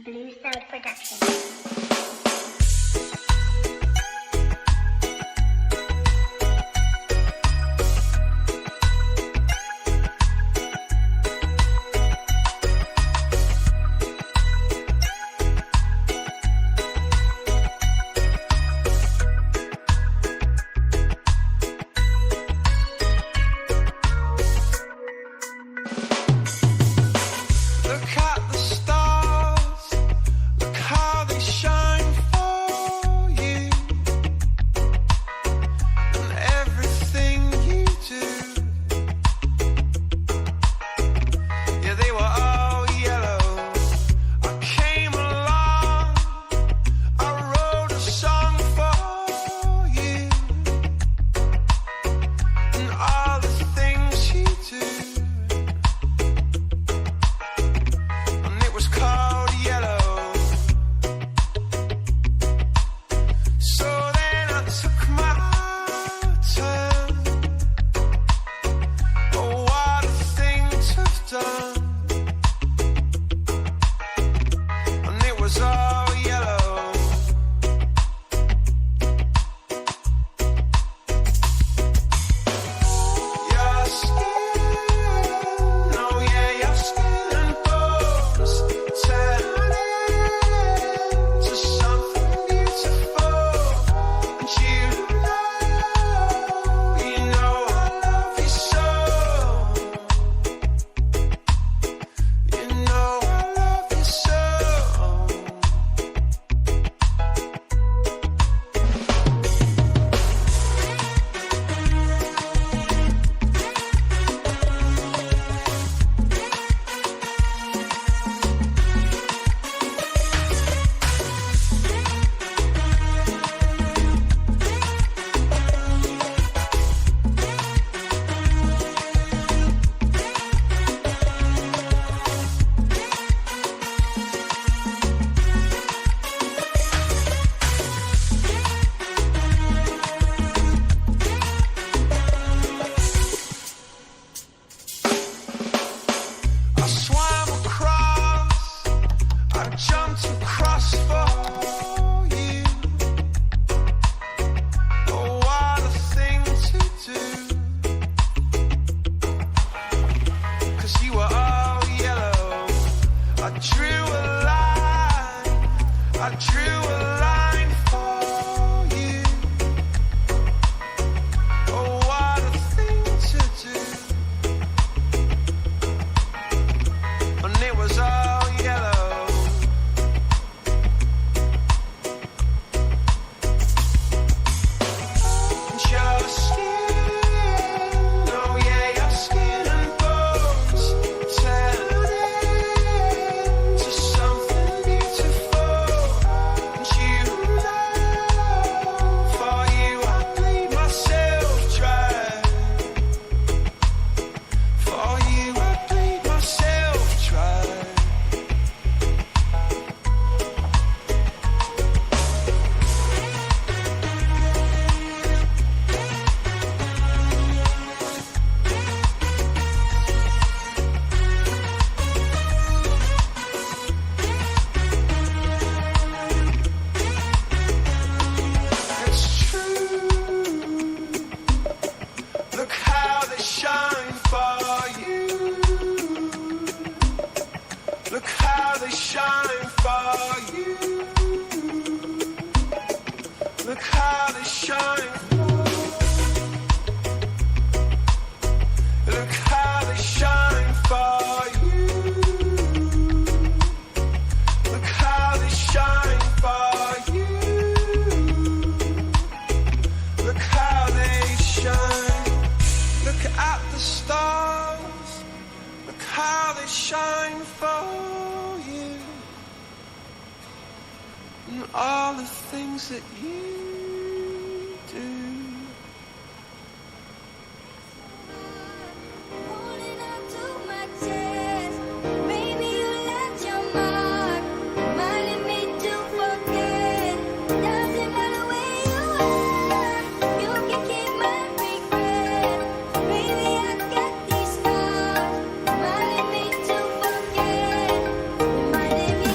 Blue Sound Production. All the things that you do.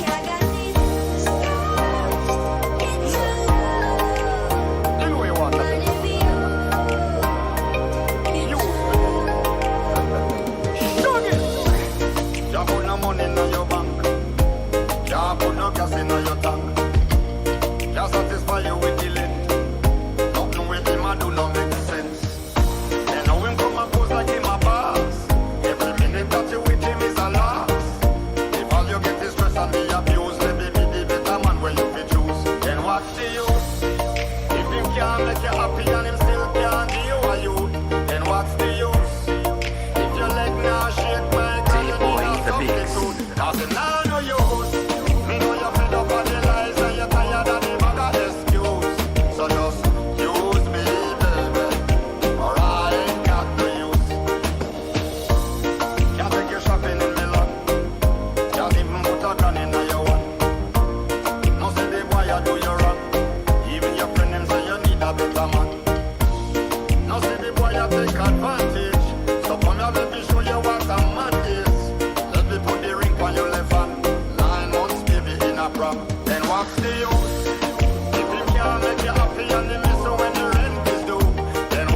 I got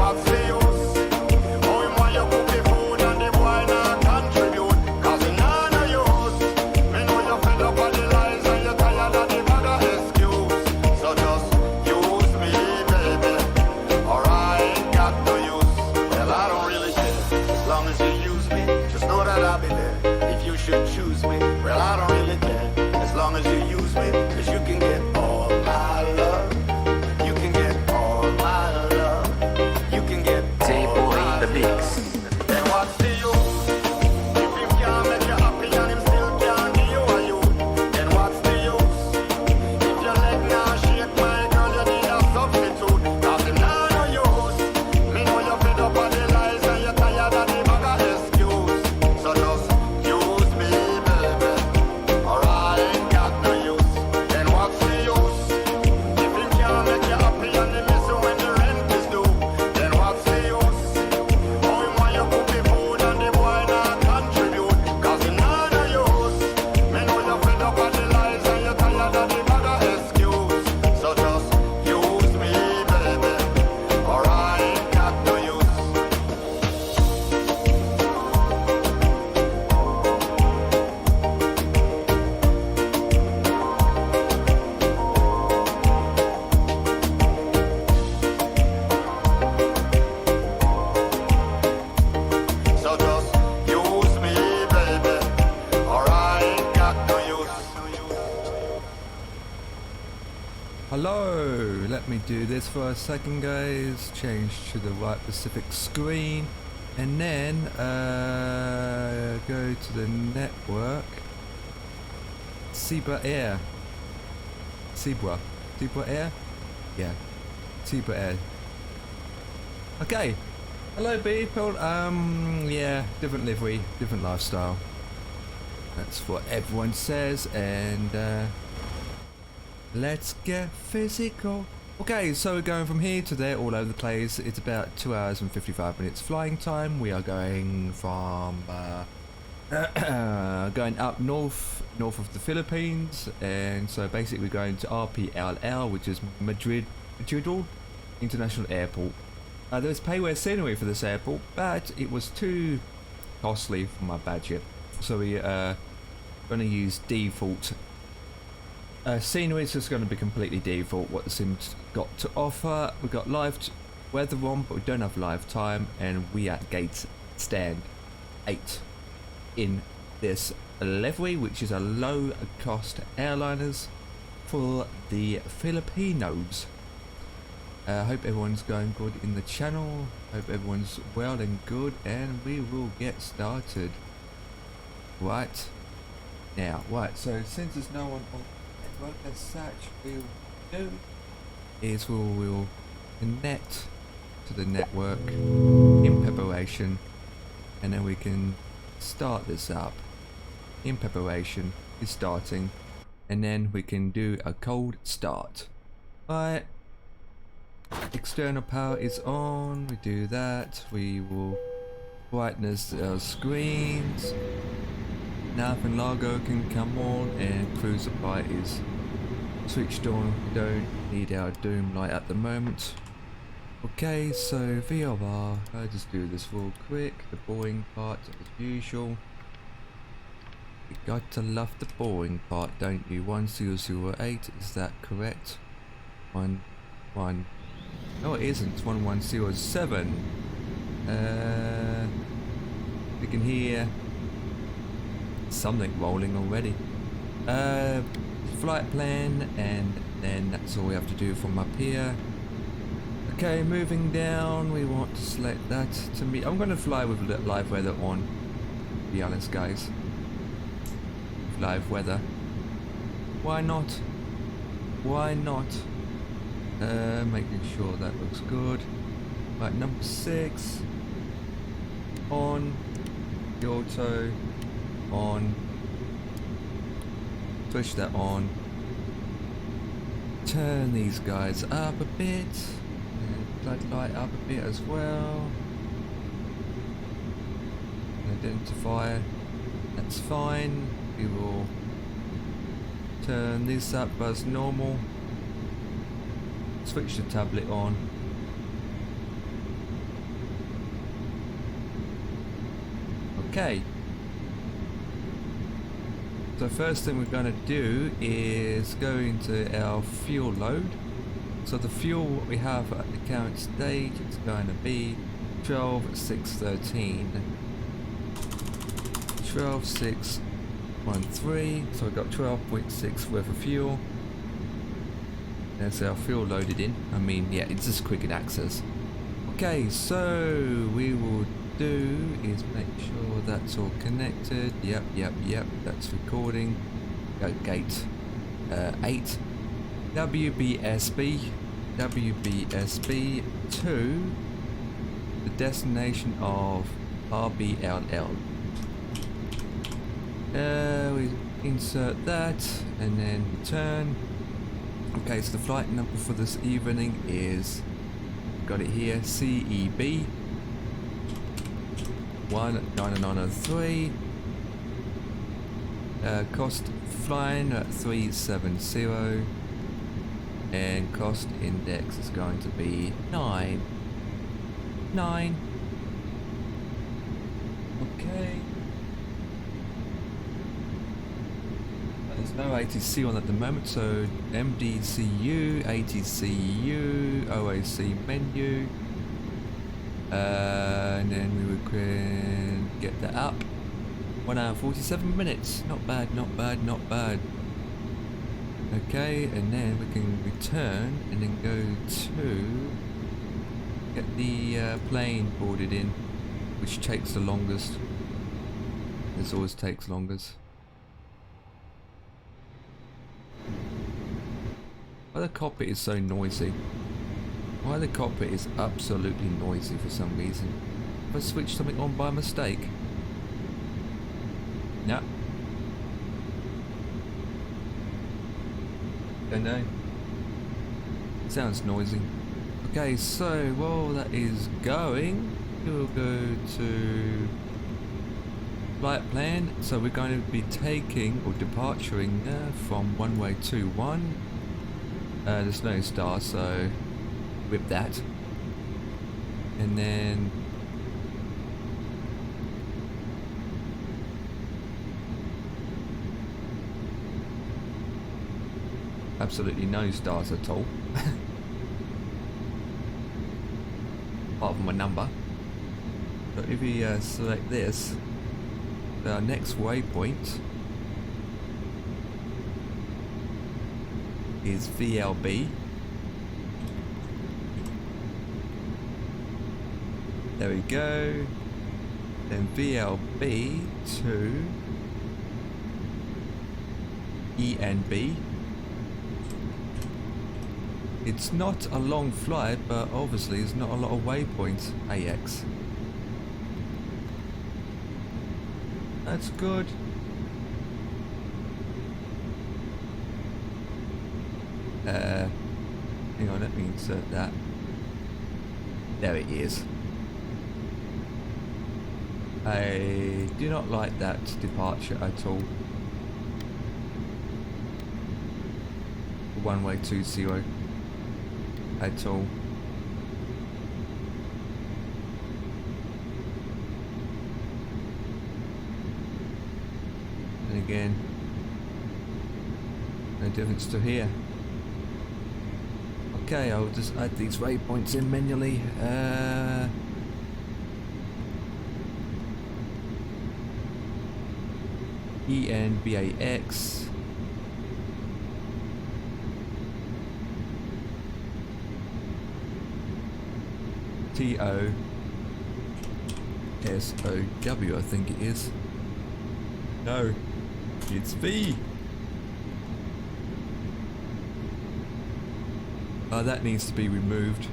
what's the use? Oh, him want you cook the food and the boy not contribute. Cause it not no use. Me know you fed up on the lies and you tired of the bag of excuse. So just use me, baby, or I ain't got no use. Well, I don't really care. As long as you use me, just know that I'll be there. If you should choose me, well, I don't really care. As long as you use me, cause you can get all my love. You can get all my love. You can get all my the mix. love. Then what's the use? If him can't make you happy and him still can't give you a youth, then what's the use? If your leg now shake, my girl, you need a substitute. Cause him now no use. Me know you're fed up on the lies and you're tired of the bag of excuse. So just use me, baby, or I ain't got no use. Then what's the use? If him can't make you happy and he miss you when the rent is due, then what's the use? Oh, him want you cook the food and the boy not contribute. Cause him not no use. Me know you're fed up on the lies and you're tired of the bag of excuse. So just use me, baby, or I ain't got no use. So just use me, baby, or I ain't got no use. Hello, let me do this for a second, guys. Change to the right Pacific screen and then go to the network. Zebra Air. Zebra Air? Yeah, Zebra Air. Okay. Hello people. Yeah, different livery, different lifestyle. That's what everyone says, and let's get physical. Okay, so we're going from here to there, all over the place. It's about 2 hours and 55 minutes flying time. We are going from going up north of the Philippines, and so basically we're going to RPLL, which is Madrid International Airport. There's payware scenery for this airport, but it was too costly for my budget, so we are going to use default scenery. Is just going to be completely default what the sim's got to offer. We've got live weather on, but we don't have live time, and we at gate stand 8 in this livery, which is a low cost airliners for the Filipinos. Hope everyone's going good in the channel. Hope everyone's well and good, and we will get started right now. Right, so since there's no one on the network as such, we'll do is we'll connect to the network in preparation, and then we can start this up. In preparation is starting, and then we can do a cold start. Right. External power is on. We do that. We will brightness our screens. Nav and logo can come on, and cruiser light is switched on. We don't need our doom light at the moment. Okay, so VRR. I'll just do this real quick. The boring part as usual. You got to love the boring part, don't you? 1008, is that correct? 1 1. No, it isn't. It's 1107. We can hear something rolling already. Flight plan, and then that's all we have to do from up here. Okay, moving down, we want to select that to me. I'm going to fly with live weather on, to be honest, guys. Live weather. Why not? Why not? Making sure that looks good. Right, number 6 on. The auto on. Switch that on. Turn these guys up a bit. And floodlight up a bit as well. Identifier. That's fine. We will turn this up as normal. Switch the tablet on. Okay. So first thing we're going to do is go into our fuel load. So the fuel what we have at the current stage is going to be 12,613. 12,613. So we've got 12.6 worth of fuel. There's our fuel loaded in. I mean, yeah, it's just quick access. Okay, so we will do is make sure that's all connected. Yep, that's recording. Go gate 8. WBSB to the destination of RBLL. We insert that and then return. Okay, so the flight number for this evening is, got it here, CEB 19903. Cost flying at 370, and cost index is going to be 9. Okay. There's no ATC on at the moment, so MDCU, ATCU, OAC menu, and then we can get that up. 1 hour 47 minutes. Not bad. Okay, and then we can return and then go to get the plane boarded in, which takes the longest. This always takes longest. Why the cockpit is so noisy? Why the cockpit is absolutely noisy for some reason? Have I switched something on by mistake? No. Don't know. Sounds noisy. Okay, so while that is going, we'll go to flight plan. So we're going to be taking or departuring from runway 21. There's no star, so whip that. And then absolutely no stars at all. Apart from my number. So if we select this, our next waypoint is VLB. There we go. Then VLB to ENB. It's not a long flight, but obviously there's not a lot of waypoints. AX. That's good. Hang on, let me insert that. There it is. I do not like that departure at all. 1120 at all. And again, no difference to here. Okay, I'll just add these waypoints in manually. ENBAX. TOSOW, I think it is. No, it's V. That needs to be removed.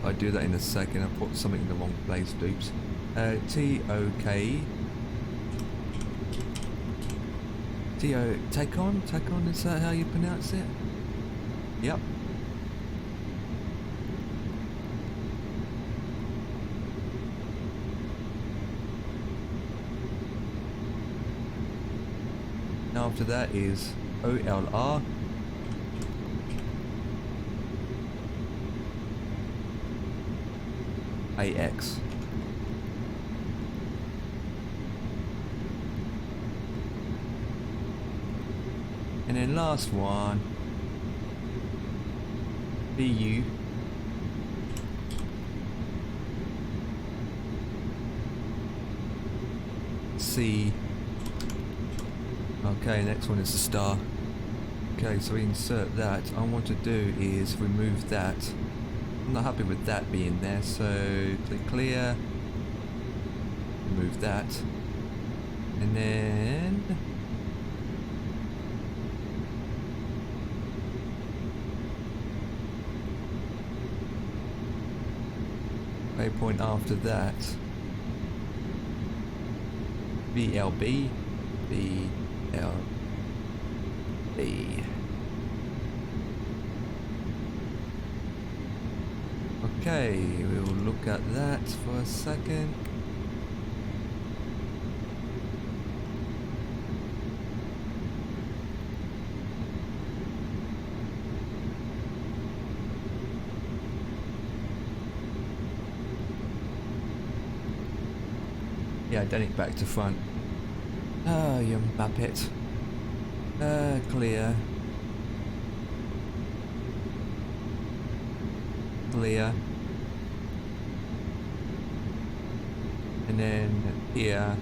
I'll do that in a second. I put something in the wrong place, dupes. TOK. Tacon, is that how you pronounce it? Yep. Now after that is OLR. AX. And then last one, BU. C. Okay, next one is the star. Okay, so we insert that. All I want to do is remove that. I'm not happy with that being there, so click clear. Remove that. And then waypoint after that. BLB. BLB. Okay, we will look at that for a second. Yeah, done it back to front. Oh, you muppet. Clear. Clear. And then here.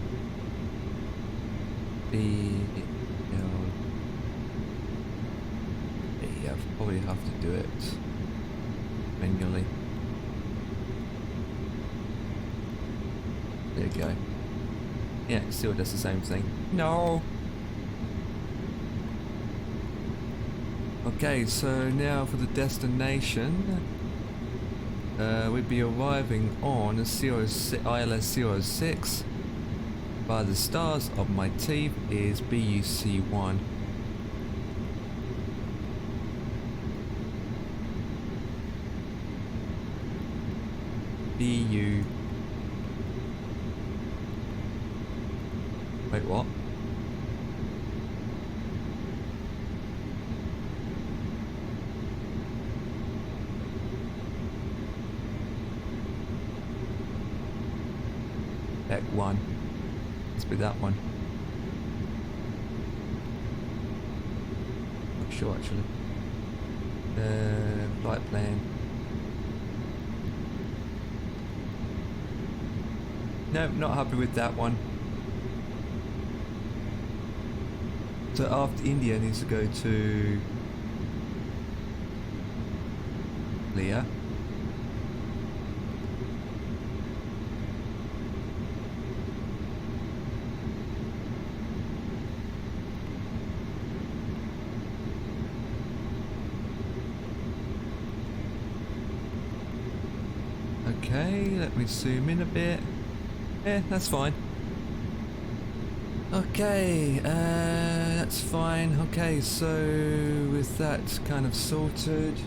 Yeah, probably have to do it manually. There you go. Yeah, it still does the same thing. No! Okay, so now for the destination. We'd be arriving on ILS 06. By the stars of my teeth is BUC1. BU. Wait, what? Deck 1. Must be that one. Not sure actually. Flight plan. No, not happy with that one. So after India needs to go to Leah. Okay, let me zoom in a bit. Yeah, that's fine. Okay, that's fine. Okay, so with that kind of sorted,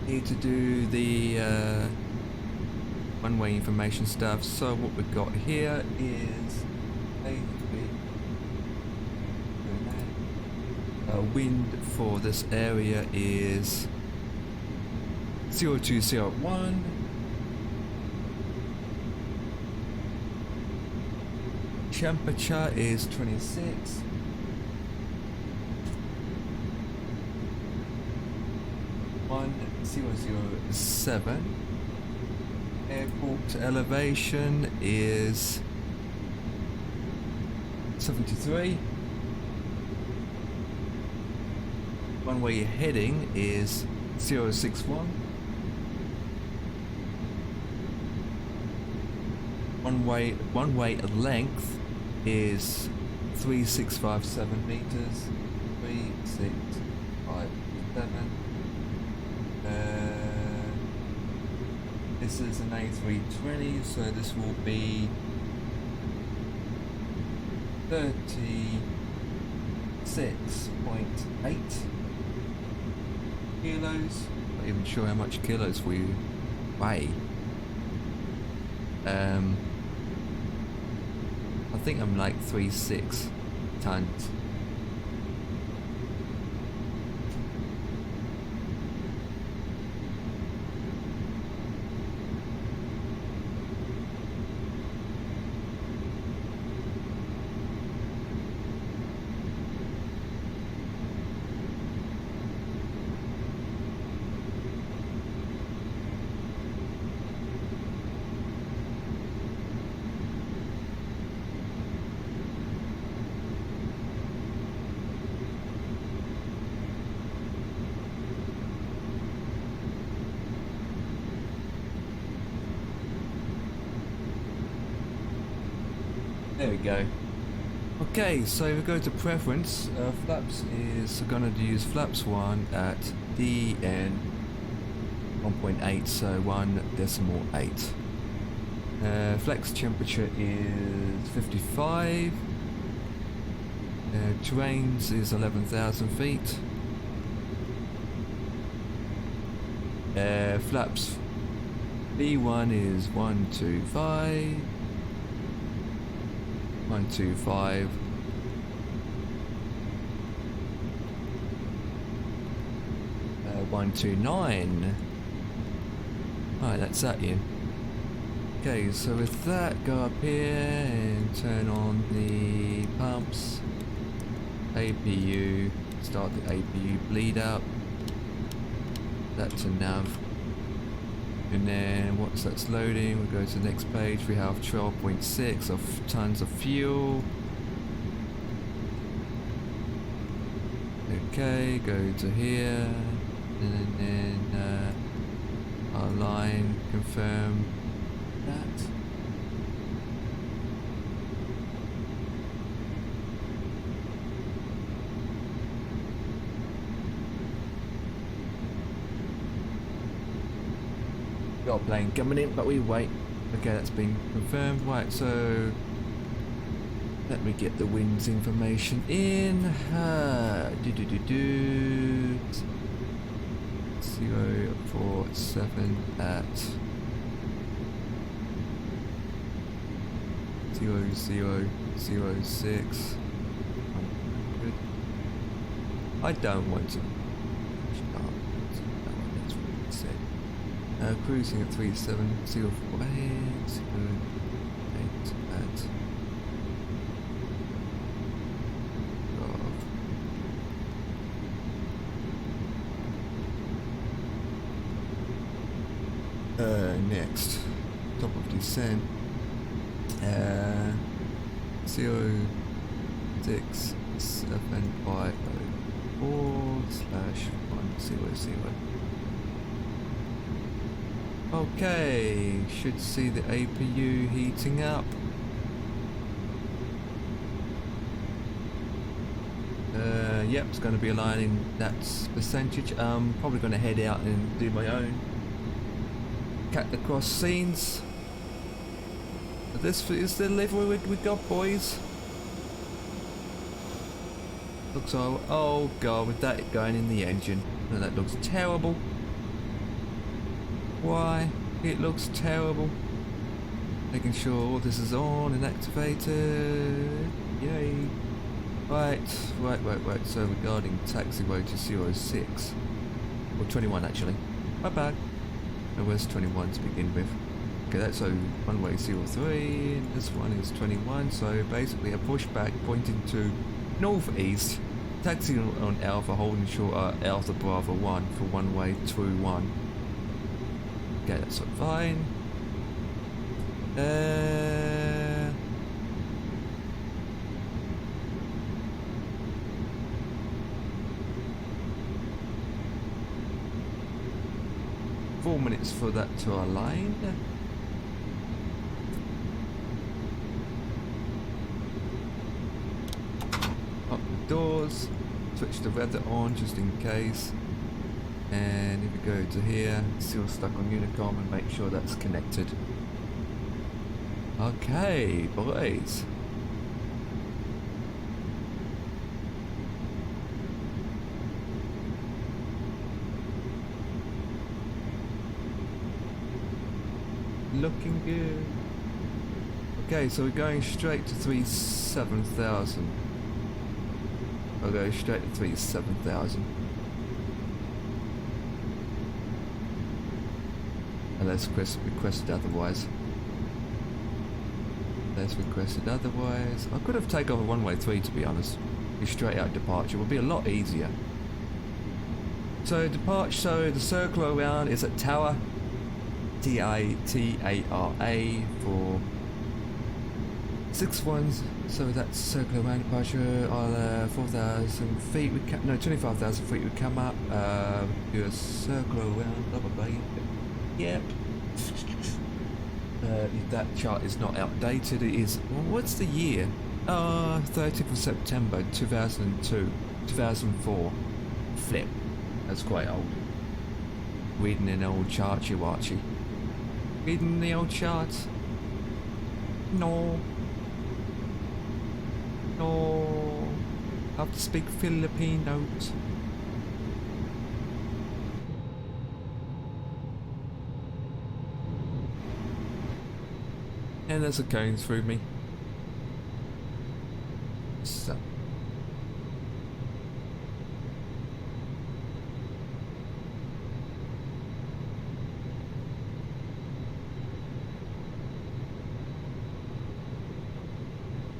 need to do the one-way information stuff. So what we've got here is wind for this area is 0201. Temperature is 26. One 007. Airport elevation is 73. One way you're heading is 061. One way length is 3657 meters. 3657. This is an A320, so this will be 36.8 kilos. Not even sure how much kilos we weigh. I think I'm like 3.6 tons. There we go. Okay, so if we go to preference, flaps is going to use flaps 1 at DN 1.8, so 1.8. Flex temperature is 55. Terrains is 11,000 feet. Flaps B1 is 125. 125. Uh, 129. Alright, that's that in. Okay, so with that, go up here and turn on the pumps. APU, start the APU bleed up. That's a nav. And then once that's loading, we go to the next page. We have 12.6 of tons of fuel. Okay, go to here, and then our line, confirm that. Got a plane coming in, but we wait. Okay, that's been confirmed. Right, so let me get the winds information in. 047 at 0006. I don't want to. Cruising at 3704 next, top of descent, 06754/100. Okay, should see the APU heating up. Yep, it's going to be aligning that percentage. Probably going to head out and do my own cut across scenes. But this is the level we got, boys. Looks all, oh god, with that going in the engine. No, that looks terrible. Why? It looks terrible. Making sure all this is on and activated. Yay. Right. So regarding taxiway to 06. Or 21 actually. My bad. No, where's 21 to begin with? Okay, that's so one-way 03, and this one is 21, so basically a pushback pointing to northeast, taxiing on Alpha, holding short Alpha Bravo 1 for one-way through 1. Okay, that's fine. 4 minutes for that to align. Up the doors, switch the weather on just in case. And if we go to here, still stuck on Unicom, and make sure that's connected. Okay, boys. Looking good. Okay, so we're going straight to 37,000. I'll go straight to 37,000. Unless requested otherwise. Unless requested otherwise. I could have taken off a one-way 3 to be honest. Be straight out departure would be a lot easier. So departure, so the circle around is at Tower. TARA for 61. So that's circle around departure. 4,000 feet. 25,000 feet would come up. Do a circle around. Blah blah blah. Yep. If that chart is not outdated, it is. Well, what's the year? 30th of September 2002, 2004. Flip. That's quite old. Reading an old chart, you Archie. Reading the old charts? No. No. I have to speak Filipinos. And there's a going through me. So.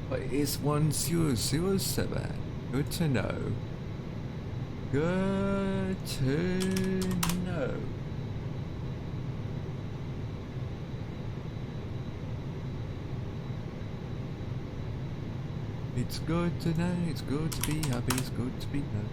But it's 1007. Good to know. Good to know. It's good to know, it's good to be happy, it's good to be known.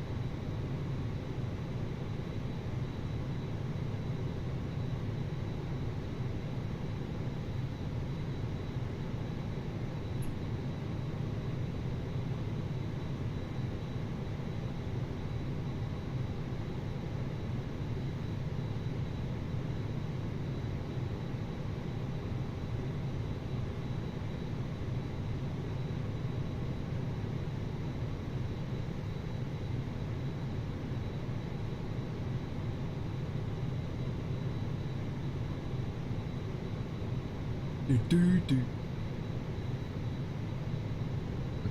Do.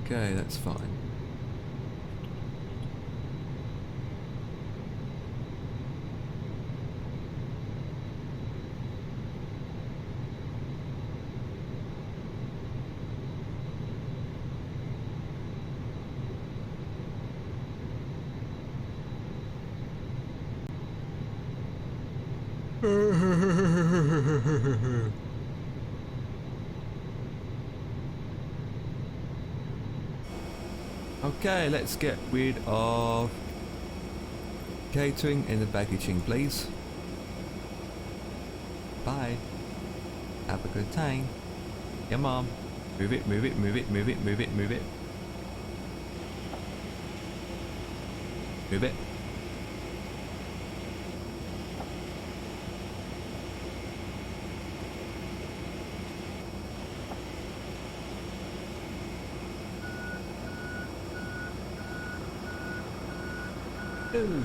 Okay, that's fine. Okay, let's get rid of catering and the baggaging, please. Bye. Have a good time. Come on. Move it, move it, move it, move it, move it, move it. Move it. Boo.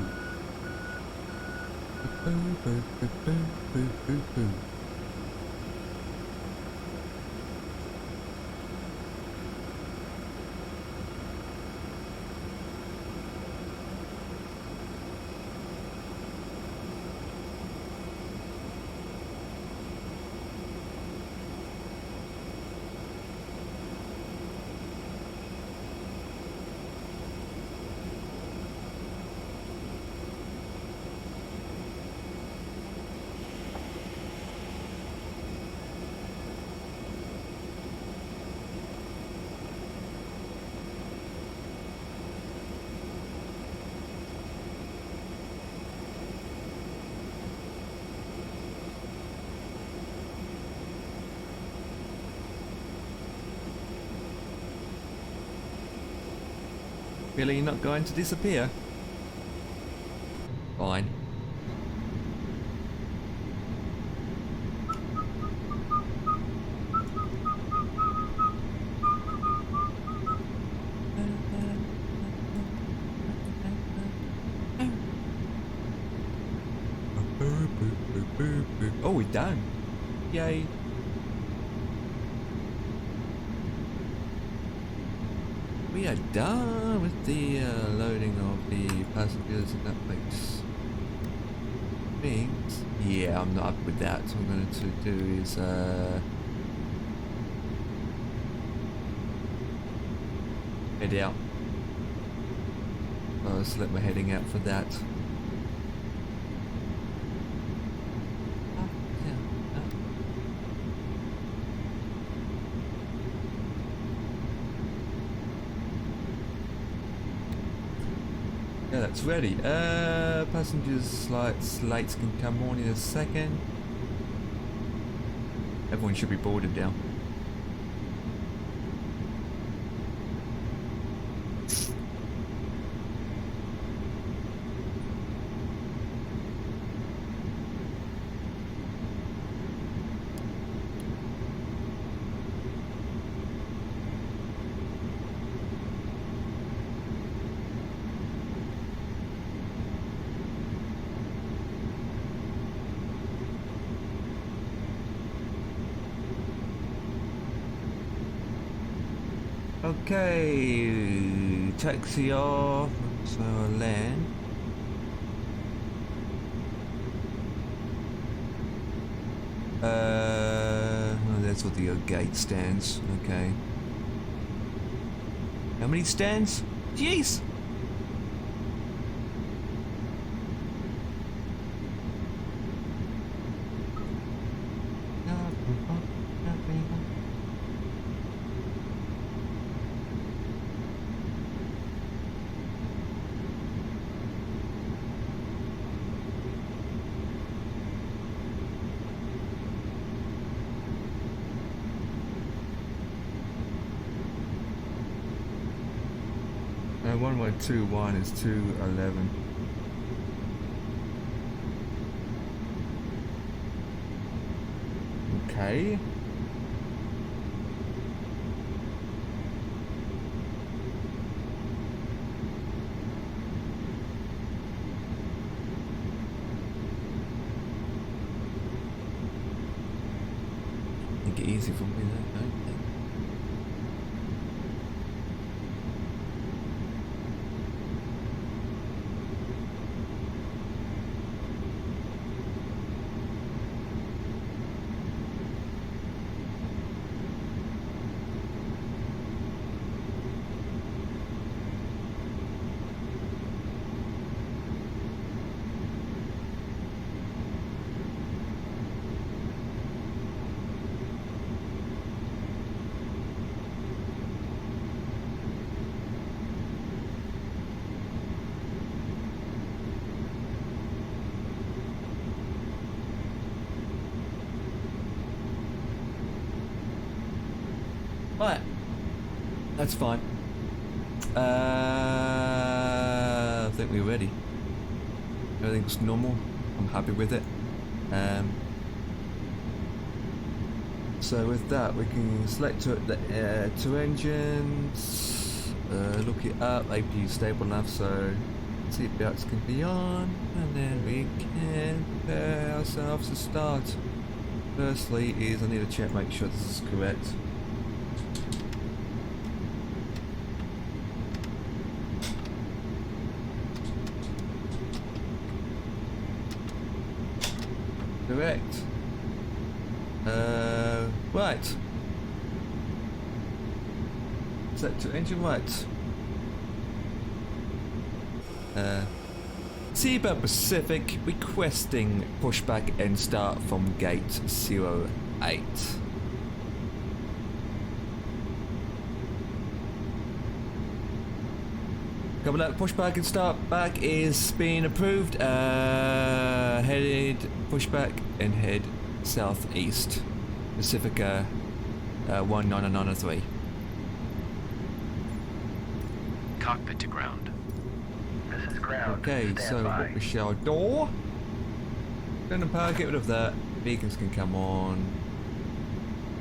Really, you're not going to disappear? Fine. Oh, we're done. Yay. We are done with the loading of the passengers, and that makes things. Yeah, I'm not up with that. So what I'm going to do is head out. I'll select my heading out for that. Yeah, that's ready. Passengers' lights can come on in a second. Everyone should be boarded now. Okay, taxi off, so I'll land. Oh, that's what the gate stands. Okay. How many stands? Jeez! No, 1121 is 211. Okay. Make it easy for me then, okay. Right, that's fine. I think we're ready. Everything's normal. I'm happy with it. So with that, we can select to engines, look it up, APU stable enough, so seatbelts can be on, and then we can prepare ourselves to start. Firstly is I need to check, make sure this is correct. Correct. Right. Set to engine right. Seabird Pacific requesting pushback and start from gate 08. Coming up, pushback and start back is being approved. Headed pushback and head southeast. Pacifica 19903. Cockpit to ground. This is ground. Okay, Stand so by. what we shall do? Gonna power, get rid of that. Beacons can come on.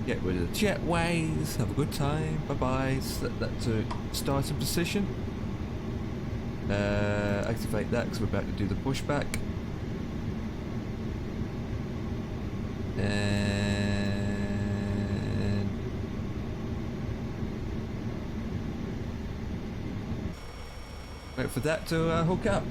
Get rid of the jetways. Have a good time. Bye bye. Set that to starting position. Activate that because we're about to do the pushback. And wait for that to hook up.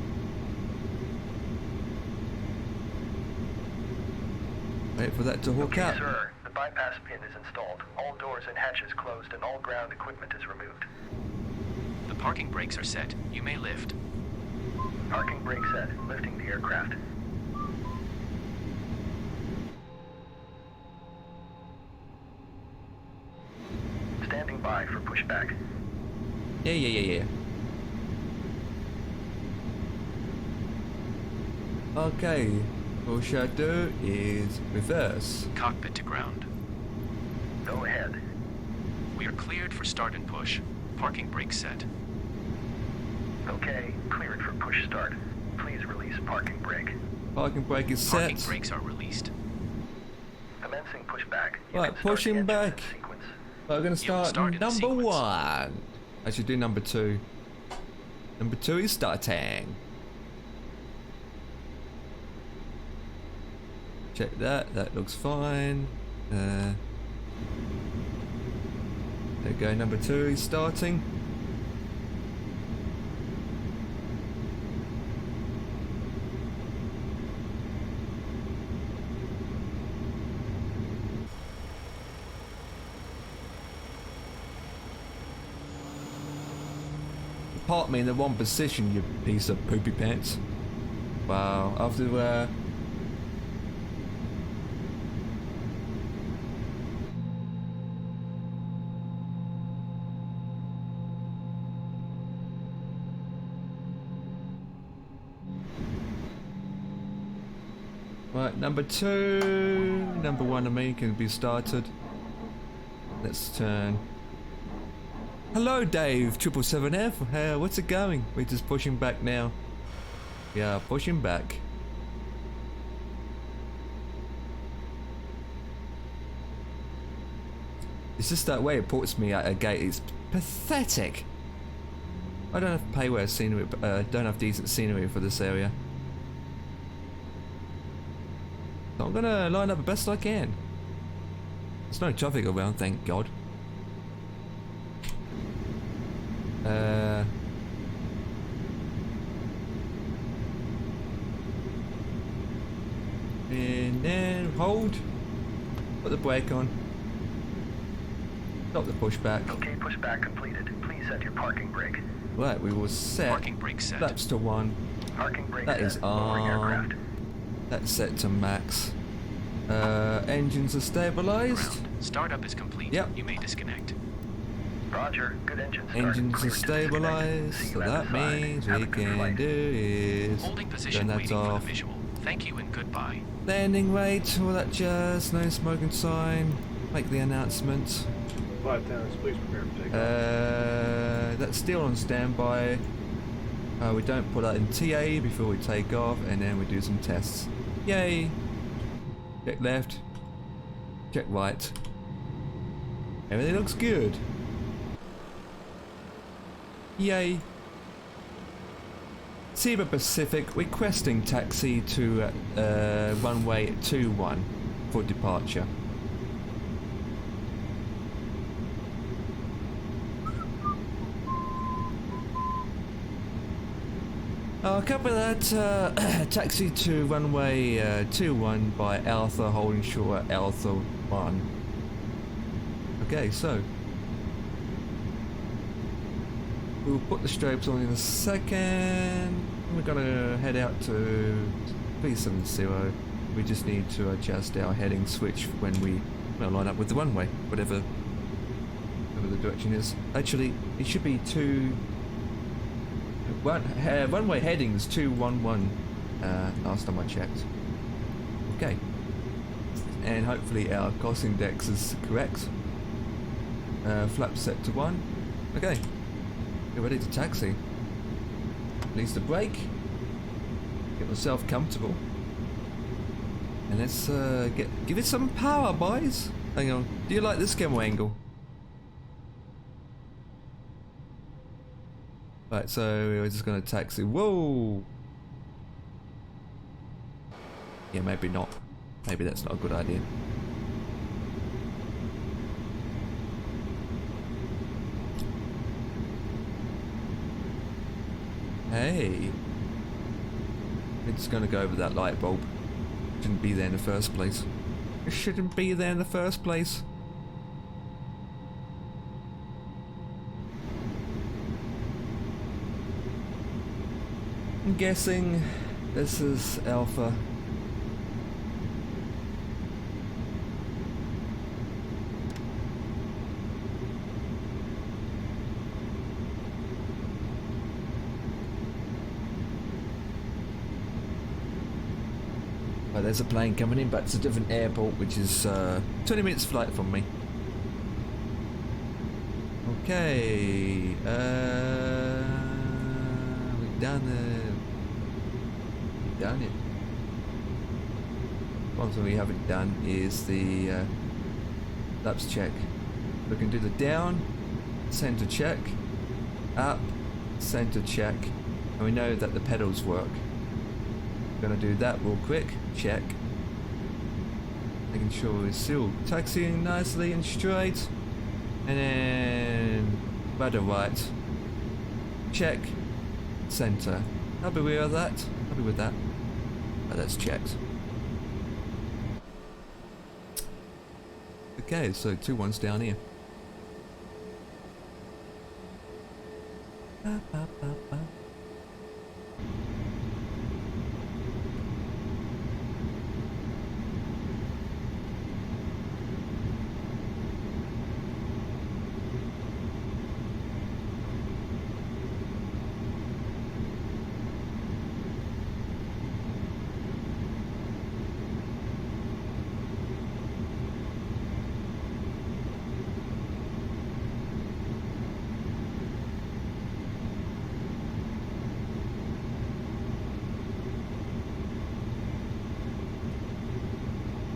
Wait for that to hook Okay, up. sir. The bypass pin is installed. All doors and hatches closed, and all ground equipment is removed. The parking brakes are set. You may lift. Parking brake set. Lifting the aircraft. Standing by for pushback. Yeah. Okay, all we shall do is reverse. Cockpit to ground. You're cleared for start and push. Parking brake set. Okay, cleared for push start. Please release parking brake. Parking brake is set. Parking brakes are released. Commencing pushback. You Right, can start pushing the engines in back. sequence. We're going to You'll start start in the number sequence. 1. I should do number 2. Number 2 is starting. Check that. That looks fine. There you go. Number 2 is starting. Park me in the wrong position, you piece of poopy pants. Wow, after right, number 2, number 1 I mean can be started. Let's turn. Hello Dave, 777F, what's it going? We're just pushing back now. Yeah, pushing back. It's just that way it ports me at a gate, it's pathetic. I don't have payware scenery, don't have decent scenery for this area. So I'm gonna line up the best I can. There's no traffic around, thank God. And then hold. Put the brake on. Stop the pushback. Okay, pushback completed. Please set your parking brake. Right, we will set Parking brake set. laps to 1. Parking brake That set. is Lowering aircraft. That's set to max. Engines are stabilized. Ground. Startup is complete. Yep. You may disconnect. Roger. Good engine start. Engines are Cleared to disconnect. stabilized, See so you at that the side. means Have we a good can flight. do is Holding turn position that waiting for the off. visual. Thank you and goodbye. Landing rate, all that jazz, no smoking sign. Make the announcement. 5 please prepare for takeoff. That's still on standby. We don't put that in TA before we take off, and then we do some tests. Yay! Check left. Check right. Everything looks good. Yay! Zebra Pacific requesting taxi to runway 21 for departure. Copy that. Taxi to runway 21 by Alpha holding short Alpha 1. Okay, so we'll put the stripes on in a second. We're gonna head out to B70. We just need to adjust our heading switch when we line up with the runway, whatever the direction is. Actually, it should be runway headings 211 last time I checked. Okay. And hopefully our cost index is correct. Flap set to 1. Okay. Get ready to taxi. Release the brake. Get myself comfortable. And let's give it some power, boys. Hang on. Do you like this camera angle? Right, so we're just gonna taxi. Whoa! Yeah, maybe not. Maybe that's not a good idea. Hey! We're just gonna go over that light bulb. Shouldn't be there in the first place. It shouldn't be there in the first place. I'm guessing this is Alpha. Right, there's a plane coming in, but it's a different airport, which is 20 minutes flight from me. Okay. We've done it. One thing we haven't done is the laps check. We can do the down, center check, up, center check, and we know that the pedals work. We're gonna do that real quick. Check. Making sure we're still taxiing nicely and straight. And then rudder right. Check. Center. Happy with that? Happy with that? Oh, that's checked. Okay, so 2-1's down here. Ba, ba, ba, ba.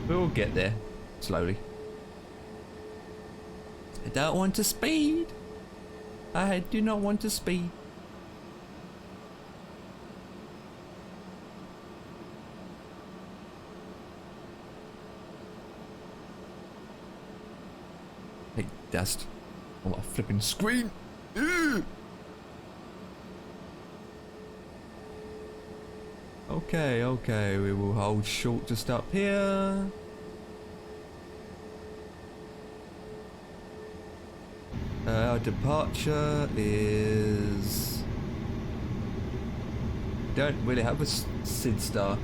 We'll get there slowly. I don't want to speed. I do not want to speed. Hey, dust on my flipping screen. Ugh. Okay, we will hold short just up here. Our departure is... Don't really have a SID star.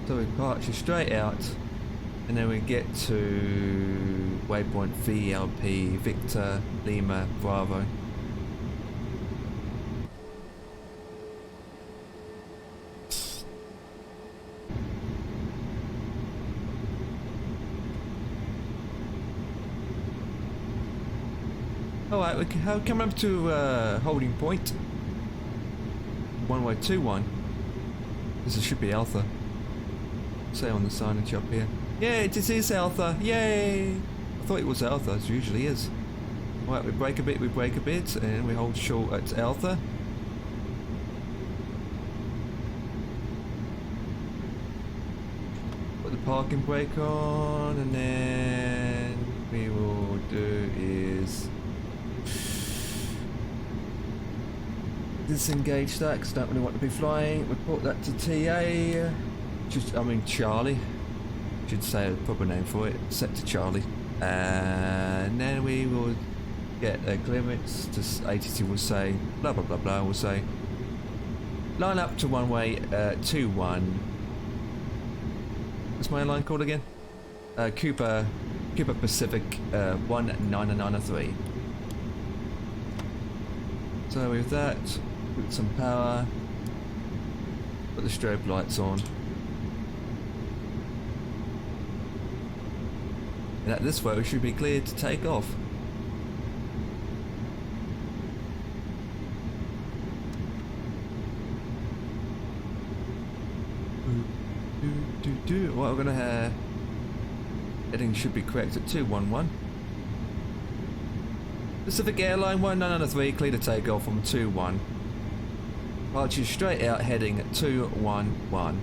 So we departure straight out, and then we get to waypoint VLP, Victor, Lima, Bravo. Alright, we can come up to holding point. 1-way-2-1. This should be Alpha. Say on the signage up here. Yeah, it is Alpha. Yay! I thought it was Alpha, as it usually is. Right, we brake a bit, and we hold short at Alpha. Put the parking brake on, and then we will do is disengage that because I don't really want to be flying. Report that to TA. Charlie. Should say a proper name for it. Set to Charlie. And then we will get a clearance. Just ATC will say blah blah blah blah. We'll say line up to 1-way 2-1. What's my line called again? Cooper Pacific 19903. So with that, put some power, put the strobe lights on. And at this way we should be cleared to take off. Well, we're gonna heading should be correct at 211. Pacific Airline 1993, clear to take off from 21. Departure straight out, heading at 211.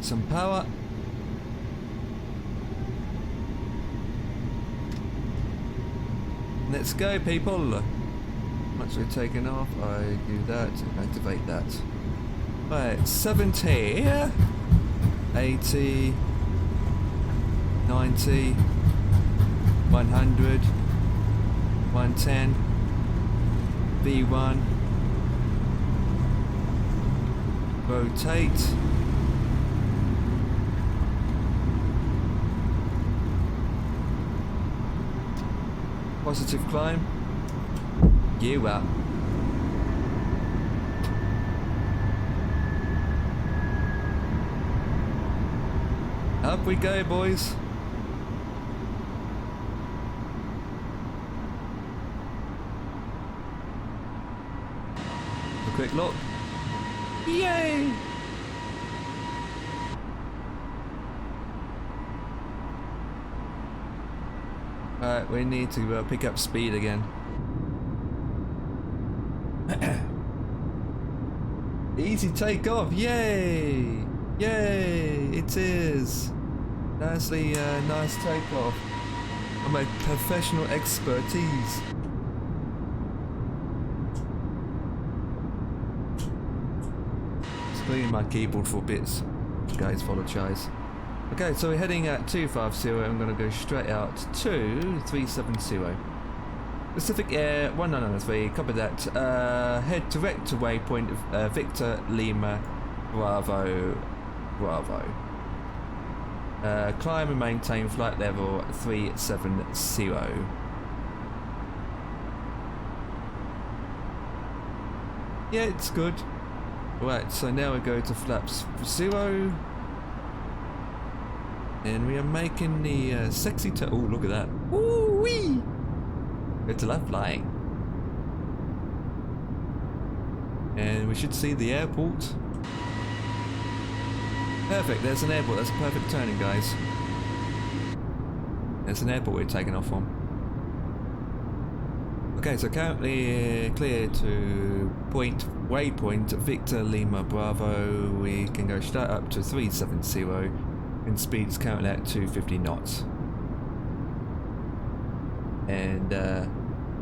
Some power. Let's go, people. Once we're taken off, I do that and activate that. Right, 70, 80, 90, 100, 110, V1, rotate, positive climb, gear up. Up we go, boys. quick look. Yay! Alright, we need to pick up speed again. Easy takeoff, yay! Yay! It is! Nicely, nice takeoff. On my professional expertise. Cleaning my keyboard for bits. Guys, apologise. Okay, so we're heading at 250. I'm going to go straight out to 370. Pacific Air 1993, copy that. Head direct to waypoint Victor Lima Bravo. Climb and maintain flight level 370. Yeah, it's good. Right, so now we go to flaps 0. And we are making the sexy turn. Oh, look at that. Woo wee! It's a left flying. And we should see the airport. Perfect, there's an airport. That's a perfect turning, guys. There's an airport we're taking off from. Okay, so currently clear to waypoint Victor Lima Bravo. We can go straight up to 370 and speed's currently at 250 knots. And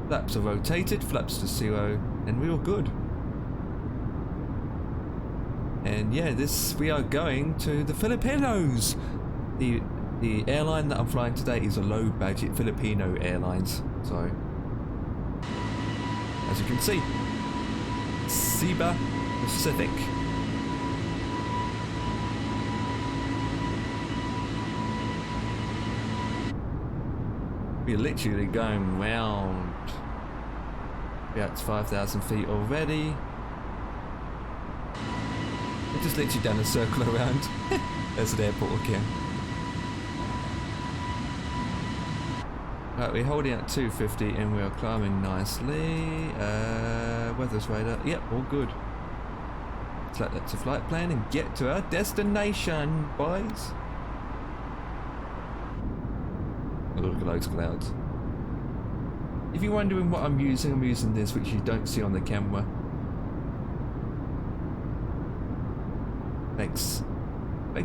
flaps are rotated, flaps to 0, and we're all good. And yeah, we are going to the Filipinos. The airline that I'm flying today is a low budget Filipino Airlines. So as you can see, Ciba Pacific. We're literally going round. We're at 5,000 feet already. We've just literally done a circle around. There's an airport again. Right, we're holding at 250 and we are climbing nicely. Weather's radar. Yep, all good. Select that to flight plan and get to our destination, boys. Look at those clouds. If you're wondering what I'm using this, which you don't see on the camera. Makes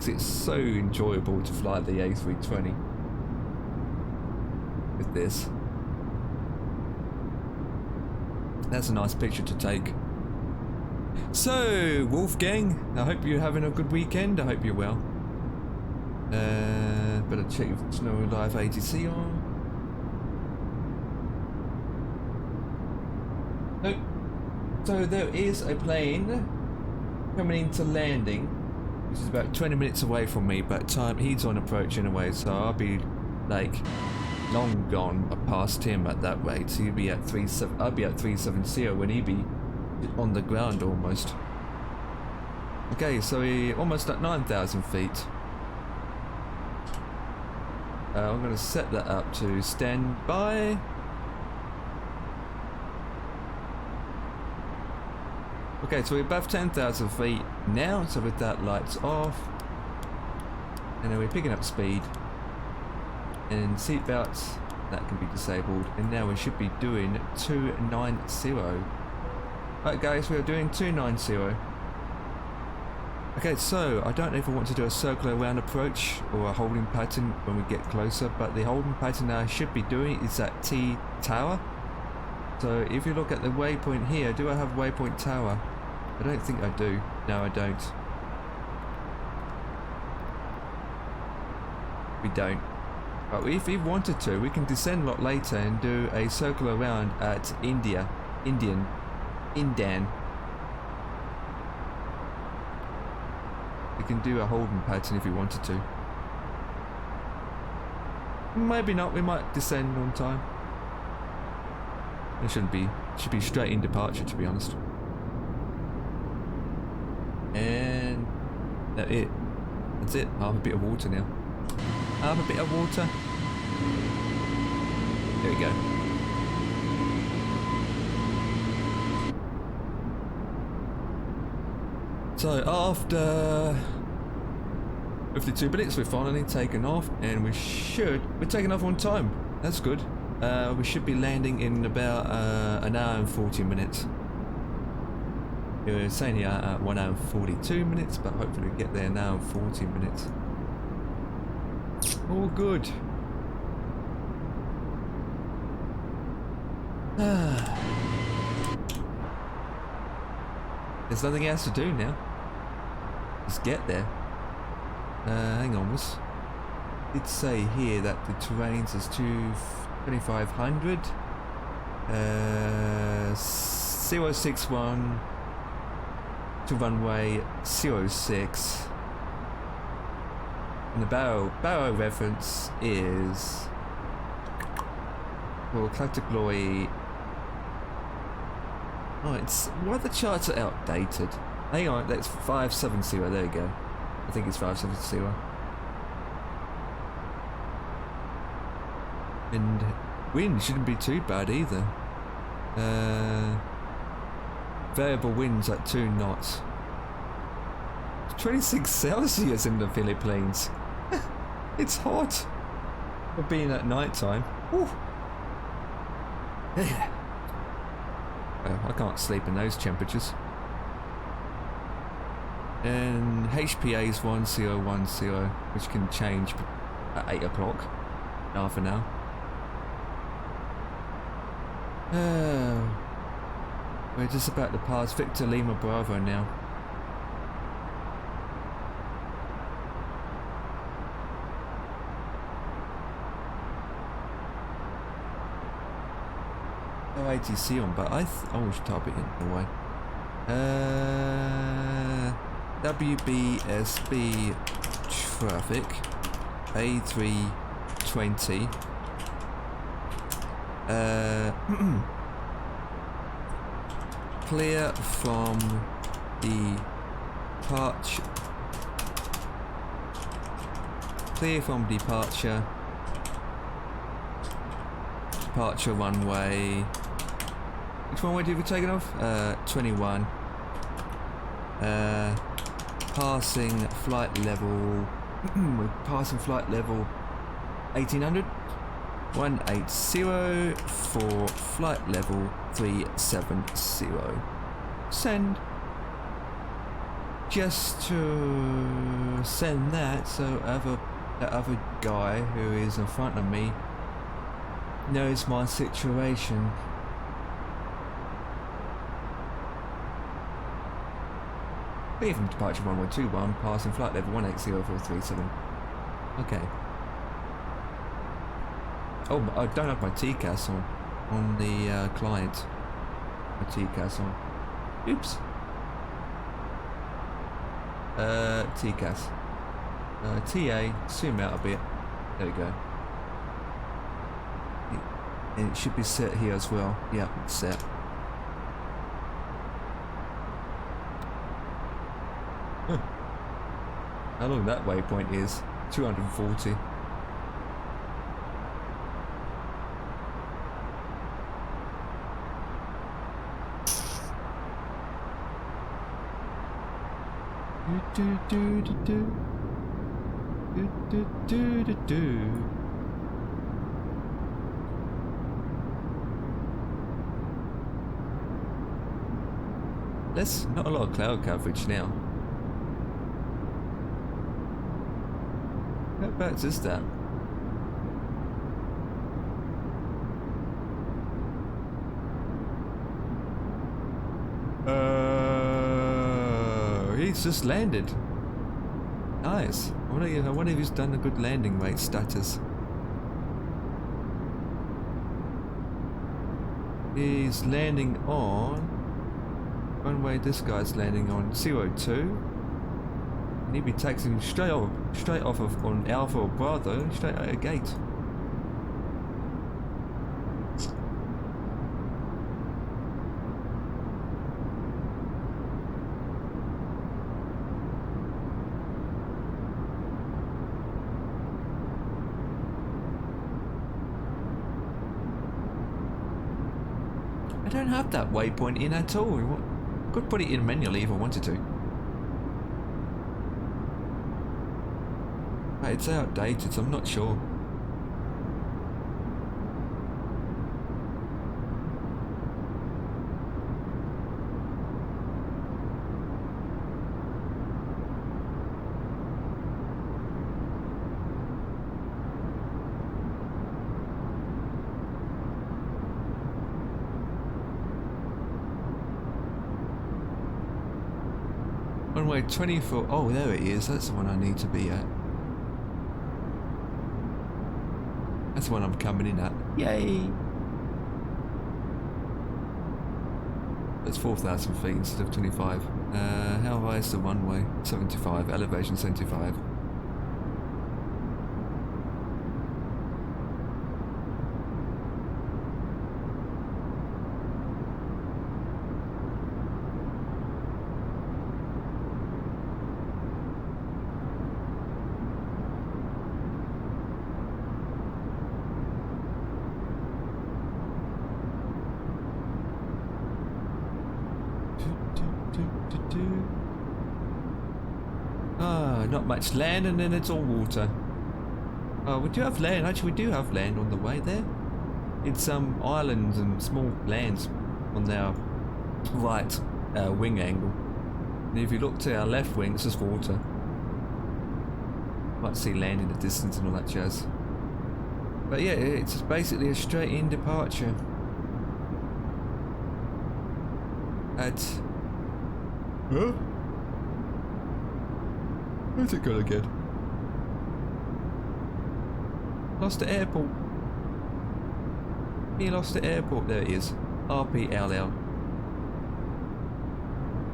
it so enjoyable to fly the A320 with this. That's a nice picture to take. So, Wolfgang, I hope you're having a good weekend. I hope you're well. Better check if there's no live ATC on. Nope. So there is a plane coming into landing, which is about 20 minutes away from me, but he's on approach anyway, so I'll be like long gone past him at that rate. So he'll be at 370 when he'll be on the ground almost. Okay, so we're almost at 9,000 feet. I'm going to set that up to standby. Okay, so we're above 10,000 feet now, so with that lights off. And then we're picking up speed. And seatbelts, that can be disabled. And now we should be doing 290. Right guys, we are doing 290. Okay, so I don't know if I want to do a circular round approach or a holding pattern when we get closer, but the holding pattern I should be doing is at T Tower. So if you look at the waypoint here, do I have waypoint tower? I don't think I do. No, I don't. We don't. But if we wanted to, we can descend a lot later and do a circular round at Indan. We can do a holding pattern if we wanted to. Maybe not, we might descend on time. It should be straight in departure, to be honest. And that's it. That's it. Half a bit of water now. Half a bit of water. There we go. So after 52 minutes, we're finally taken off, and we're taking off on time. That's good. We should be landing in about an hour and 40 minutes. We're saying here at 1 hour and 42 minutes, but hopefully we get there in an hour and 40 minutes. All good. There's nothing else to do now. Just get there. Hang on, it say here that the terrains is 2500. 061 to runway 06. And the barrow reference is for category. Oh, why the charts are outdated? Hang on, that's 570. There you go. I think it's 570. And wind shouldn't be too bad either. Variable winds at 2 knots. 26 Celsius in the Philippines. It's hot for being at night time. I can't sleep in those temperatures. And HPA is 1010, which can change at 8 o'clock, half an hour. We're just about to pass Victor Lima Bravo now. No ATC on, but I should type it in the way. WBSB traffic A320. Clear from departure. Clear from departure. Departure runway. Which runway did we take it off? 21. Passing flight level. We're passing flight level 1800. 180 for flight level 370. Send. Just to send that so that other guy who is in front of me knows my situation. Clear from departure runway 21, passing flight level 180 Okay. Oh, I don't have my TCAS on the client. My TCAS on. Oops. TCAS. TA, zoom out a bit. There we go. And it should be set here as well. Yeah, it's set. How long that waypoint is? 240. There's not a lot of cloud coverage now. Whereabouts is that? He's just landed. Nice. I wonder if he's done a good landing rate status. He's landing on runway. This guy's landing on 02. And he'd be taxiing straight off of on Alpha or Bravo, straight out of the gate. I don't have that waypoint in at all. Could put it in manually if I wanted to. It's outdated, so I'm not sure. Runway 24. Oh, there it is. That's the one I need to be at. That's the one I'm coming in at. Yay! That's 4,000 feet instead of 25. How high is the runway? 75. Elevation 75. Not much land, and then it's all water. Oh, we do have land. Actually, we do have land on the way there. It's some islands and small lands on our right wing angle. And if you look to our left wing, it's just water. Might see land in the distance and all that jazz. But yeah, it's basically a straight-in departure. At... Huh? Where's it gone again? Lost the airport. He lost the airport. There it is. RPLL.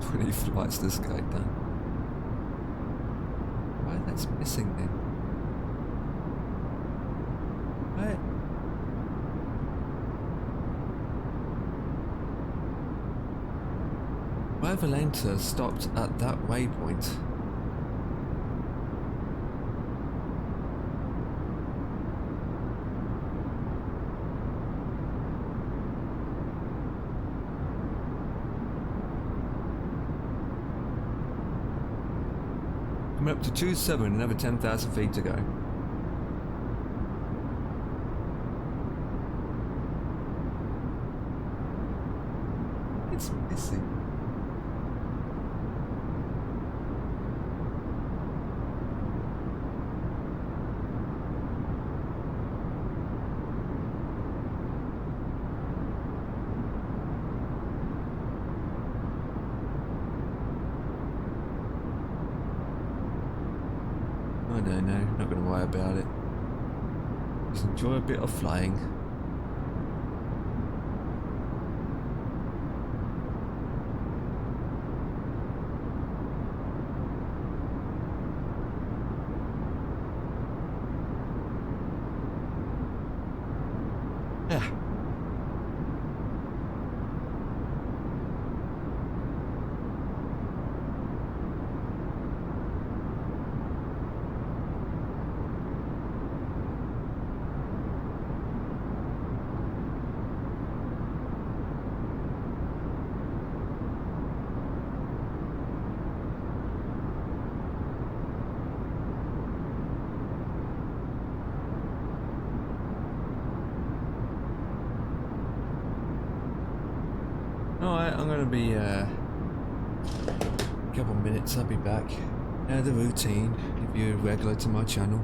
20 flights this guy done. Why that's missing then? Why? Why Valenta stopped at that waypoint? Coming up to 27, another 10,000 feet to go. It's missing. I don't know, not going to worry about it. Just enjoy a bit of flying. Yeah. Alright, I'm gonna be a couple minutes, I'll be back. The routine, if you're regular to my channel.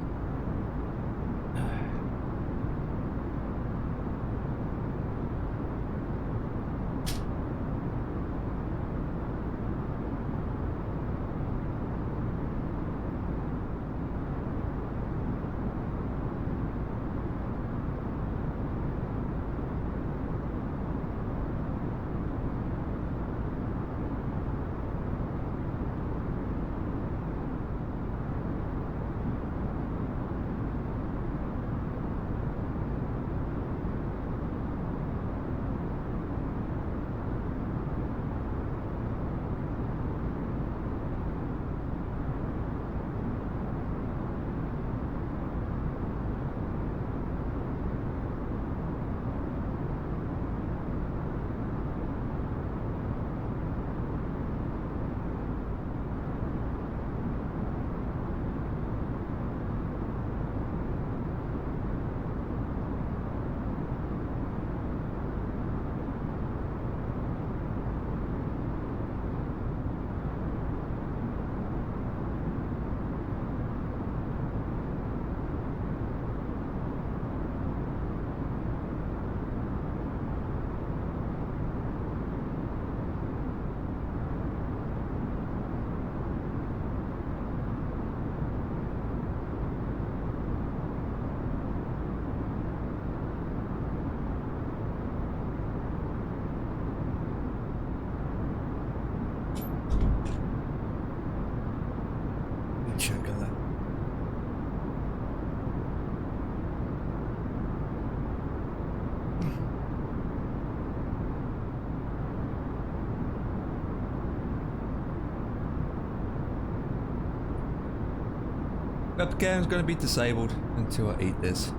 Webcam's gonna be disabled until I eat this.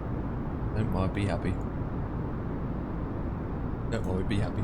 Don't worry, be happy. Don't worry, be happy.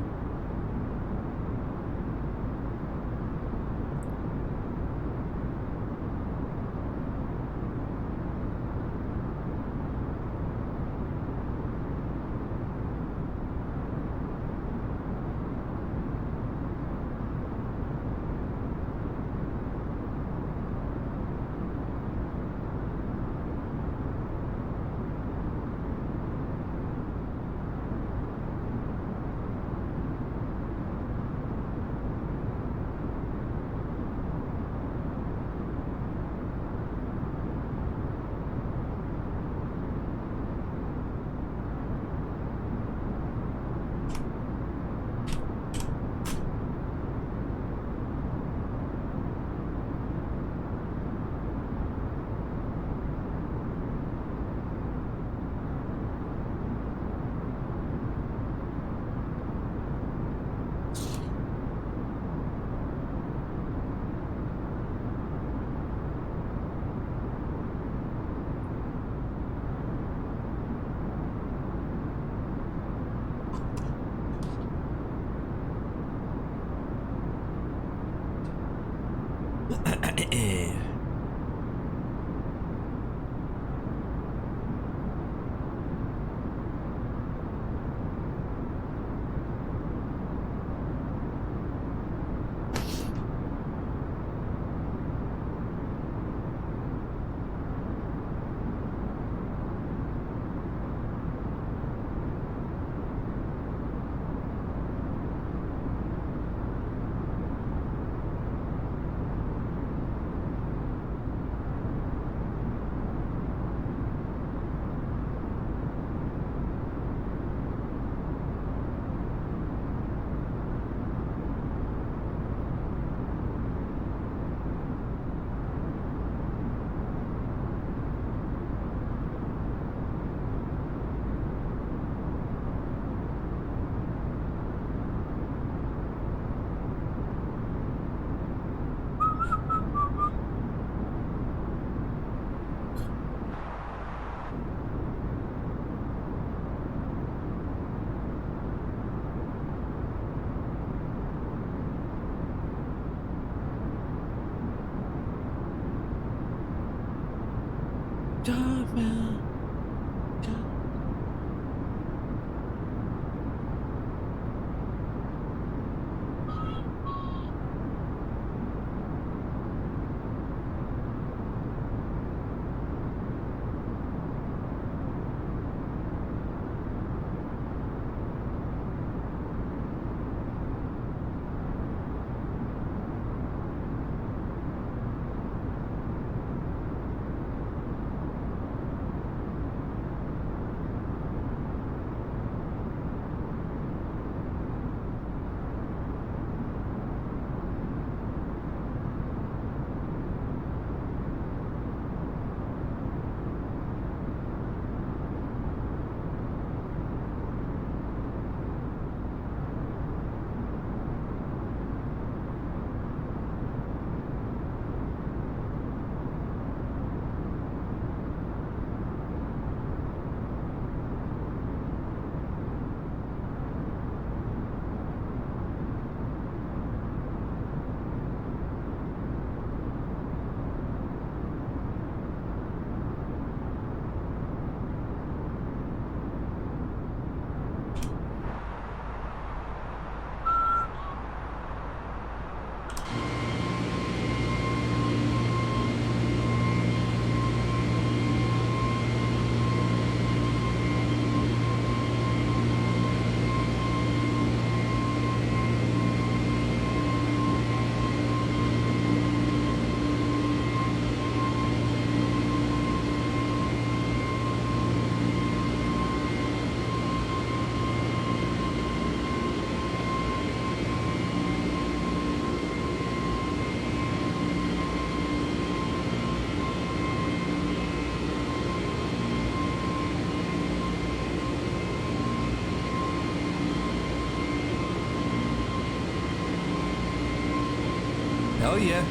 Hell yeah.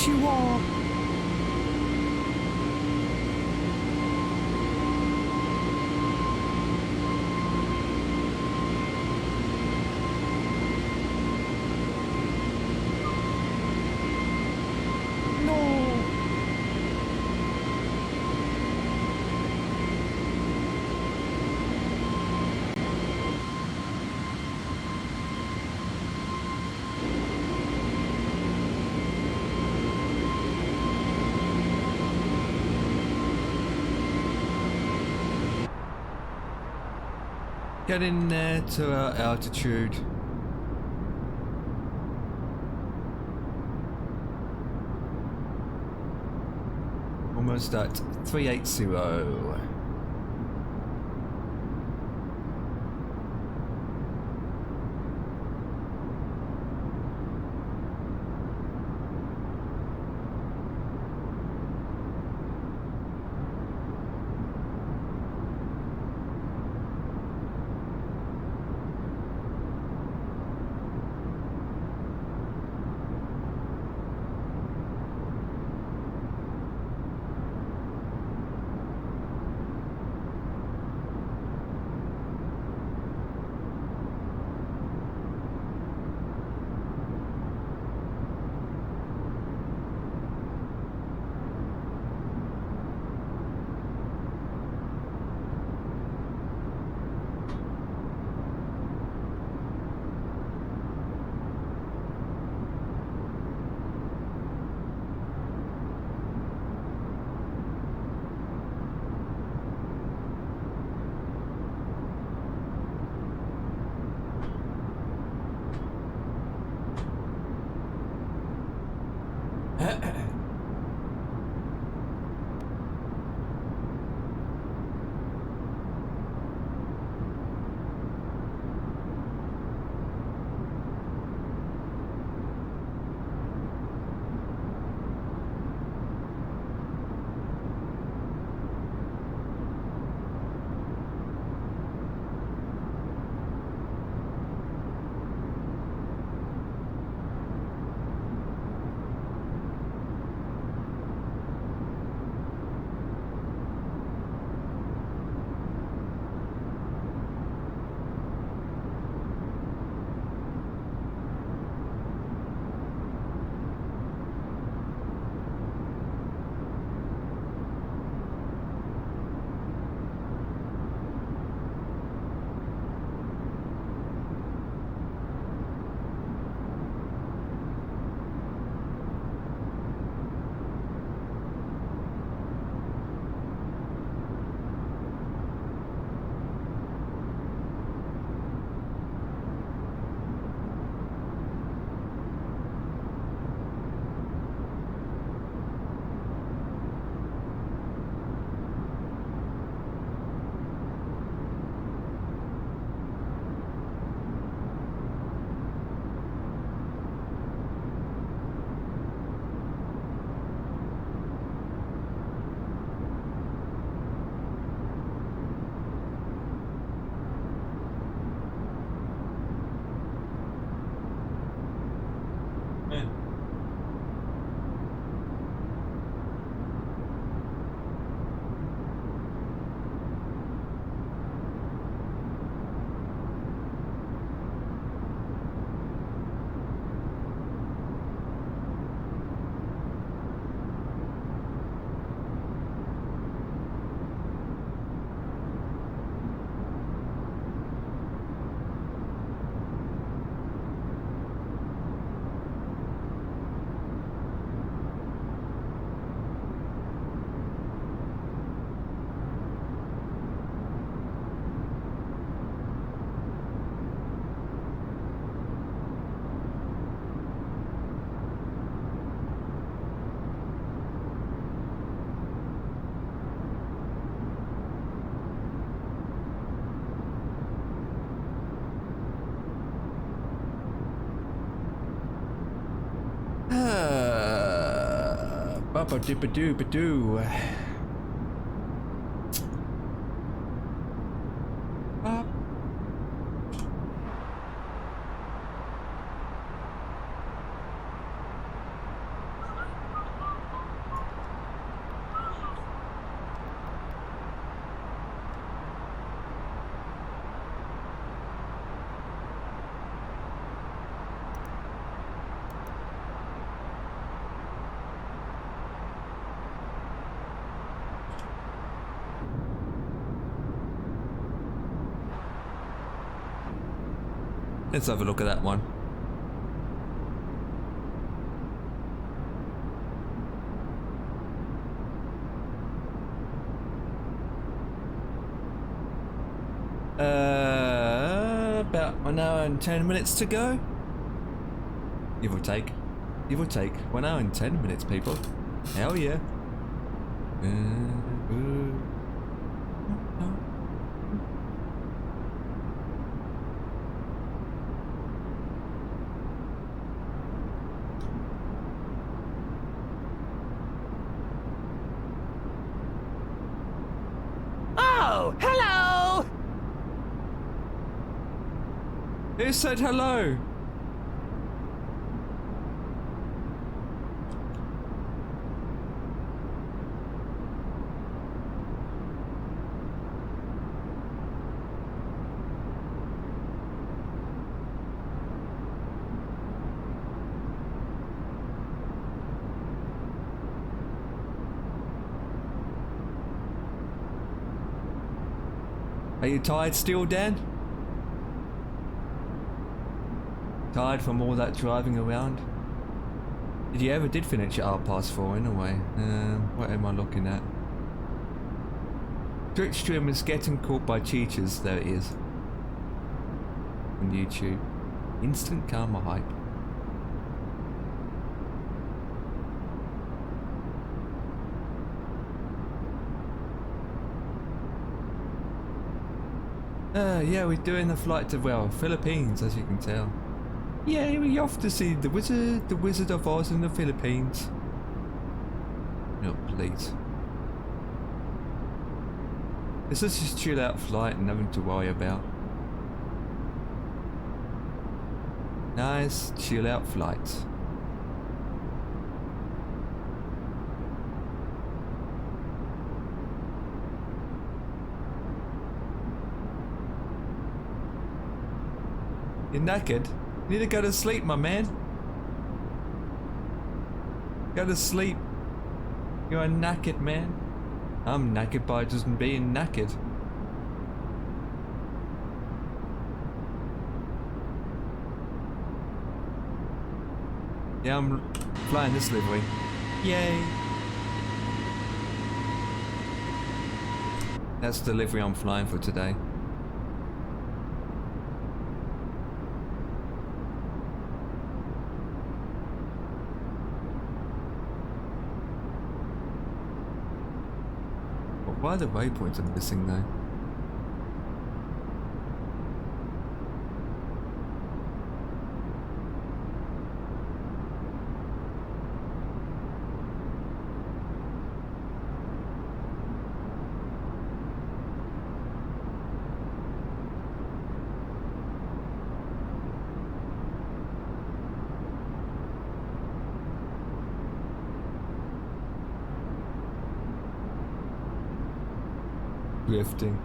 Yes, you are. No. Getting there to our altitude. Almost at 380. Ba-ba-doo-ba-doo-ba-doo. Bop. Let's have a look at that one. About an hour and 10 minutes to go. Give or take. Give or take. 1 hour and 10 minutes, people. Hell yeah. Oh, hello! Who said hello? Are you tired still, Dan? Tired from all that driving around? Did you ever did finish at 4:30 anyway? What am I looking at? Twitch streamers getting caught by cheaters. There it is. On YouTube. Instant karma hype. Yeah, we're doing the flight to, well, Philippines, as you can tell. Yeah, we're off to see the Wizard of Oz in the Philippines. No, please. This is just chill out flight and nothing to worry about. Nice, chill out flight. You're knackered? You need to go to sleep, my man. Go to sleep. You're a knackered man. I'm knackered by just being knackered. Yeah, I'm flying this livery. Yay. That's the livery I'm flying for today. Why are the waypoints are missing though? Drifting.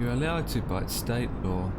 You're allowed to by state law.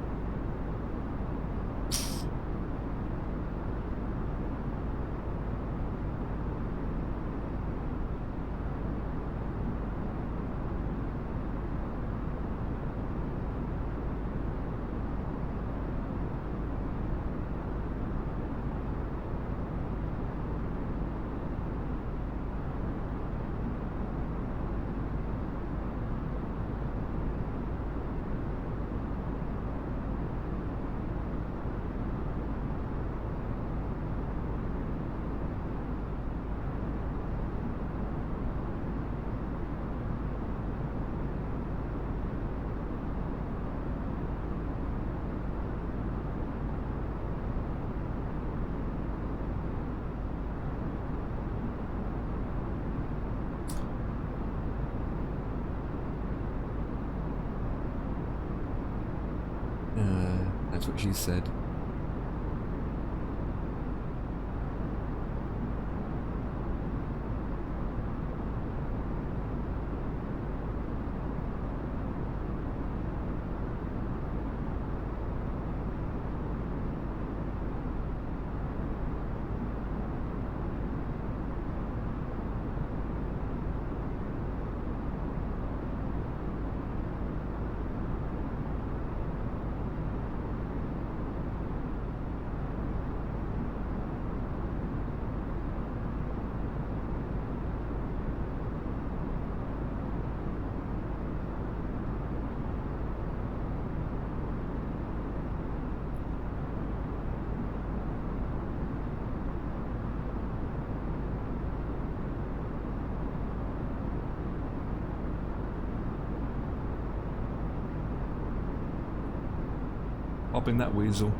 That's what she said. Hop in that weasel.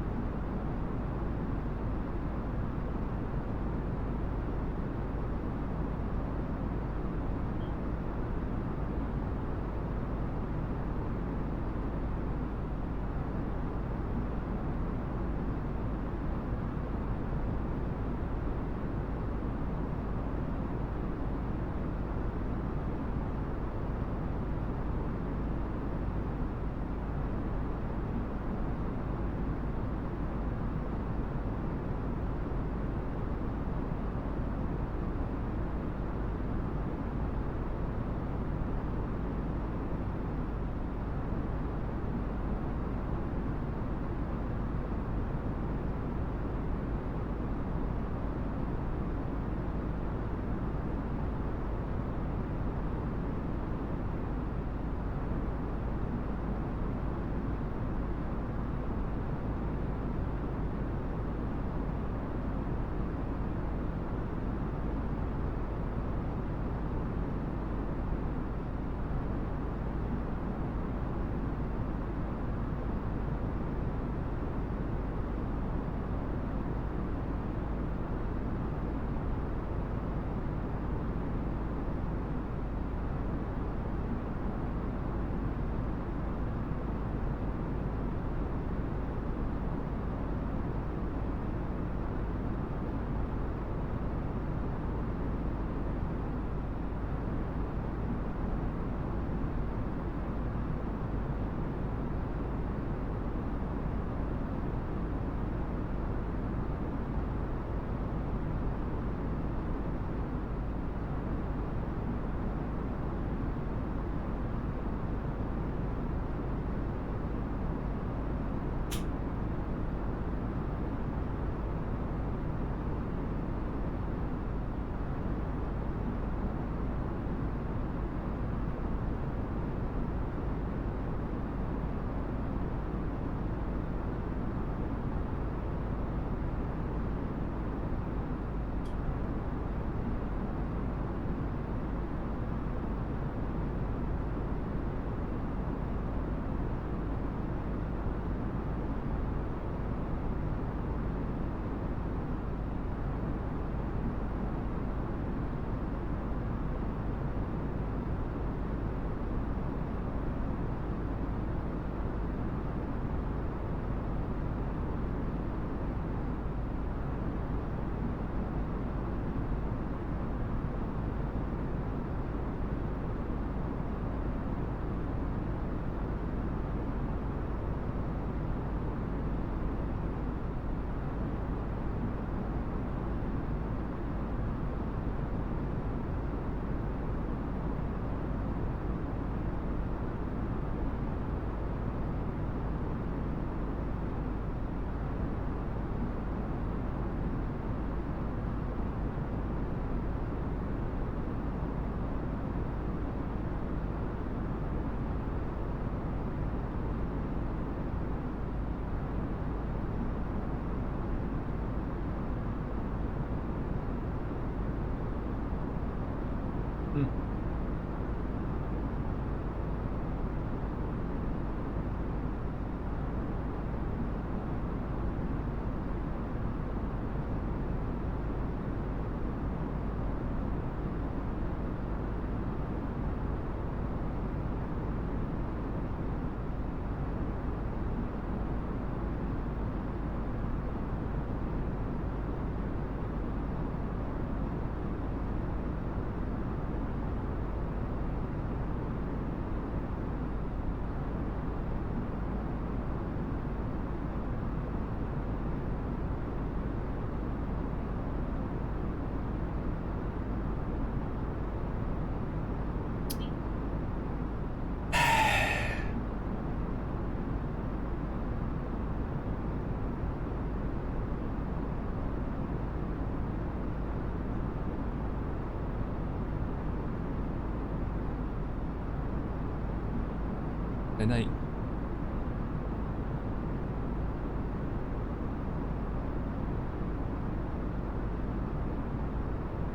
And eight.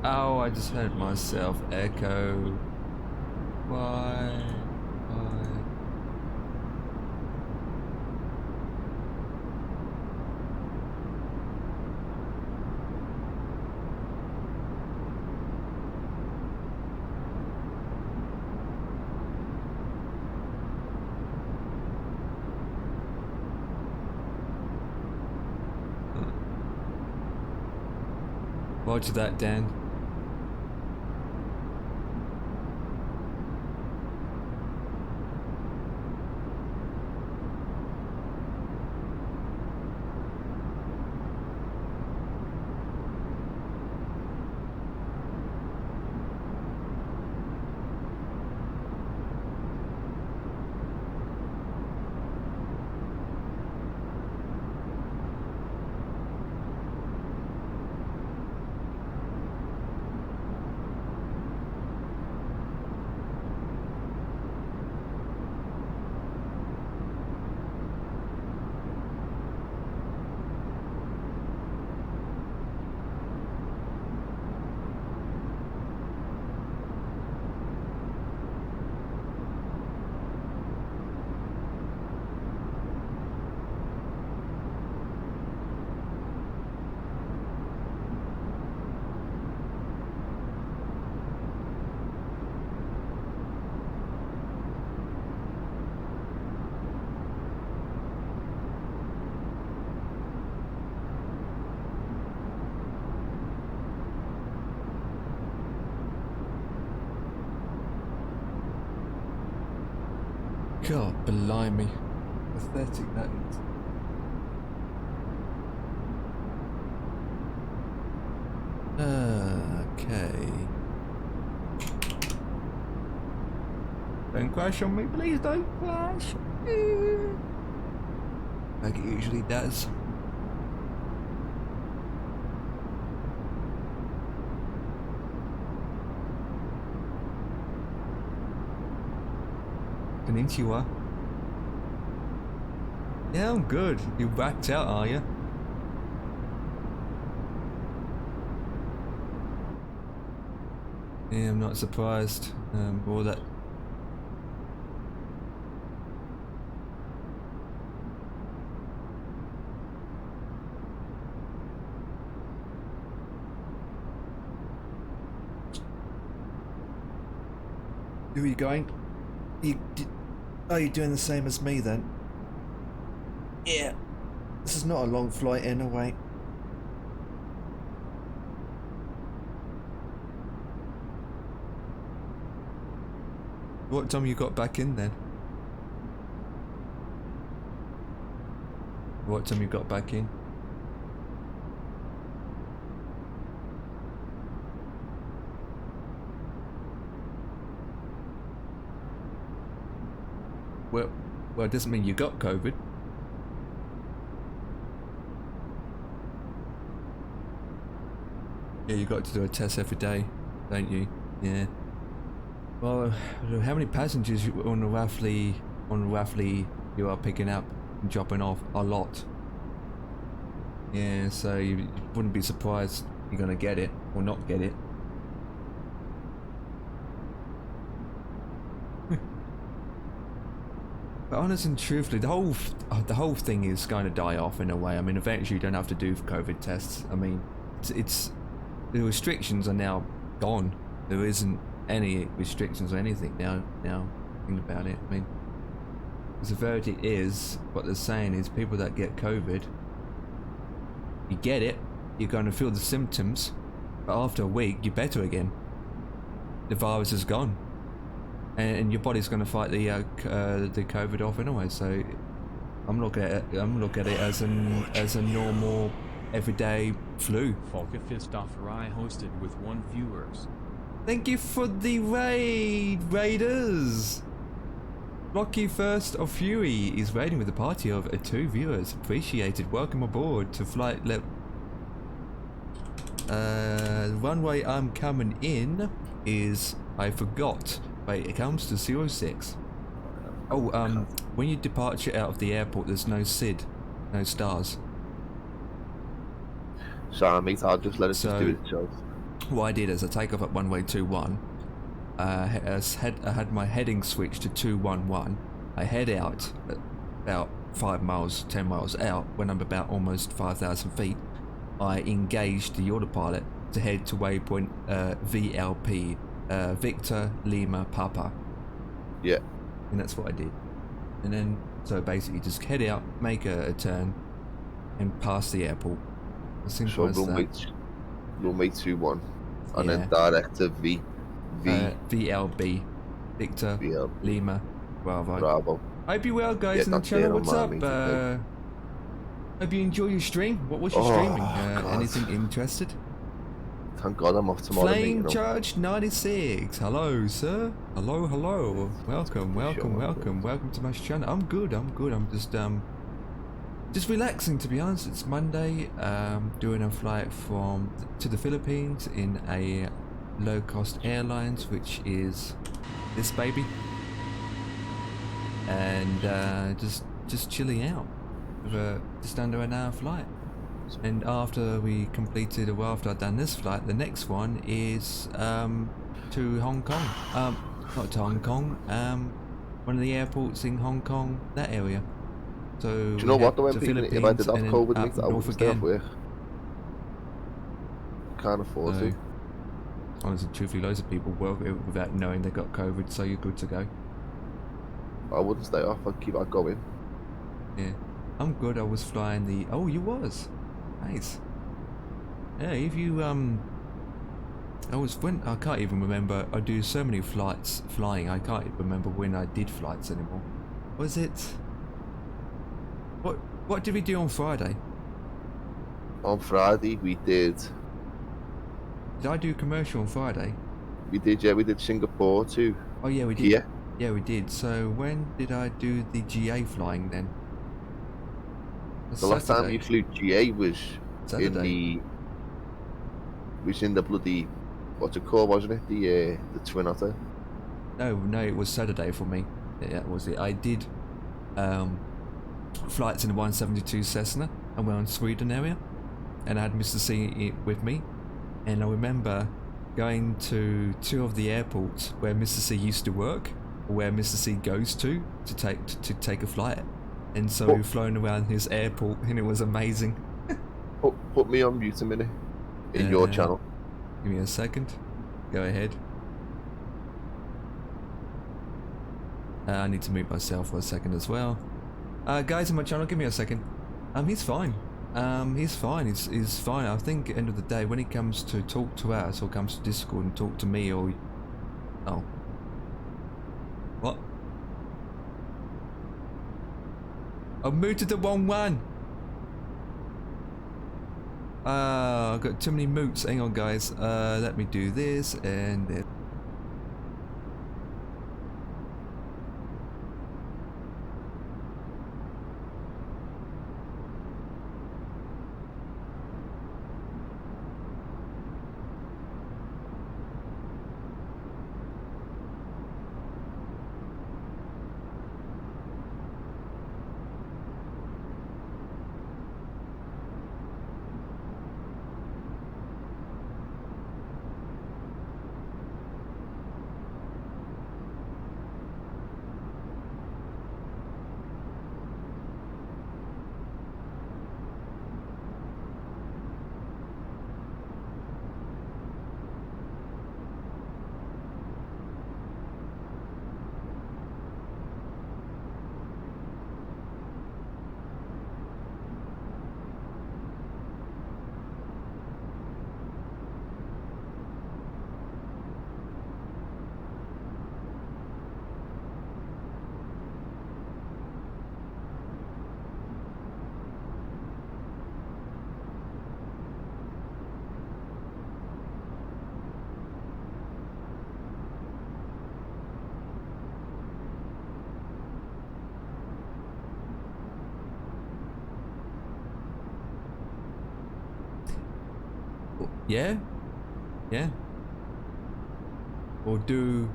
Oh, I just heard myself echo. Why? Why? Roger that, Dan. God, blimey. Pathetic that is. Okay. Don't crash on me, please don't crash. Like it usually does. Konnichiwa. Yeah, I'm good. You backed out, are you? Yeah, I'm not surprised. All that. Who are you going? Are you doing the same as me then? Yeah. This is not a long flight anyway. What time you got back in then? What time you got back in? Well, it doesn't mean you got COVID. Yeah, you got to do a test every day, don't you? Yeah. Well, how many passengers on roughly you are picking up and dropping off? A lot. Yeah, so you wouldn't be surprised you're gonna get it or not get it. But honest and truthfully, the whole thing is going to die off in a way. I mean, eventually you don't have to do COVID tests. I mean, it's the restrictions are now gone. There isn't any restrictions or anything now. Think about it. I mean, the severity is what they're saying is people that get COVID, you get it, you're going to feel the symptoms, but after a week you're better again. The virus is gone. And your body's going to fight the COVID off anyway. So I'm looking at it as a normal everyday flu. Falca Fistofferai hosted with 1 viewers. Thank you for the raiders. Rocky First of Fury is raiding with a party of 2 viewers. Appreciated. Welcome aboard to flight runway I'm coming in is I forgot. Wait, it comes to 06. Oh, when you departure out of the airport, there's no SID, no stars. Sorry, mate. I'll just let it just do So- it itself. What I did is I take off at 1-way-2-1. I had my heading switched to 2-1-1. I head out at about 5 miles, 10 miles out. When I'm about almost 5,000 feet, I engaged the autopilot to head to waypoint VLP, Victor Lima Papa. Yeah. And that's what I did. And then, so basically just head out, make a turn, and pass the airport. As simple So as that. roommate 2-1, and Yeah. then direct to VLB, Victor VLB. Lima Bravo. Bravo. Hope you well, guys, Yeah, in the that's channel. it on What's my up? meeting, Hope you enjoy your stream. What was your Oh, streaming? God. Anything interested? Thank God I'm off tomorrow. Flame mate, Charge 96. Hello, sir. Hello, hello. Welcome, welcome, welcome, welcome to my channel. I'm good. I'm just relaxing, to be honest. It's Monday. Doing a flight to the Philippines in a low-cost airlines, which is this baby, and just chilling out with just under an hour flight. And after we completed, well, after I'd done this flight, the next one is to Hong Kong. Not to Hong Kong. One of the airports in Hong Kong, that area. So Do you know what though, to MP? If I Philippines did have and then COVID, up mate, I north would stay off again. work. Can't afford So, to. honestly, truthfully, loads of people work without knowing they got COVID, so you're good to go. I wouldn't stay off. I'd keep on going. Yeah, I'm good. I was flying the. Oh, you was. Nice. Yeah, if you I can't even remember. I do so many flights flying. I can't even remember when I did flights anymore. Was it? What did we do on Friday? On Friday we did. Did I do commercial on Friday? We did Singapore too. Oh yeah, we did. Here. Yeah, we did. So when did I do the GA flying then? The last time you flew GA was Saturday. in the bloody, what's it called, wasn't it? The Twin Otter. No, it was Saturday for me. Yeah, that was it. I did flights in the 172 Cessna around Sweden area, and I had Mr. C with me. And I remember going to two of the airports where Mr. C used to work, or where Mr. C goes to take a flight. And so we've flown around his airport, and it was amazing. Put me on mute a minute in your channel. Give me a second. Go ahead. I need to mute myself for a second as well. Guys in my channel, give me a second. He's fine. He's fine. He's fine. I think at the end of the day, when he comes to talk to us or comes to Discord and talk to me or... Oh. What? I've moved to the wrong one. I've got too many moots. Hang on, guys. Let me do this and this. Yeah? Yeah? Or do...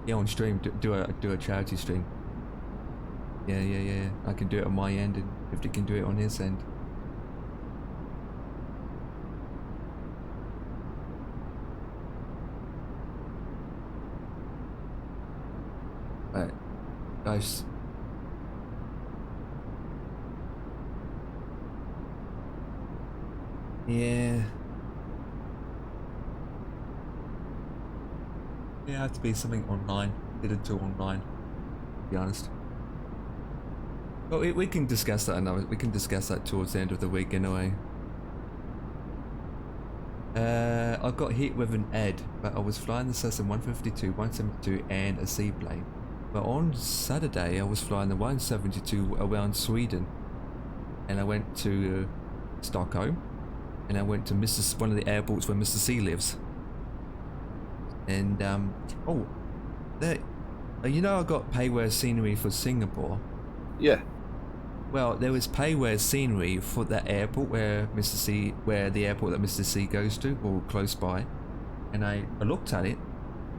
Yeah, on stream, do a charity stream. Yeah. I can do it on my end, and if they can do it on his end. Right, guys. Yeah. Yeah, it had to be something online. Did it do online, to be honest. But we can discuss that another. We can discuss that towards the end of the week anyway. I got hit with an Ed, but I was flying the Cessna 152, 172 and a seaplane. But on Saturday I was flying the 172 around Sweden, and I went to Stockholm, and I went to one of the airports where Mr. C lives. And you know I got payware scenery for Singapore. Yeah. Well, there was payware scenery for that airport where the airport that Mr. C goes to, or close by, and I looked at it,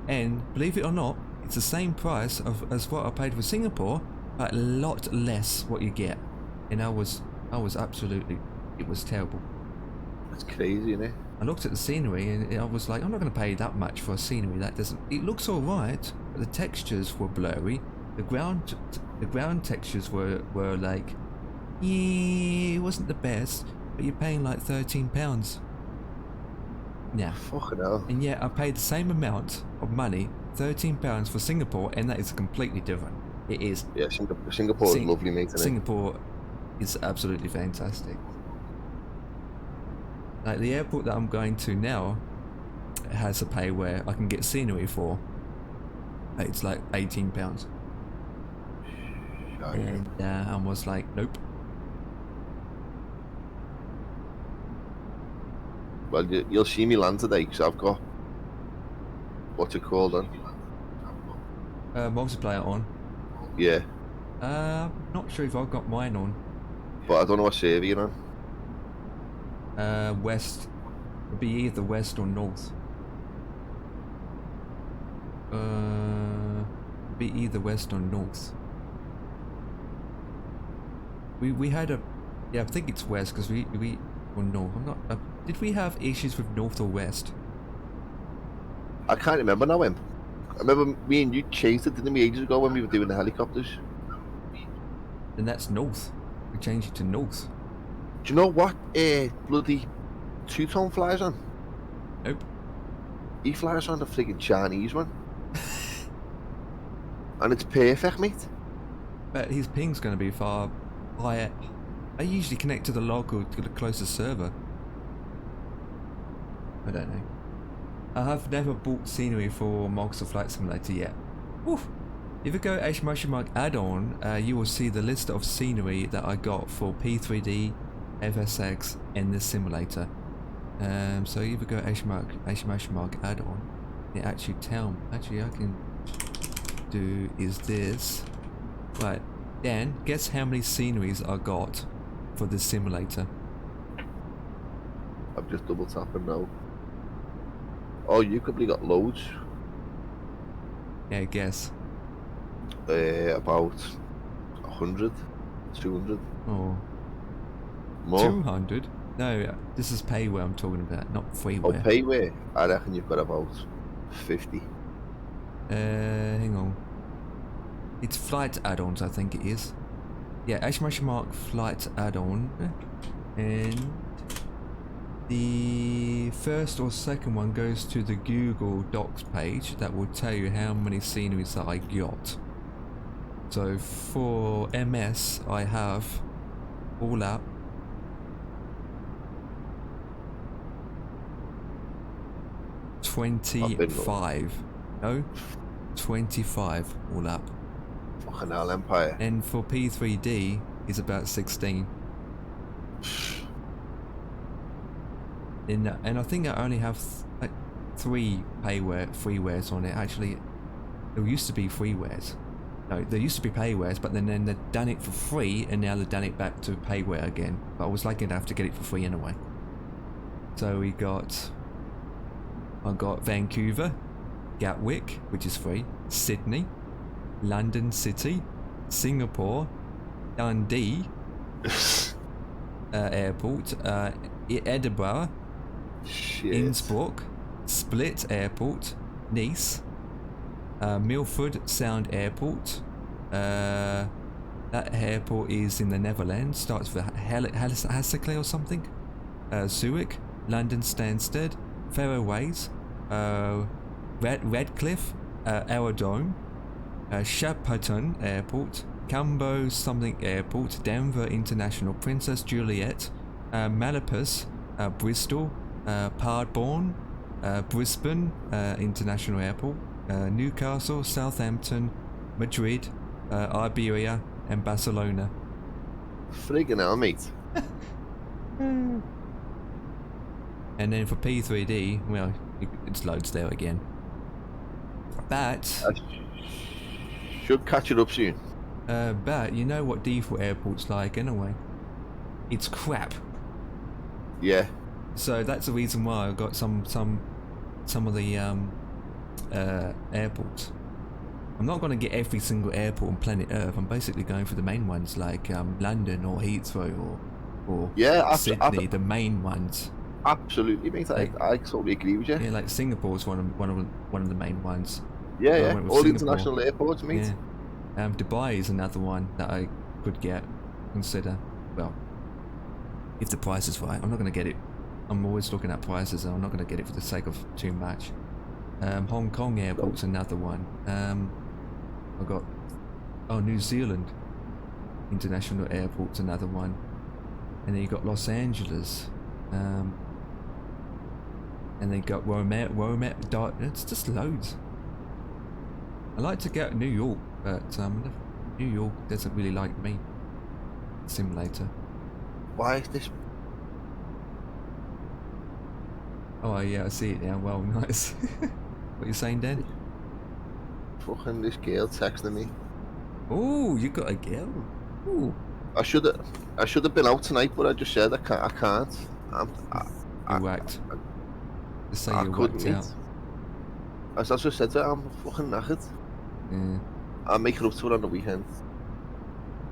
and believe it or not, it's the same price as what I paid for Singapore, but a lot less what you get. And I was absolutely, it was terrible. That's crazy, isn't it? I looked at the scenery and I was like, I'm not going to pay that much for a scenery. It looks alright, but the textures were blurry. The ground textures were like, yeah, it wasn't the best, but you're paying like £13. Yeah. Fucking hell. And yet I paid the same amount of money, £13 for Singapore, and that is completely different. It is. Yeah, Singapore is lovely, mate. Singapore is absolutely fantastic. Like the airport that I'm going to now has a pay where I can get scenery for. It's like £18. And I was like, nope. Well, you'll see me land today because I've got what's it called on? Multiplayer on. Yeah. Not sure if I've got mine on. But I don't know what server you're on. West. It'd be either west or north. Be either west or north. We had a, yeah, I think it's west because we or north. I'm not. Did we have issues with north or west? I can't remember now, Em. I remember me and you changed it, didn't we, ages ago when we were doing the helicopters? Then that's north. We changed it to north. Do you know what bloody two-tone flies on? Nope. He flies on the friggin' Chinese one. And it's perfect, mate. But his ping's going to be far higher. I usually connect to the local, to the closest server. I don't know. I have never bought scenery for Monster Flight Simulator yet. Woof. If you go !/mark add-on, you will see the list of scenery that I got for P3D, FSX, and this simulator. So if you go !/mark add-on, it actually actually I can do is this. Right, Dan, guess how many sceneries I got for this simulator? I'm just double tapping now. Oh, you probably got loads. Yeah, guess. About 100, 200. Oh. More? 200? No, this is payware I'm talking about, not freeware. Oh, payware? I reckon you've got about 50. Hang on. It's flight add-ons, I think it is. Yeah, !/mark flight add-on. And the first or second one goes to the Google Docs page that will tell you how many sceneries that I got. So for MS, I have all up 25. No? 25 all up. Fucking hell, Empire. And for P3D, is about 16. And I think I only have like 3 freewares on it. Actually, there used to be freewares. No, there used to be paywares, but then they've done it for free, and now they've done it back to payware again. But I was lucky enough to get it for free anyway. So I got Vancouver, Gatwick, which is free, Sydney, London City, Singapore, Dundee Airport, Edinburgh, Shit. Innsbruck, Split Airport, Nice, Milford Sound Airport. That airport is in the Netherlands, starts with Hasselkley or something. Zurich, London Stansted, Faroese, Redcliffe, Aerodrome, Shepparton Airport, Cambo something Airport, Denver International, Princess Juliet, Malapus, Bristol, Pardbourne, Brisbane International Airport, Newcastle, Southampton, Madrid, Iberia, and Barcelona. Friggin' hell, mate. And then for P3D, well, it's loads there again. But I should catch it up soon. but you know what default airport's like anyway. It's crap. Yeah. So that's the reason why I got some of the airports. I'm not going to get every single airport on planet Earth. I'm basically going for the main ones like London or Heathrow or Yeah, Sydney, the main ones. Absolutely, mate. I totally agree with you. Yeah, like Singapore's one of the main ones. Yeah, I yeah. went with All the Singapore. international airports, mate. Yeah. Dubai is another one that I could consider. Well, if the price is right. I'm not going to get it. I'm always looking at prices and I'm not going to get it for the sake of too much. Hong Kong airport's another one. I got New Zealand International Airport's another one. And then you got Los Angeles. And then you got Rome. It's just loads. I like to get New York, but New York doesn't really like me. Simulator. Why is this? Oh yeah, I see it now. Well, nice. What you saying, Dan? Fucking this girl texting me. Oh, you got a girl. Ooh. I should have been out tonight, but I just said I can't. You whacked. Just say I you couldn't, whacked mate. out. As I just said to her, I'm fucking knackered. Yeah. I'll make it up to her on the weekend.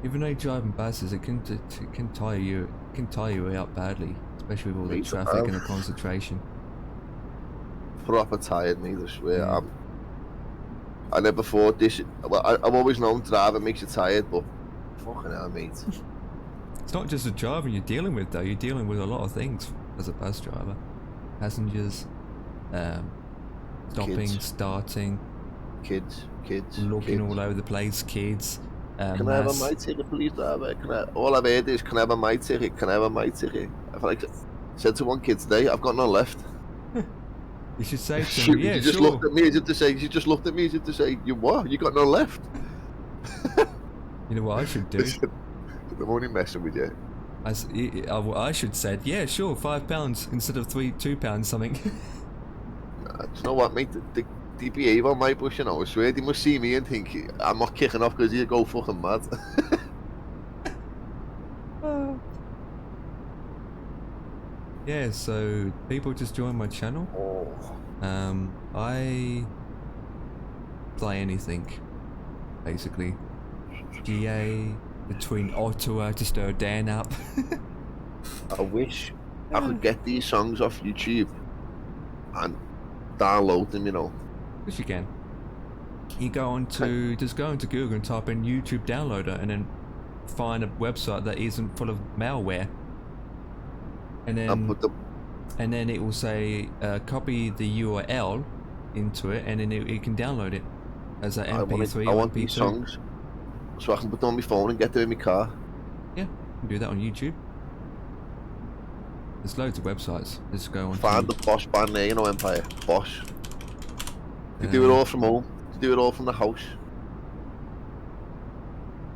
Even though you're driving buses, it can tire you out badly, especially with all the Mate, traffic and the concentration. Proper tired, mate. I swear. Yeah. I never thought this. Well, I've always known driving makes you tired, but fucking hell, mate. It's not just the driving you're dealing with, though. You're dealing with a lot of things as a bus driver. Passengers, stopping, Kids. starting, Kids. looking all over the place, kids. Can I have a my ticket, please, driver? All I've heard is, can I have a my ticket? Can I have a my ticket? I've said to one kid today, I've got none left. You should say to She him, yeah, just sure. looked at me as if to say, she just looked at me as if to say, you what? You got none left? You know what I should do? I'm only messing with you. I should said, yeah, sure, £5 instead of £2 something. Do you know what, mate? They behave on my bus, you know. I swear they must see me and think I'm not kicking off because you go fucking mad. Yeah, so people just join my channel. I play anything, basically. GA, between Ottawa to stir Dan up. I wish I could get these songs off YouTube and download them, you know. Yes, you can. You go on to just go into Google and type in YouTube downloader, and then find a website that isn't full of malware. And then it will say copy the URL into it, and then it can download it as an MP3 I or want these MP2. songs so I can put them on my phone and get them in my car. Yeah, you can do that on YouTube. There's loads of websites. Just go on. Find the Bosch band there, you know, Empire. Bosch. You do it all from home. You do it all from the house.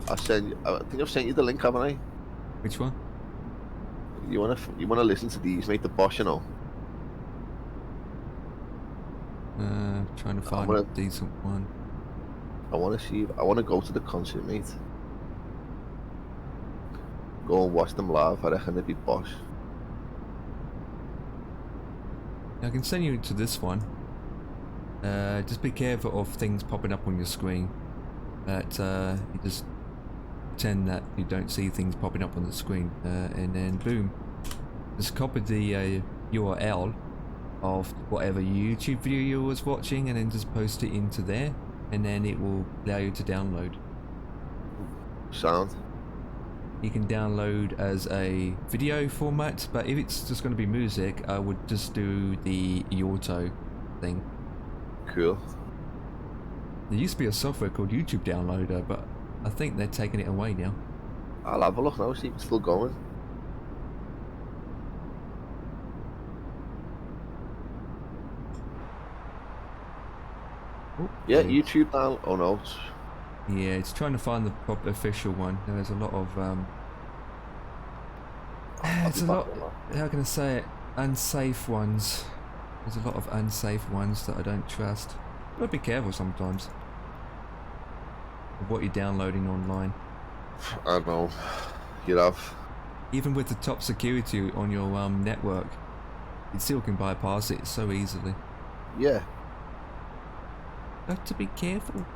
I think I've sent you the link, haven't I? Which one? You wanna listen to these, mate? The Bosch, you know. Trying to find a decent one. I wanna go to the concert, mate. Go and watch them live. I reckon they'd be Bosch. I can send you to this one. Just be careful of things popping up on your screen. That you just pretend that you don't see things popping up on the screen, and then boom, just copy the URL of whatever YouTube video you was watching, and then just post it into there, and then it will allow you to download. Sound. You can download as a video format, but if it's just going to be music, I would just do the auto thing. Cool. There used to be a software called YouTube Downloader, but I think they're taking it away now. I'll have a look now, see if it's still going. Oh, Yeah, okay. YouTube down. Oh no. Yeah, it's trying to find the proper official one. There's a lot of it's a lot. How can I say it? Unsafe ones. There's a lot of unsafe ones that I don't trust. Gotta be careful sometimes of what you're downloading online. I don't know. You have. Even with the top security on your network, it still can bypass it so easily. Yeah. Got to be careful.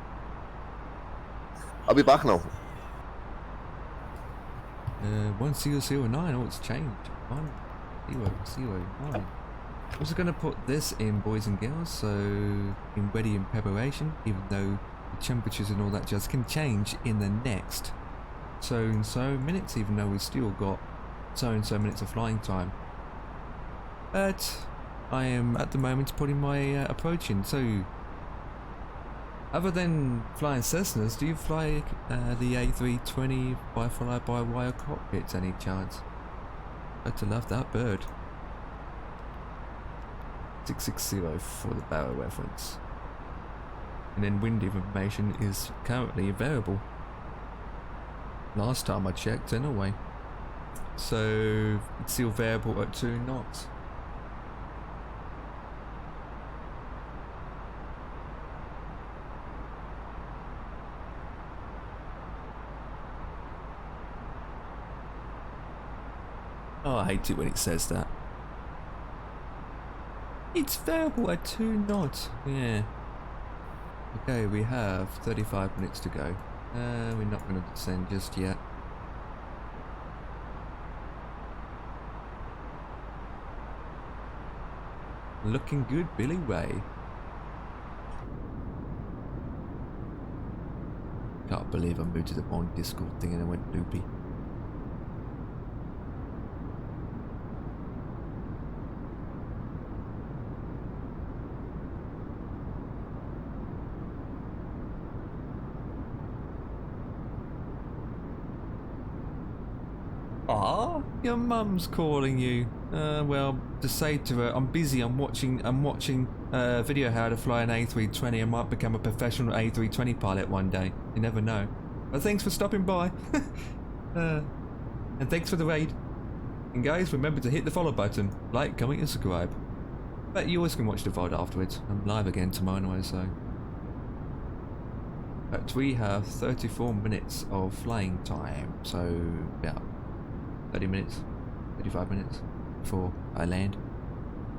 I'll be back now. 1009. Oh, it's changed. 1009. I'm just gonna put this in, boys and girls, so in ready in preparation, even though the temperatures and all that just can change in the next so and so minutes, even though we've still got so and so minutes of flying time. But I am at the moment putting my approach in. So other than flying Cessnas, do you fly the A320 by fly-by-wire cockpits any chance? Got to love that bird. 660 for the barrel reference. And then wind information is currently variable. Last time I checked anyway. So it's still variable at 2 knots. Oh, I hate it when it says that. It's variable at 2 knots. Yeah. Okay, we have 35 minutes to go. We're not going to descend just yet. Looking good, Billy Ray. Can't believe I moved to the Bond Discord thing and I went loopy. Ah, your mum's calling you. Well, just say to her, I'm busy. I'm watching video how to fly an A320. I might become a professional A320 pilot one day. You never know. But thanks for stopping by. And thanks for the raid. And guys, remember to hit the follow button, like, comment, and subscribe. But you always can watch the VOD afterwards. I'm live again tomorrow anyway, so. But we have 34 minutes of flying time, so about 30 minutes, 35 minutes before I land.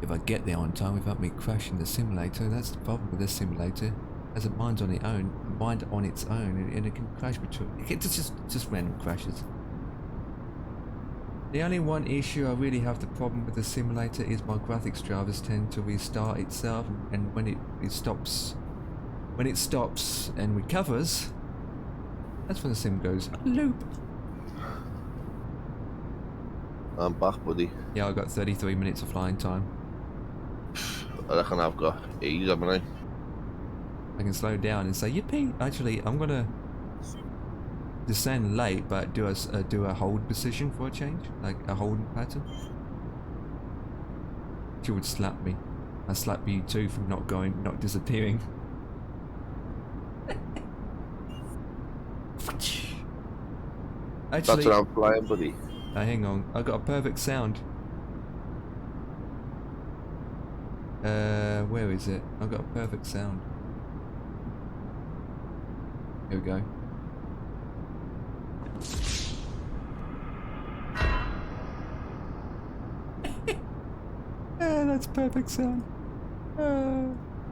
If I get there on time without me crashing the simulator, that's the problem with this simulator. As a mind on its own, and it can crash between. It's just random crashes. The only one issue I really have the problem with the simulator is my graphics drivers tend to restart itself, and when it stops and recovers, that's when the sim goes loop. I'm back, buddy. Yeah, I got 33 minutes of flying time. I reckon I've got 80, haven't I? I can slow down and say yippee. Actually, I'm gonna descend late, but do a hold position for a change, like a holding pattern. She would slap me. I slap you too for not disappearing. Actually, That's what I'm flying, buddy. hang on, I got a perfect sound. Where is it? I got a perfect sound. Here we go. That's perfect sound.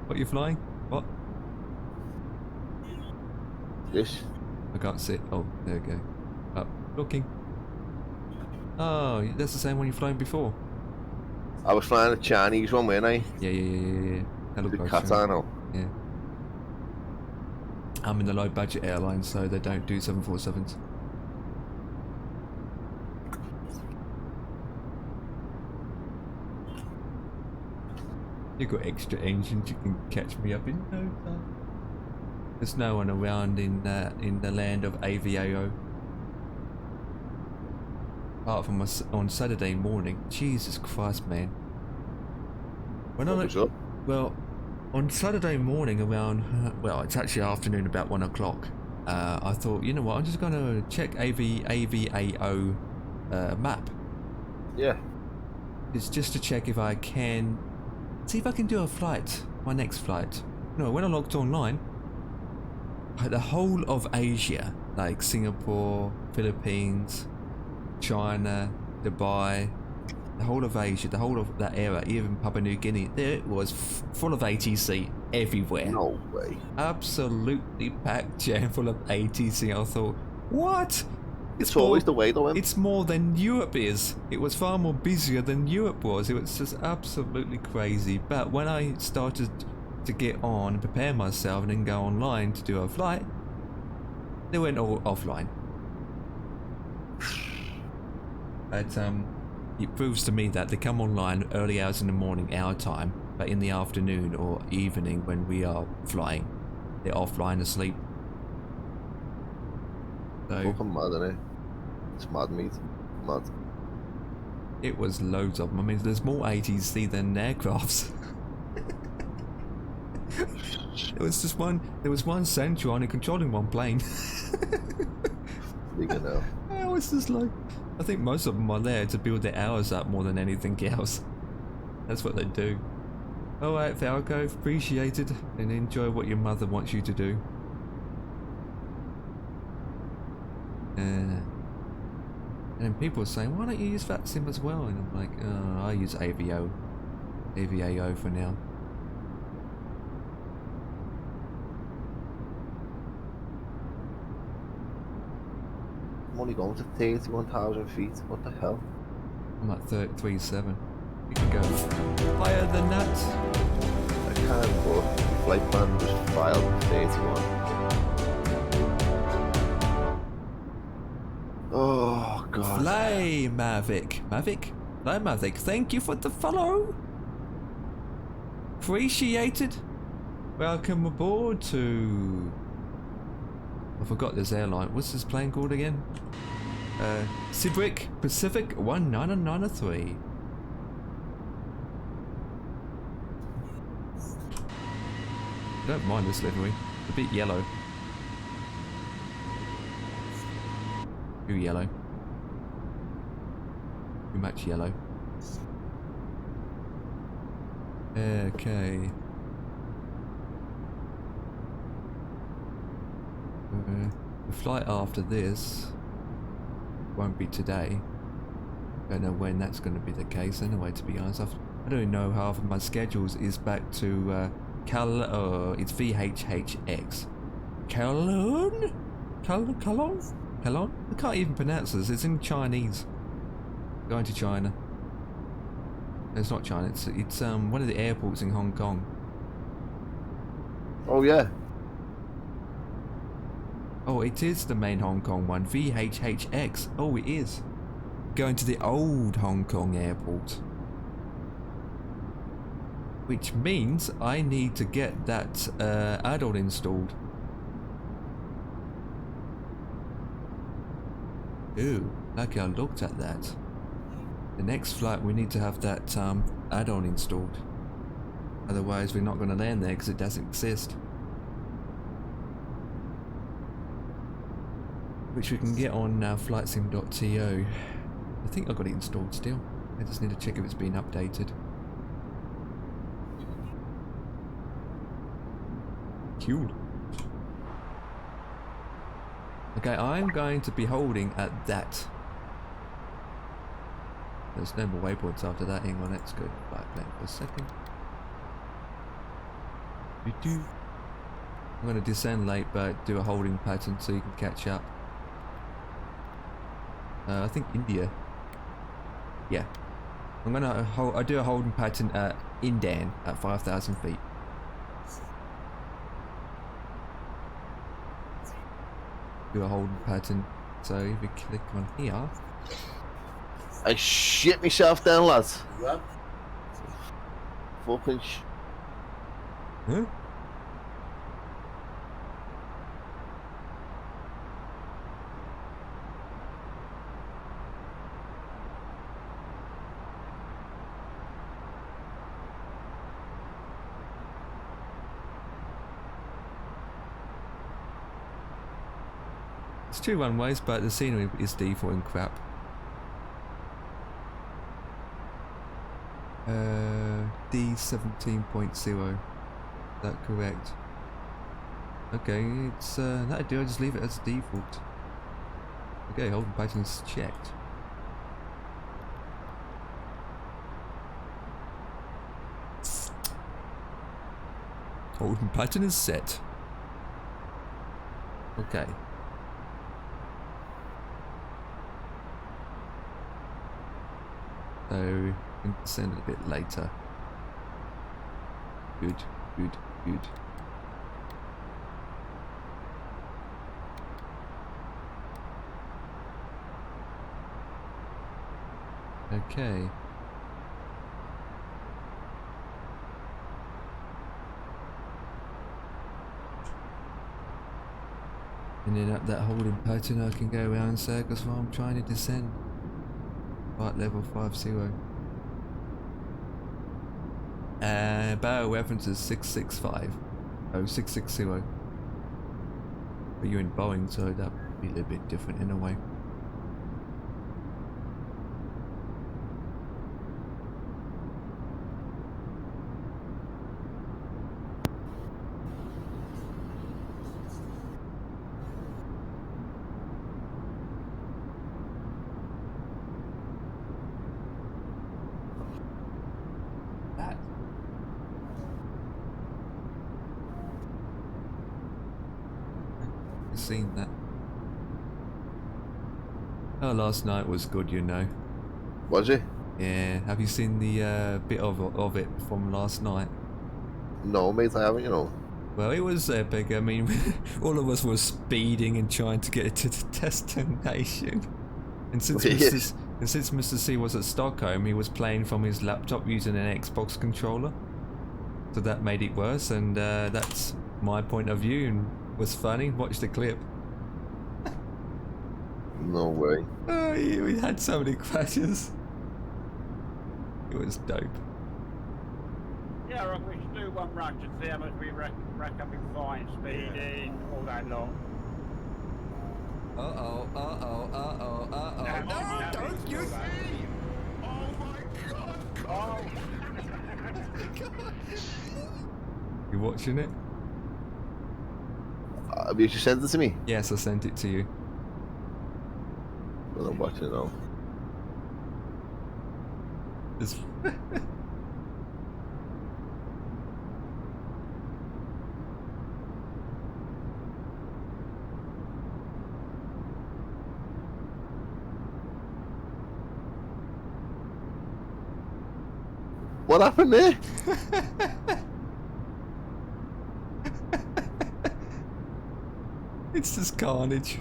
What you flying? What? This. I can't see it. Oh, there we go. Up, looking. Oh, that's the same one you flying before. I was flying a Chinese one, weren't I? Yeah. That The looked like Qatar now. Yeah. I'm in the low budget airlines, so they don't do 747s. You got extra engines, you can catch me up in no time. There's no one around in the land of AVAO. Apart from on Saturday morning. Jesus Christ, man. When What was up? Well, on Saturday morning around, well, it's actually afternoon, about 1 o'clock. I thought, you know what, I'm just going to check AVAO map. Yeah. It's just to check if I can, see if I can do a flight, my next flight. No, when I logged online, the whole of Asia, like Singapore, Philippines, China, Dubai, the whole of Asia, the whole of that area, even Papua New Guinea, there was full of ATC everywhere. No way. Absolutely packed jam full of ATC. I thought, what? It's always the way though, It's more than Europe is. It was far more busier than Europe was. It was just absolutely crazy. But when I started to get on and prepare myself and then go online to do a flight, they went all offline. But it proves to me that they come online early hours in the morning, our time, but in the afternoon or evening when we are flying, they're offline asleep. So Fucking mad, innit? It's mad, mate. Mad. it was loads of them. I mean, there's more ATC than aircrafts. There was one sentry only controlling one plane. Freaking hell. I was just like, I think most of them are there to build their hours up more than anything else. That's what they do. Alright, Falco, appreciate it, and enjoy what your mother wants you to do. And then people are saying, why don't you use VATSIM as well? And I'm like, oh, I use AVAO for now. I'm only going to 31,000 feet. What the hell? I'm at 3.7. You can go higher than that. I can't, but the flight plan just filed 31. Oh, God. Fly Mavic. Fly Mavic, thank you for the follow. Appreciated. Welcome aboard to... I forgot this airline. What's this plane called again? Cibric Pacific 1993. I don't mind this livery. A bit yellow. Too yellow. Too much yellow. Okay. The flight after this won't be today. Don't know when that's going to be the case anyway, to be honest. I don't even know half of my schedules is back to it's VHHX. Cologne? Cologne? I can't even pronounce this. It's in Chinese. Going to China. No, it's not China. It's one of the airports in Hong Kong. Oh, yeah. Oh, it is the main Hong Kong one. VHHX. Oh, it is. Going to the old Hong Kong airport. Which means I need to get that add-on installed. Ooh, lucky I looked at that. The next flight we need to have that add-on installed. Otherwise we're not going to land there because it doesn't exist. Which we can get on flightsim.to. I think I've got it installed still. I just need to check if it's been updated. Cool. Okay, I'm going to be holding at that. There's no more waypoints after that. Hang on, let's go back there for a second. I'm going to descend late, but do a holding pattern so you can catch up. I think India. Yeah. I do a holding pattern at Indan at 5,000 feet. Do a holding pattern. So if we click on here. I shit myself down, lads. What? Fucking Huh? It's 2 runways, but the scenery is defaulting crap. D17.0. Is that correct? Okay, it's that'll do. I just leave it as default. Okay, holding pattern's checked. Holding pattern is set. Okay. So we can send it a bit later. Good, good, good. Okay. And then up that holding pattern I can go around circles while I'm trying to descend. Flight level 50. Barrel reference is 665. Oh, 660. But you're in Boeing, so that would be a little bit different in a way. Seen that. Oh, last night was good, you know. Was it? Yeah. Have you seen the bit of it from last night? No, mate, I haven't, you know. Well, it was epic. I mean, all of us were speeding and trying to get to the destination. And since Mr. C was at Stockholm, he was playing from his laptop using an Xbox controller. So that made it worse, and that's my point of view, and was funny. Watch the clip. No way. Oh, we had so many crashes. It was dope. Yeah, I reckon we should do one run to see how much we rack up in fine, speeding, all that lot. Uh-oh. No, don't you see? Oh my god! Oh. You watching it? Have you just sent it to me? Yes, I sent it to you. Well, I'm watching it now. It's What happened there? It's just carnage.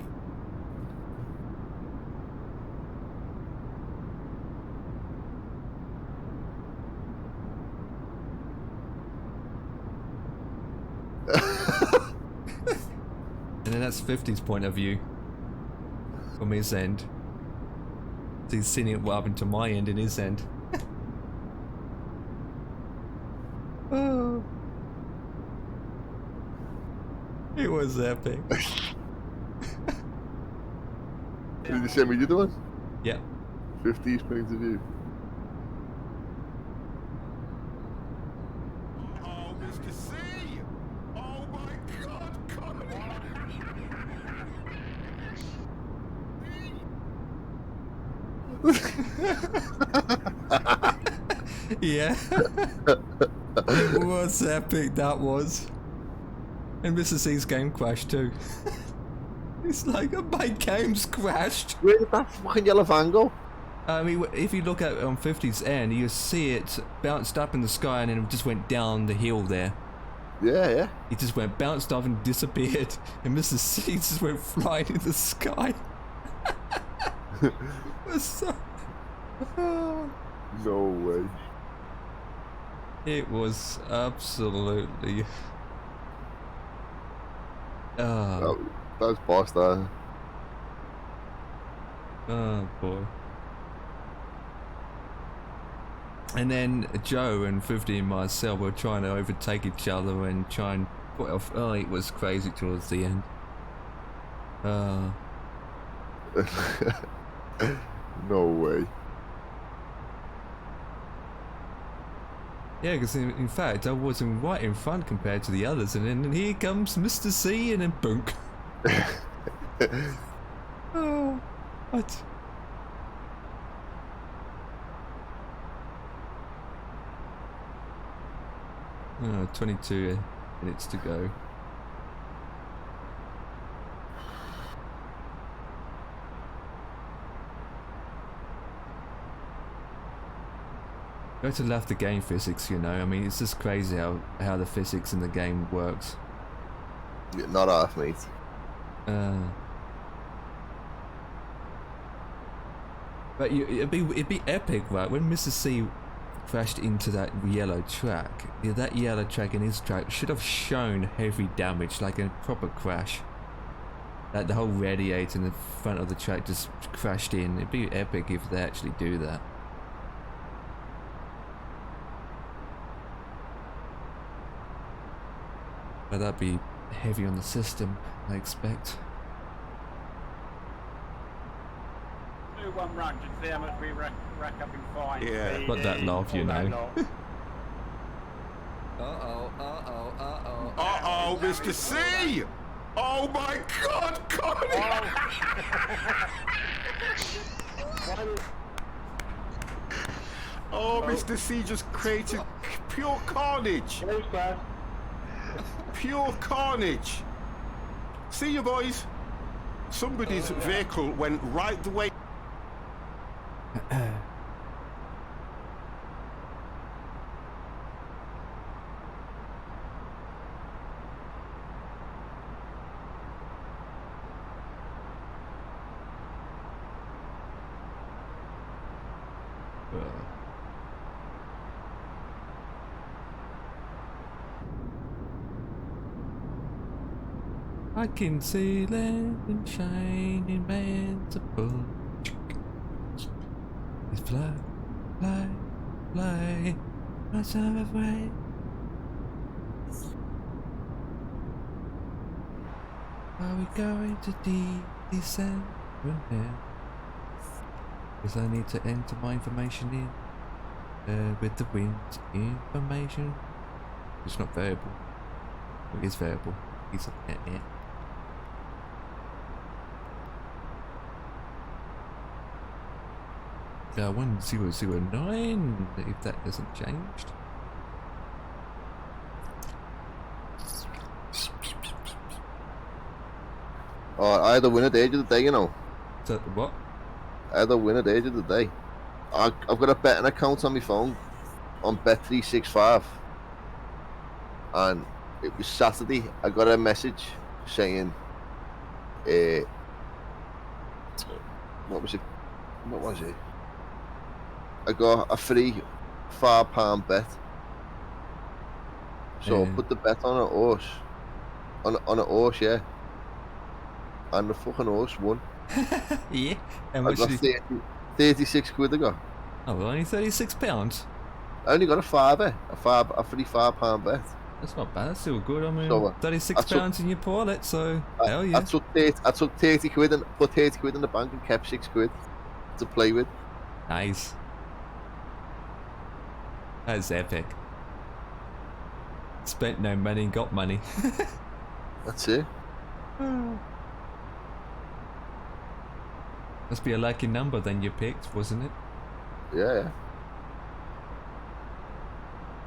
And then that's 50's point of view from his end. So he's seeing it what happened to my end and his end. Oh. It was epic. Did you send me the other one? Yeah. 50's point of view. Oh, Mr. C! Oh my god, come Yeah. It was epic, that was. And Mr. C's game crashed too. It's like, my game's crashed. Where did that fucking yellow van go? I mean, if you look at it on 50's end, you see it bounced up in the sky and then it just went down the hill there. Yeah, yeah. It just went bounced off and disappeared. And Mr. C just went flying in the sky. It was so... No way. It was absolutely... Oh, That was boss, that. oh boy. And then Joe and 50 and myself were trying to overtake each other and try and put off. Oh, it was crazy towards the end. No way. Yeah, because in fact I wasn't right in front compared to the others, and then here comes Mr. C, and then boonk. Oh, what? 22 minutes to go. Go to love the game physics, you know. I mean, it's just crazy how the physics in the game works. Yeah, not off, mate. But it'd be epic, right? When Mr. C crashed into that yellow track, that yellow track in his track should have shown heavy damage, like a proper crash. Like the whole radiator in the front of the track just crashed in. It'd be epic if they actually do that. But that'd be heavy on the system, I expect. Do one run to see how much we rack up in fines. Yeah. speed, Not that love, you all that know. lot. Uh-oh, Mr. C! Oh my God, Connie! Oh, Mr. C just created pure carnage. Pure carnage. See you, boys. Somebody's vehicle went right the way. I can see land and shining bands of blue. It's fly, fly, fly, my summer way. Are we going to descend from here? Because I need to enter my information in with the wind information. It's not variable. It is variable. It's yeah. Yeah, 1009, if that hasn't changed. Oh, I had a winner age of the day, you know. So, what? I had a winner age of the day. I've got a betting account on my phone on Bet365, and it was Saturday. I got a message saying, what was it? I got a free £5 bet. So I put the bet on a horse. On a horse, yeah. And the fucking horse won. Yeah. I And what got should you... 36 quid I got. Oh, well, only £36. I only got a free £5 bet. That's not bad. That's still good. I mean, So, £36 in your wallet, so hell yeah. I took 30 quid and put 30 quid in the bank and kept 6 quid to play with. Nice. That's epic. Spent no money, got money. That's it. Must be a lucky number then you picked, wasn't it? Yeah.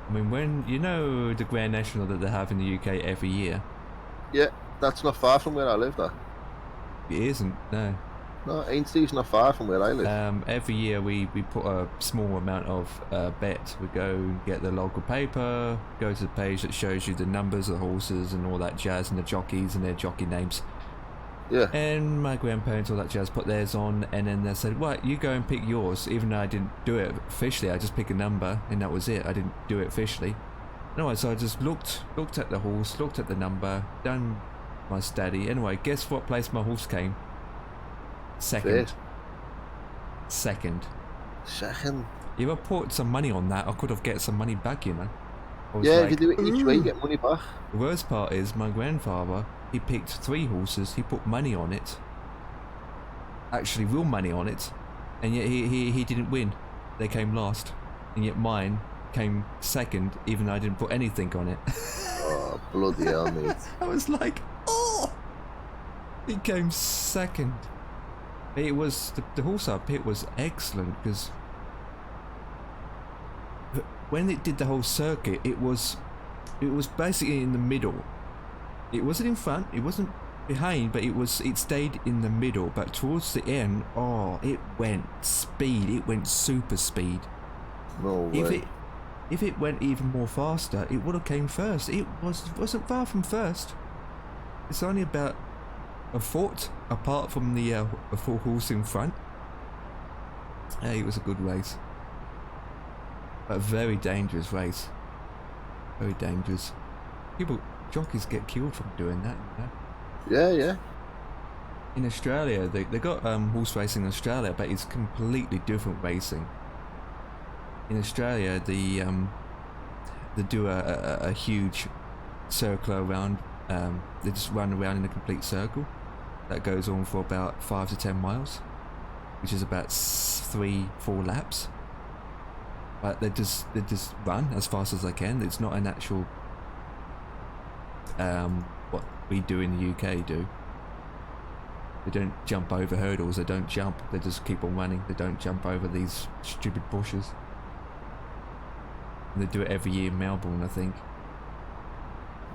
I mean, when you know the Grand National that they have in the UK every year, Yeah, that's not far from where I live, though. It isn't, no. No, Ainsley's not far from where I live. Every year we put a small amount of bet. We go and get the local paper, go to the page that shows you the numbers of the horses and all that jazz, and the jockeys and their jockey names. Yeah. And my grandparents, all that jazz, put theirs on, and then they said, right, you go and pick yours. Even though I didn't do it officially, I just picked a number, and that was it. I didn't do it officially. No, so I just looked at the horse, looked at the number, done my study. Anyway, guess what place my horse came? Second. Second. If I put some money on that, I could have get some money back, you know. Yeah, if you do it each way, you get money back. The worst part is my grandfather, he picked 3 horses, he put money on it. Actually, real money on it. And yet he didn't win. They came last. And yet mine came second, even though I didn't put anything on it. Oh, bloody hell, mate. I was like, oh! He came second. It was, the horse I picked was excellent, because when it did the whole circuit, it was basically in the middle. It wasn't in front, it wasn't behind, but it stayed in the middle. But towards the end, oh, it went speed. It went super speed. No way. If it went even more faster, it would have came first. It wasn't far from first. It's only about a foot apart from the full horse in front. It was a good race. A very dangerous race. Very dangerous. Jockeys get killed from doing that, you know? Yeah, yeah. In Australia, they got horse racing in Australia, but it's completely different racing. In Australia, they do a huge circle around. They just run around in a complete circle that goes on for about 5 to 10 miles, which is about 3-4 laps. But they just run as fast as they can. It's not an actual what we do in the UK do. They don't jump over hurdles. They don't jump. They just keep on running. They don't jump over these stupid bushes. And they do it every year in Melbourne, I think.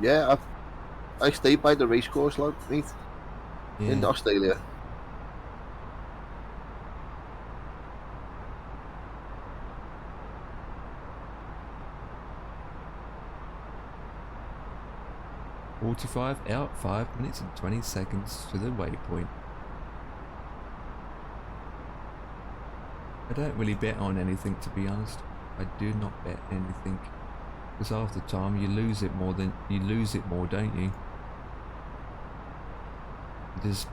Yeah, I stayed by the racecourse, like, mate, in Australia. .45 out, 5 minutes and 20 seconds to the waypoint. I don't really bet on anything, to be honest. I do not bet anything, because half the time you lose it more, don't you? Just,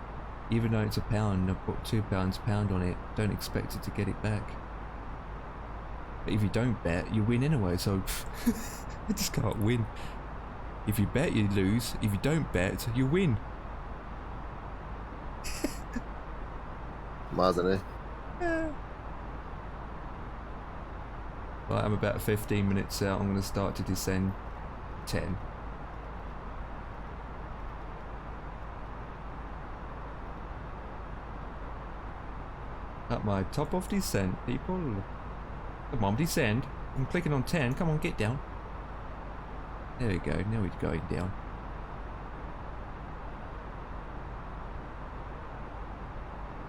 even though it's a pound, I put £2 on it, don't expect it to get it back. But if you don't bet, you win anyway, so I just can't win. If you bet, you lose. If you don't bet, you win. Mad, isn't it? Yeah. Right, I'm about 15 minutes out. I'm going to start to descend 10. At my top of descent, people. Come on, descend. I'm clicking on 10. Come on, get down. There we go. Now we're going down.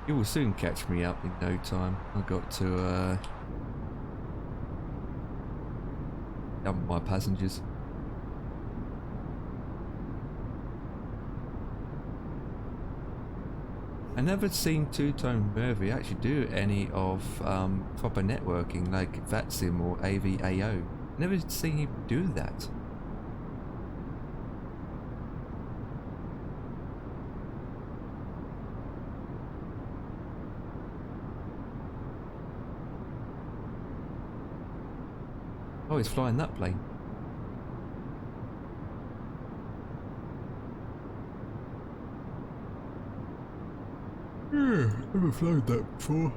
You will soon catch me up in no time. I got to dump my passengers. I never seen Two-Tone Murphy actually do any of proper networking like VATSIM or AVAO. Never seen him do that. Oh, he's flying that plane. Yeah, never flown that before.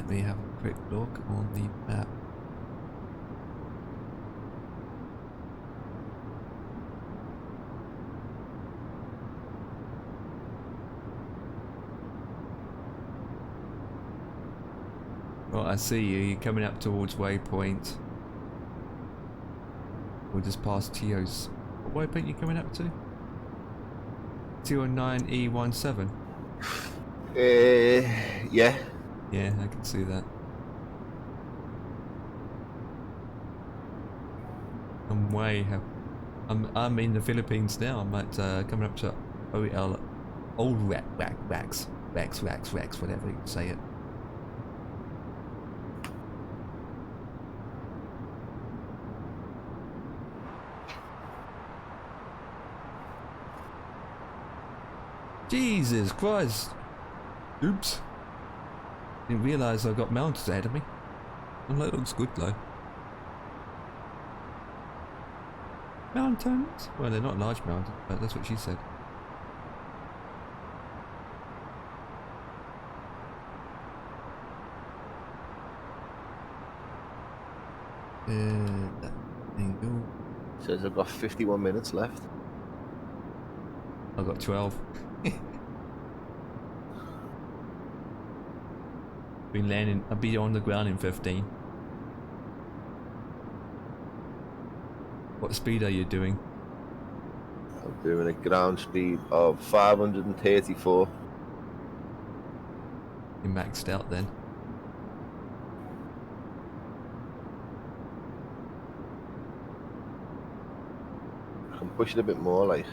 Let me have a quick look on the map. Right, I see you. You're coming up towards Waypoint. We'll just pass Tio's. What waypoint you coming up to? 209E17. Yeah. Yeah, I can see that. I'm in the Philippines now. I'm at coming up to OL Old Wax, whatever you say it. Jesus Christ! Oops. Didn't realise I got mountains ahead of me. Well, that looks good though. Mountains? Well, they're not large mountains, but that's what she said. That angle. Says I've got 51 minutes left. I've got 12. I'll be on the ground in 15. What speed are you doing? I'm doing a ground speed of 534. You're maxed out then. I can push it a bit more, like.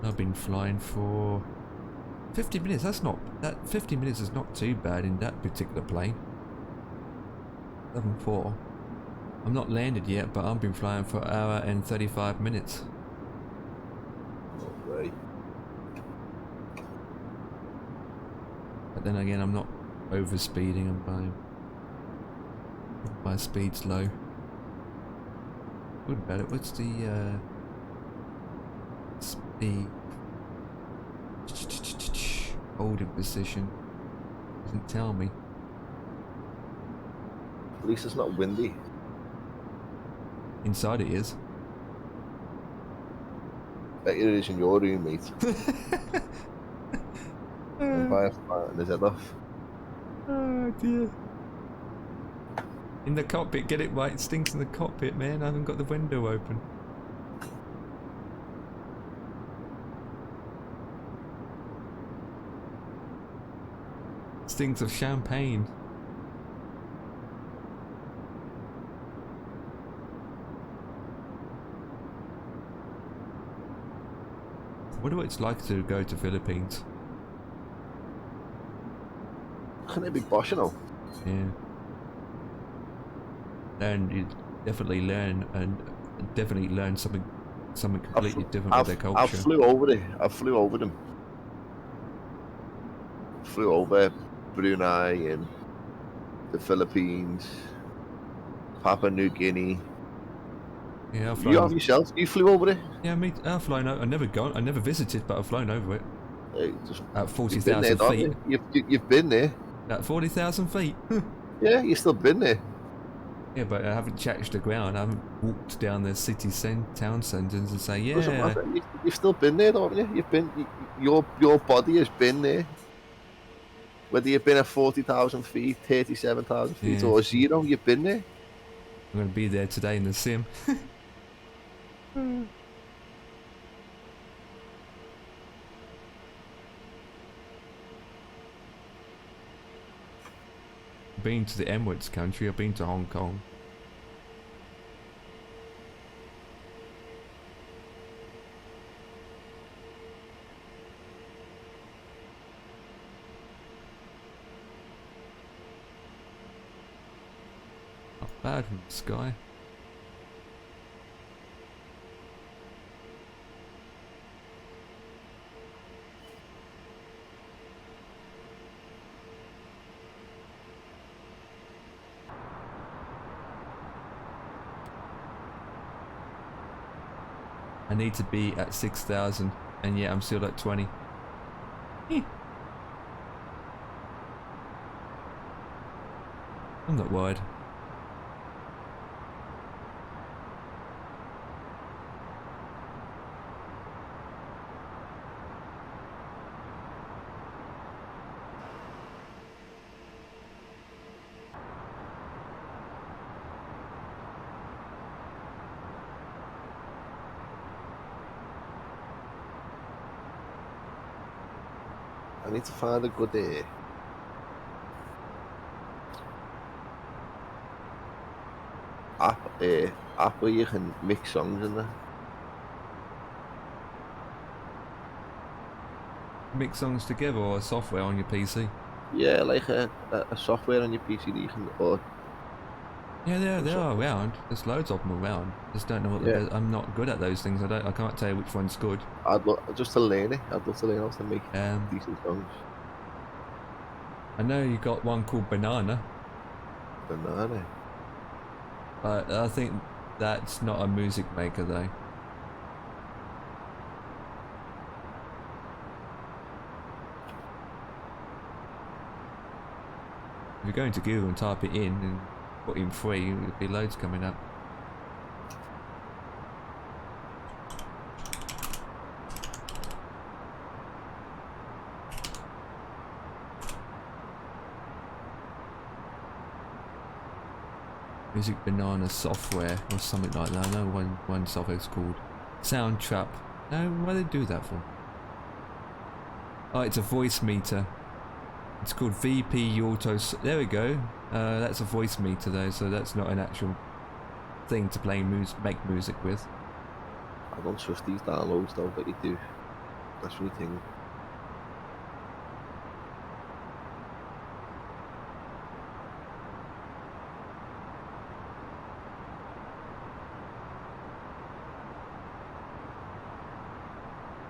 I've been flying for 50 minutes. That 50 minutes is not too bad in that particular plane. 11.4. I'm not landed yet, but I've been flying for an hour and 35 minutes. Right. But then again, I'm not over speeding, and my speed's low. Good about it. What's the speed? Holding position. Doesn't tell me. At least it's not windy. Inside it is. Bet you it is in your room, mate. And by fighting his head off. Oh dear. In the cockpit, get it right. It stinks in the cockpit, man. I haven't got the window open. Stinks of champagne. I wonder what it's like to go to Philippines. Can it be bosh, you know? Yeah. And you definitely learn something completely different with their culture. I flew over it. I flew over them. Flew over Brunei and the Philippines, Papua New Guinea. Yeah, I've You have yourself? You flew over it? Yeah, I've flown over. I never visited, but I've flown over it. Just, at 40,000 feet. You've been there. At 40,000 feet. Yeah, you've still been there. Yeah, but I haven't touched the ground. I haven't walked down the city town centres and say, yeah. Doesn't matter. You've still been there, don't you? You've been. Your body has been there. Whether you've been at 40,000 feet, 37,000 feet, or 0, you've been there. I'm going to be there today in the sim. Been to the Emirates country. I've been to Hong Kong. Not bad from the sky. I need to be at 6,000, and yet I'm still at 20. I'm not worried. I need to find a good app where you can mix songs in there. Mix songs together or software on your PC? Yeah, like a software on your PC that you can, or Yeah, they are around. There's loads of them around. Just don't know what the Yeah. best. I'm not good at those things. I can't tell you which one's good. just to learn it. I'd love to learn how to make Um, decent songs. I know you got one called Banana, Banana. but I think that's not a music maker though. If you're going to Google and type it in and put in free, there'll be loads coming up. Music Banana software or something like that. I know one software is called Soundtrap. No, what do they do that for? Oh, it's a voice meter. It's called VP Auto. There we go. That's a voice meter though, so that's not an actual thing to make music with. I don't trust these downloads though, but you do. That's the thing.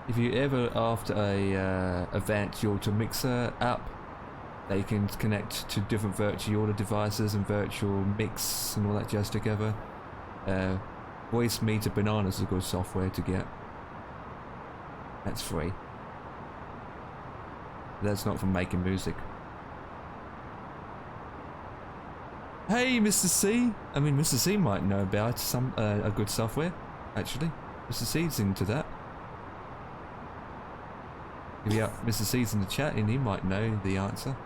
If you ever after a advanced auto mixer app, they can connect to different virtual audio devices and virtual mix and all that jazz together. Voice Meter Banana is a good software to get. That's free. That's not for making music. Hey, Mr. C. I mean, Mr. C might know about some a good software. Actually, Mr. C's into that. Yeah, Mr. C's in the chat and he might know the answer.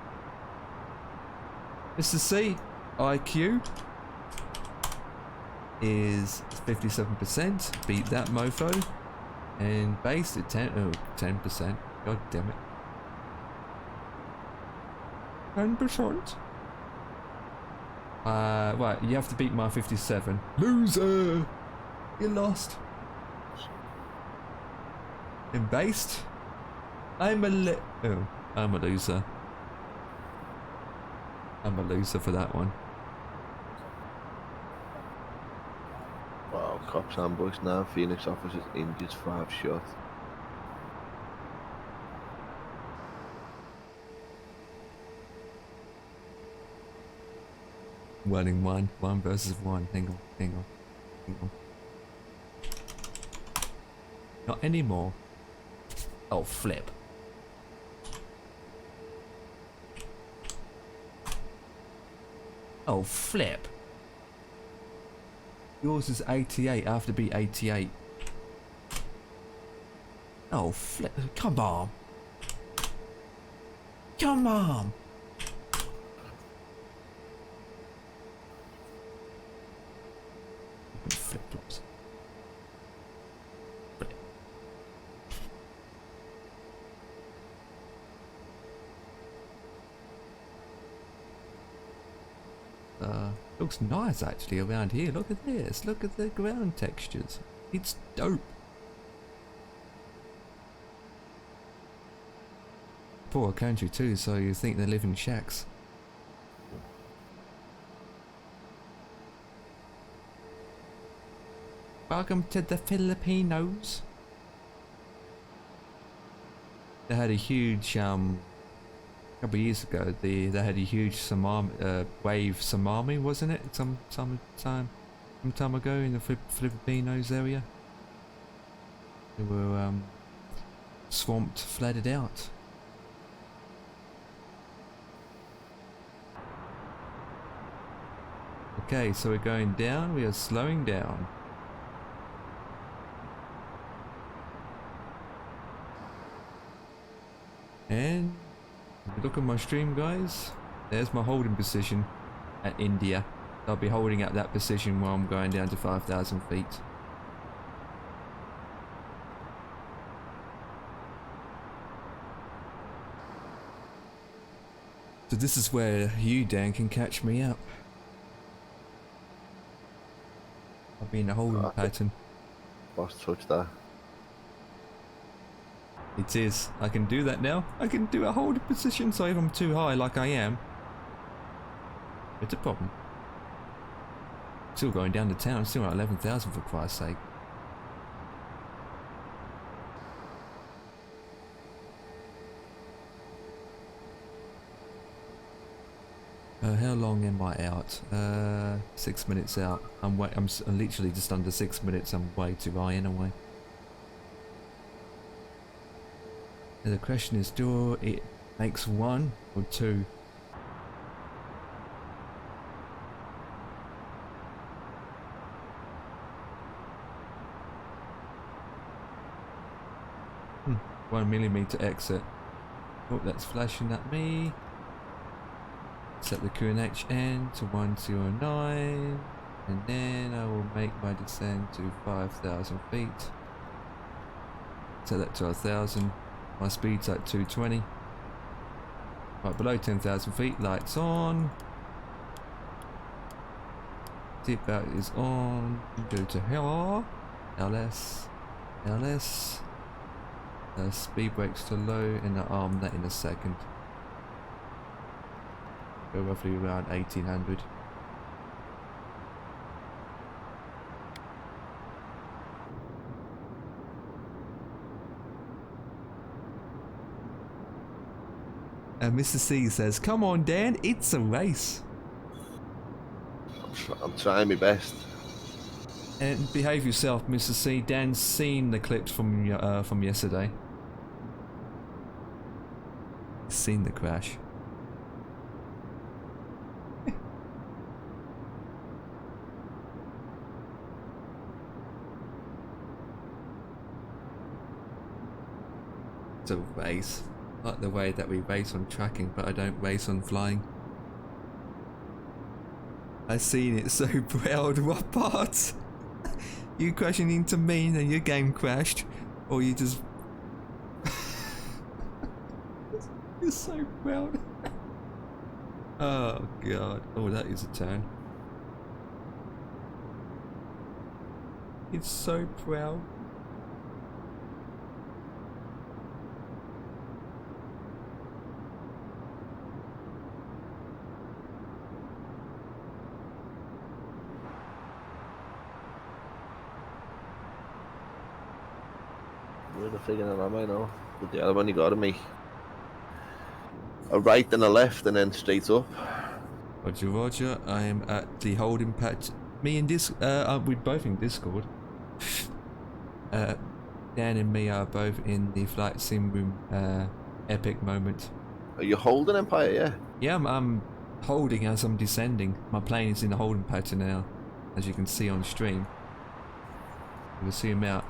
Mr. C, IQ is 57%. Beat that mofo. And base at 10%. God damn it. 10%. Right, you have to beat my 57. Loser! You lost. And based? I'm a loser. I'm a loser for that one. Wow, cops ambush 9 Phoenix officers injured, 5 shot. Winning one versus one. Hang on. Not anymore. Oh, flip. Oh, flip. Yours is 88. I have to be 88. Oh, flip. Come on. Come on. Flip flops. Flip. Looks nice actually around here. Look at this. Look at the ground textures. It's dope. Poor country too, so you think they live in shacks. Welcome to the Filipinos. They had a huge a couple of years ago, they had a huge wave tsunami, wasn't it? Some time ago in the Filipinos area. They were swamped, flooded out. Okay, so we're going down, we are slowing down. And if you look at my stream, guys, there's my holding position at India. I'll be holding at that position while I'm going down to 5,000 feet. So this is where you, Dan, can catch me up. I'll be in a holding pattern. Boss touch that. It is. I can do that now. I can do a holding position, so if I'm too high like I am, it's a problem. Still going down to town, still at 11,000 for Christ's sake. How long am I out? 6 minutes out. I'm literally just under 6 minutes. I'm way too high anyway. And the question is, do it makes 1 or 2? Hmm. 1 millimeter exit. Oh, that's flashing at me. Set the QNH to 109, and then I will make my descent to 5,000 feet. Set that to 1,000. My speed's at 220. Right below 10,000 feet, lights on. Seatbelt is on. Go to here. LS. LS. Speed brakes to low, and I'll arm that in a second. Go roughly around 1800. And Mr. C says, "Come on, Dan, it's a race." I'm trying my best. And behave yourself, Mr. C. Dan's seen the clips from yesterday. Seen the crash. To race, like the way that we race on tracking, but I don't race on flying. I seen it, so proud. What part? You crashing into me and then your game crashed, or you just you're so proud. Oh god. Oh, that is a turn. It's so proud. Where the figure am I now? But the other one you got me. A right and a left and then straight up. Roger, Roger. I am at the holding patch. Me and we're both in Discord. Dan and me are both in the flight sim room epic moment. Are you holding Empire, yeah? Yeah, I'm holding as I'm descending. My plane is in the holding pattern now, as you can see on stream. If you zoom out,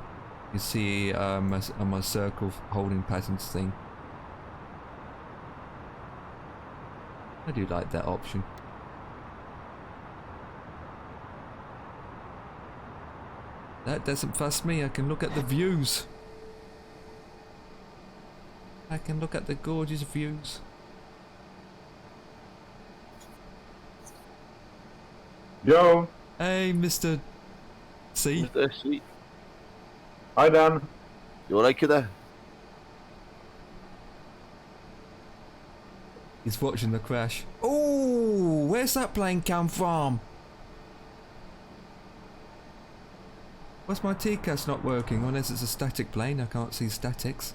you see my circle holding patterns thing. I do like that option. That doesn't fuss me. I can look at the views. I can look at the gorgeous views. Yo. Hey, Mr. C. Mr. C. Hi, Dan. You alright, kiddo? He's watching the crash. Oh, where's that plane come from? Why's my TCAS not working? Unless it's a static plane, I can't see statics.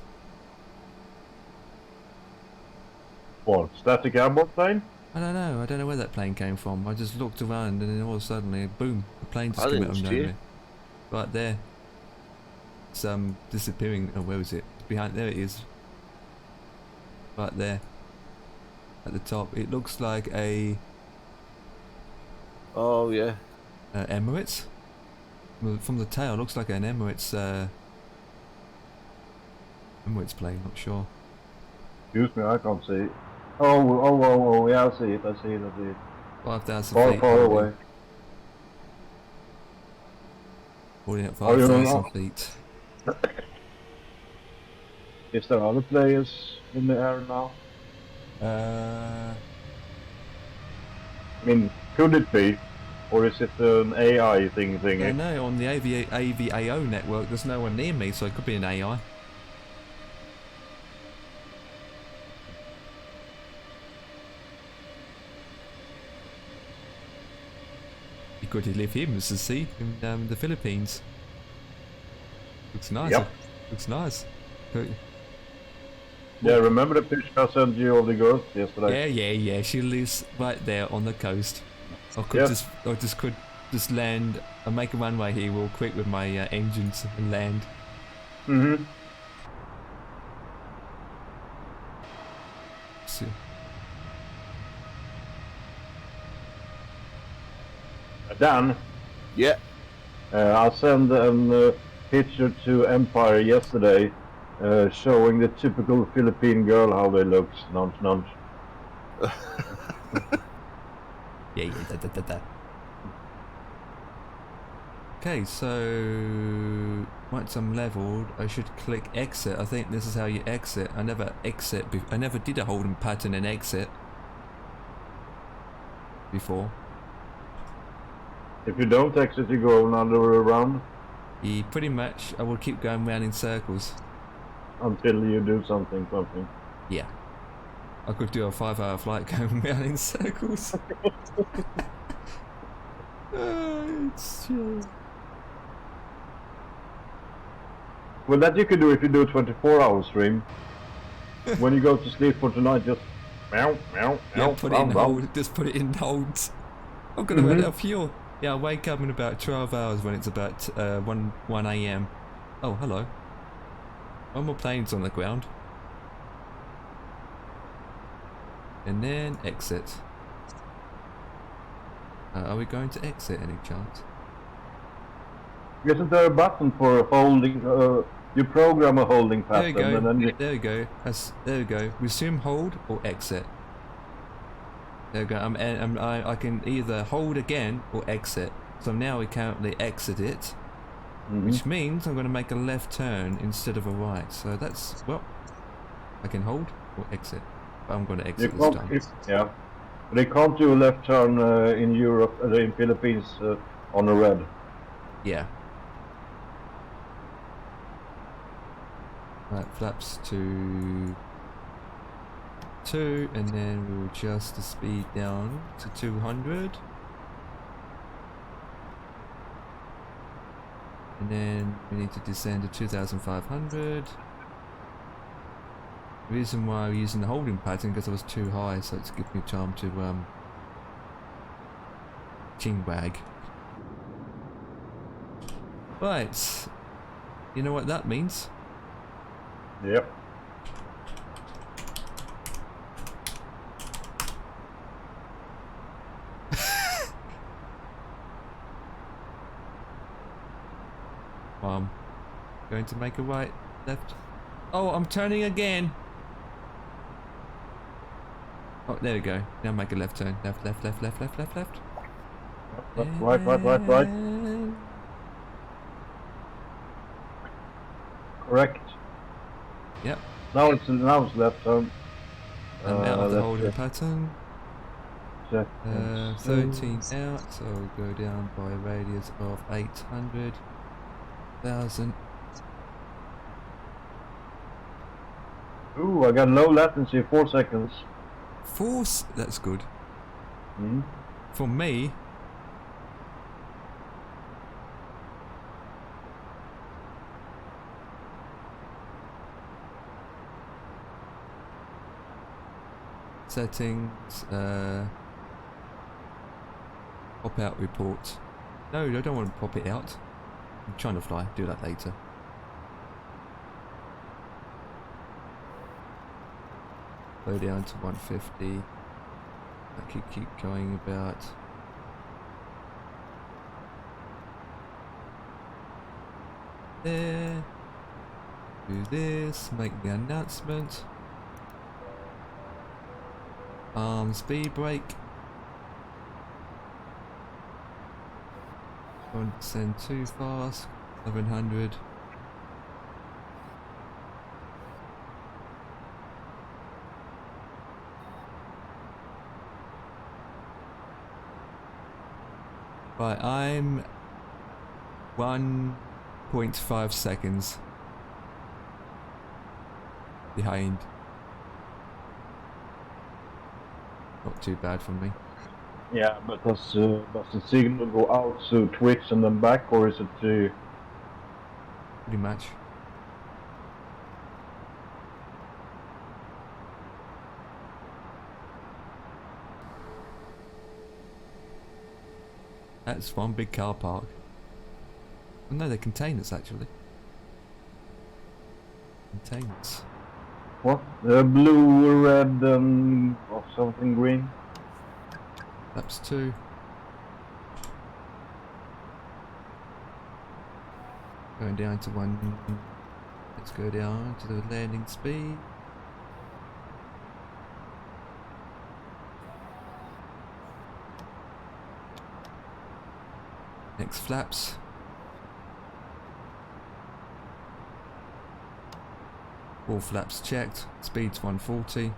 What, static airborne plane? I don't know where that plane came from. I just looked around and then all of a sudden, boom, the plane just came out of nowhere. Right there. is disappearing. Oh, where is it? Behind there it is. Right there. At the top. It looks like a Oh yeah. Emirates. Well, from the tail, looks like an Emirates Emirates plane. Not sure. Excuse me, I can't see it. Oh, yeah, I see it. 5,000 Far, feet. far away. Holding at Oh, you don't 5,000 know. feet. Is there other players in the air now? Uh, I mean, could it be? Or is it an AI thingy? no, on the AVAO network, there's no one near me, so it could be an AI. You could live here, Mr. C, in the Philippines. Looks nice. Yep. Looks nice. Yeah, remember the picture I sent you of the girl yesterday? Yeah. She lives right there on the coast. I could just land and make a runway here real quick with my engines and land. Mm-hmm. So, Dan, Yeah. I sent a picture to Empire yesterday showing the typical Philippine girl how they look. Nudge. yeah. Da. Okay, so once I'm leveled, I should click exit. I think this is how you exit. I never did a holding pattern and exit before. If you don't exit, you go another round Yeah, pretty much. I will keep going round in circles. until you do something. Yeah. I could do a 5-hour flight going round in circles. It's chill. Well, that you could do if you do a 24-hour stream. When you go to sleep for tonight, just meow. Yeah, put it in hold. Just put it in hold. I'm gonna run out of fuel. Yeah, I'll wake up in about 12 hours when it's about 1 a.m. Oh, hello. One more plane's on the ground. And then exit. Are we going to exit any chance? Isn't there a button for holding? You program a holding pattern, There we go. and then you... There we go. There we go. Resume hold or exit. There we go. I can either hold again or exit. So now we currently exit it, which means I'm going to make a left turn instead of a right. So that's, well, I can hold or exit. But I'm going to exit this time. Yeah. They can't do a left turn in Europe, in Philippines on a red. Yeah. Right, flaps to 2, and then we'll adjust the speed down to 200. And then we need to descend to 2,500. The reason why we're using the holding pattern because I was too high, so it's giving me time to chin wag. Right. You know what that means? Yep. Going to make a right, left. Oh, I'm turning again. Oh, there we go. Now make a left turn. Left. Right. Correct. Yep. Now it's left turn. I'm out of the left, holding pattern. check. 13 out, so I'll go down by a radius of 800,000. Ooh, I got low latency, 4 seconds. That's good. Hmm. For me, settings, pop out report. No, I don't want to pop it out. I'm trying to fly, do that later. Go down to 150. I could keep going about. There. Do this. Make the announcement. Speed brake. Don't descend too fast. 700. Right, I'm 1.5 seconds behind. Not too bad for me. Yeah, but does the signal go out to Twix and then back, or is it to... Pretty much. That's one big car park. Oh, no, they're containers actually. Containers. What? Blue, red, or something green? Laps 2. Going down to 1. Let's go down to the landing speed. Next flaps. All flaps checked. Speed's 140.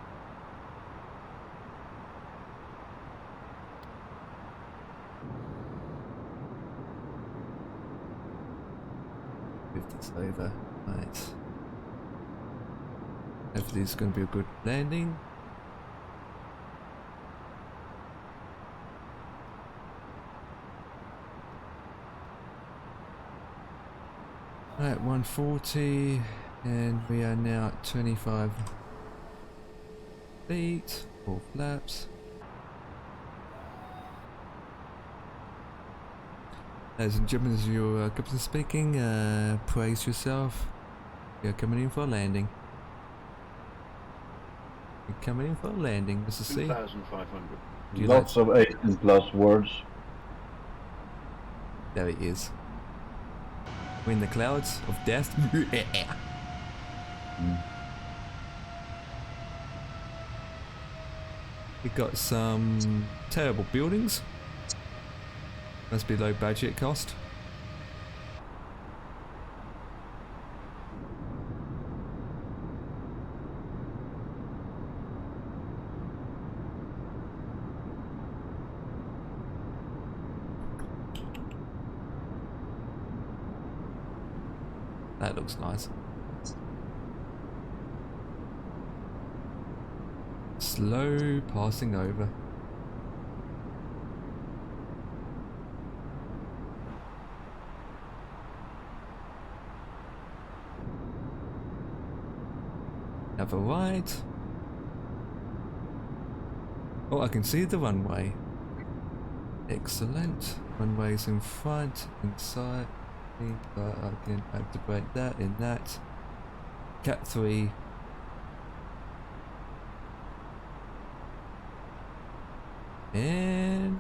This over. Right. Hopefully it's going to be a good landing. Right, 140, and we are now at 25 feet, 4 flaps. Ladies and gentlemen, this is your captain speaking. Praise yourself. You're coming in for a landing. You're coming in for a landing, Mr. C. 2,500. Lots of 18 plus words. There it is. We're in the clouds of death. We got some terrible buildings. Must be low budget cost. That looks nice. Slow passing over. Have a right. Oh, I can see the runway. Excellent. Runway's in front, inside. But I can have to break that in that. Cat 3. And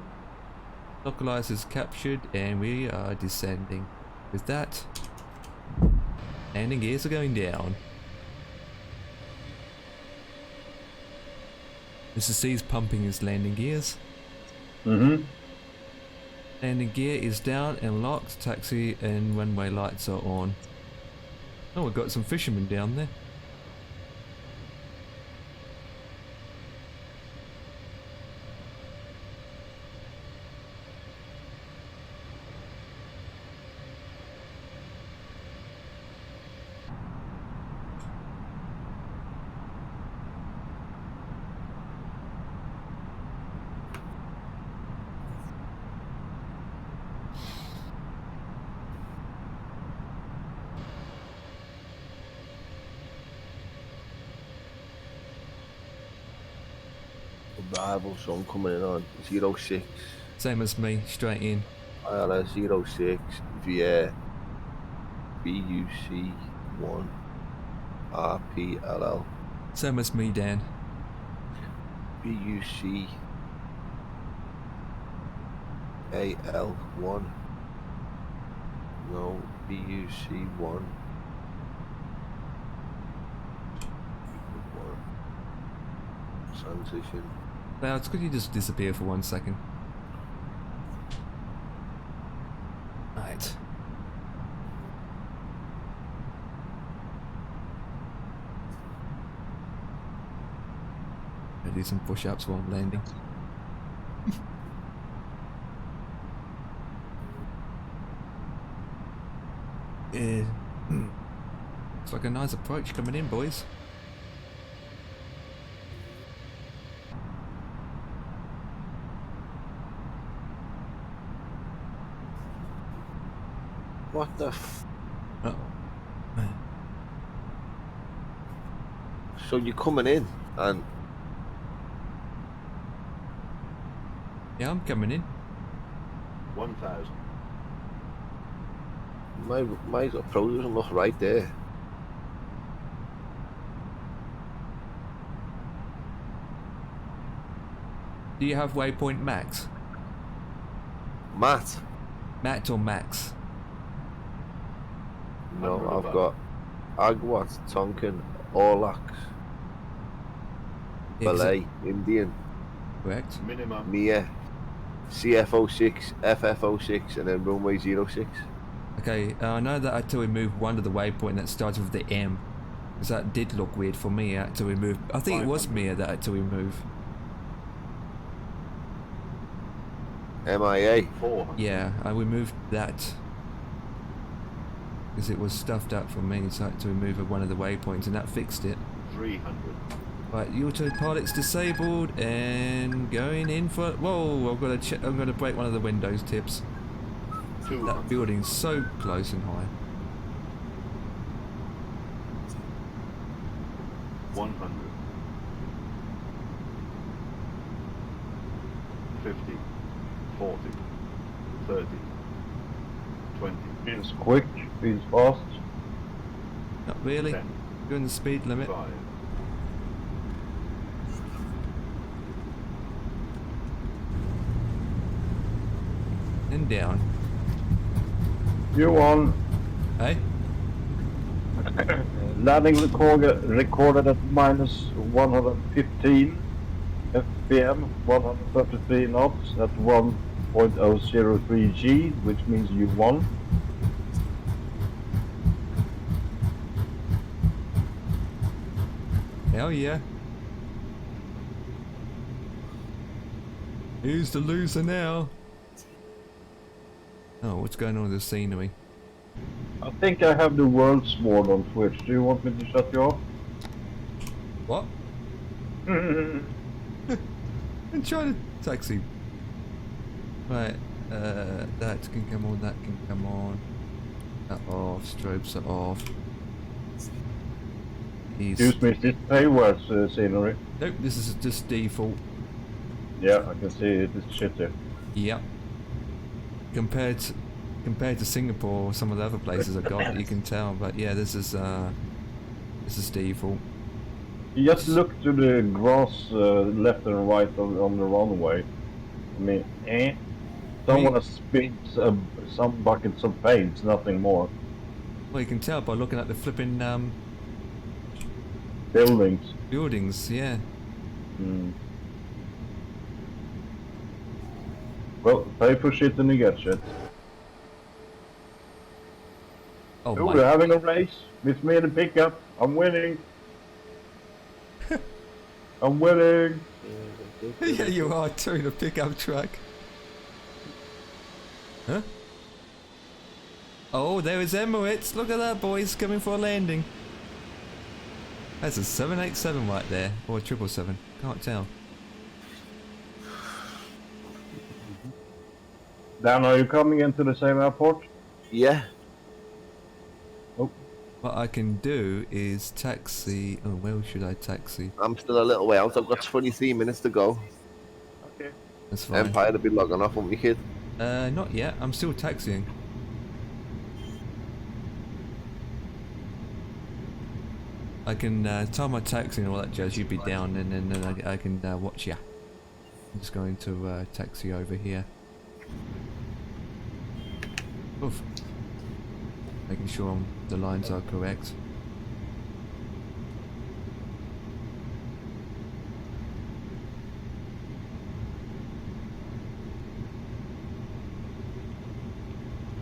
localizers captured, and we are descending. With that, landing gears are going down. Mr. C's pumping his landing gears. Landing gear is down and locked. Taxi and runway lights are on. Oh, we've got some fishermen down there. Arrival, so I'm coming in on 06. Same as me, straight in. ILS 06 via BUC 1 RPLL. Same as me, Dan. BUC AL1. No, BUC1. Transition. Clouds, could you just disappear for 1 second? Right. I'll do some push-ups while I'm landing. Yeah. It's like a nice approach coming in, boys. What the f... Uh-oh. So you're coming in and... Yeah, I'm coming in. 1,000. My approach doesn't look right there. Do you have waypoint max? Matt? Matt or max? No, I've got Agwat, Tonkin, Orlax, Malay, Indian. Correct. Minimum. Mia, CF06, FF06, and then runway 06. Okay, I know that I had to remove one of the waypoint that started with the M, because that did look weird for me. I had to remove. I think it was Mia that I had to remove. MIA. 400. Yeah, I removed that because it was stuffed up for me, so I had to remove one of the waypoints, and that fixed it. 300. Right, the autopilot's disabled and going in for. Whoa! I'm gonna break one of the windows tips. That building's so close and high. 100. 50. 40. 30. 20. It's quick, it's fast. Not really. 10. Doing the speed limit. 5. And down. You on? Hey? Landing recorded at minus 115 FPM, 133 knots at 1.003 G, which means you won. Hell yeah. Who's the loser now? Oh, what's going on with the scenery? I think I have the world's mode on Twitch. Do you want me to shut you off? What? I'm trying to taxi. Right, that can come on, that can come on. That off, strobes are off. Excuse me, is this payware scenery? Nope, this is just default. Yeah, I can see it is shitty. Yep. Compared to Singapore or some of the other places I got, you can tell. But yeah, this is default. You just look to the grass left and right on the runway. I mean, Someone has spit some buckets of paint, nothing more. Well, you can tell by looking at the flipping buildings. Buildings, yeah. Mm. Well, pay for shit and you get shit. Oh, we're having a race with me in the pickup. I'm winning. I'm winning. Yeah, you are too, the pickup truck. Huh? Oh, there is Emirates. Look at that, boys, coming for a landing. That's a 787 right there, or a 777. Can't tell. Dan, are you coming into the same airport? Yeah. Oh. What I can do is taxi. Oh, where should I taxi? I'm still a little way out. I've got 23 minutes to go. Okay. That's fine. Empire to be logging off on me, kid. Not yet. I'm still taxiing. I can time my taxi and all that jazz. You'd be down, and then I can watch you. I'm just going to taxi over here. Oof. Making sure the lines are correct.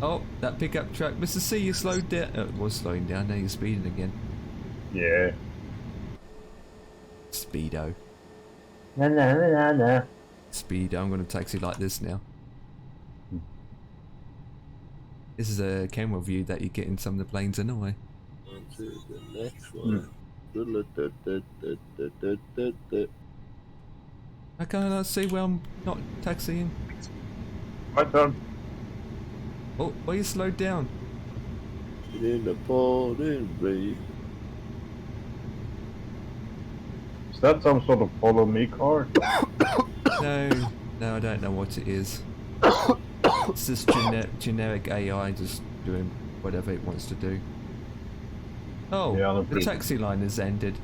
Oh, that pickup truck. Mr. C, you slowed down. Oh, it was slowing down, now you're speeding again. Yeah. Speedo. Nah. Speedo, I'm going to taxi like this now. This is a camera view that you get in some of the planes anyway. On to the next one. How can I not see where I'm not taxiing? My turn. Oh, why you slowed down? In the pouring rain. Is that some sort of follow me car? No, I don't know what it is. It's this generic AI just doing whatever it wants to do. Oh, Yeah, the taxi line has ended.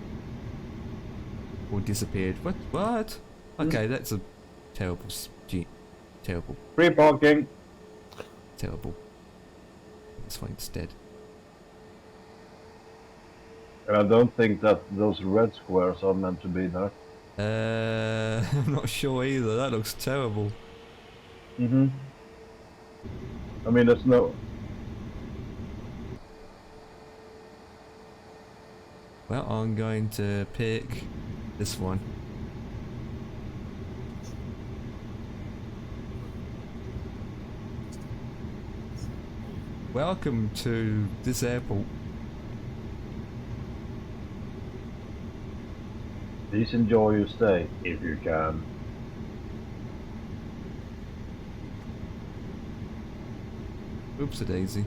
Or disappeared. What? Okay, that's a terrible, terrible. Free parking. Terrible. This one instead. And I don't think that those red squares are meant to be there. I'm not sure either. That looks terrible. I mean, there's no... Well, I'm going to pick this one. Welcome to this airport. Please enjoy your stay, if you can. Oops-a-daisy.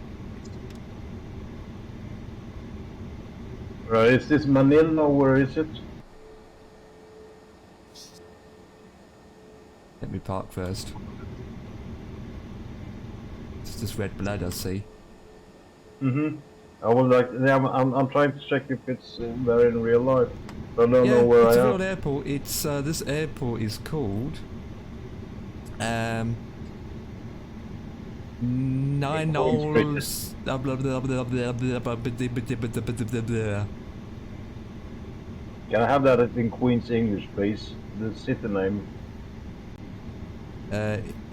Right, is this Manila, where is it? Let me park first. It's this red blood I see. I would like... Yeah, I'm trying to check if it's there in real life. I don't know where it's I a am. real airport. It's this airport is called 9 holes. Blah blah blah blah blah blah blah blah. Can I have that in Queen's English, please? The city name.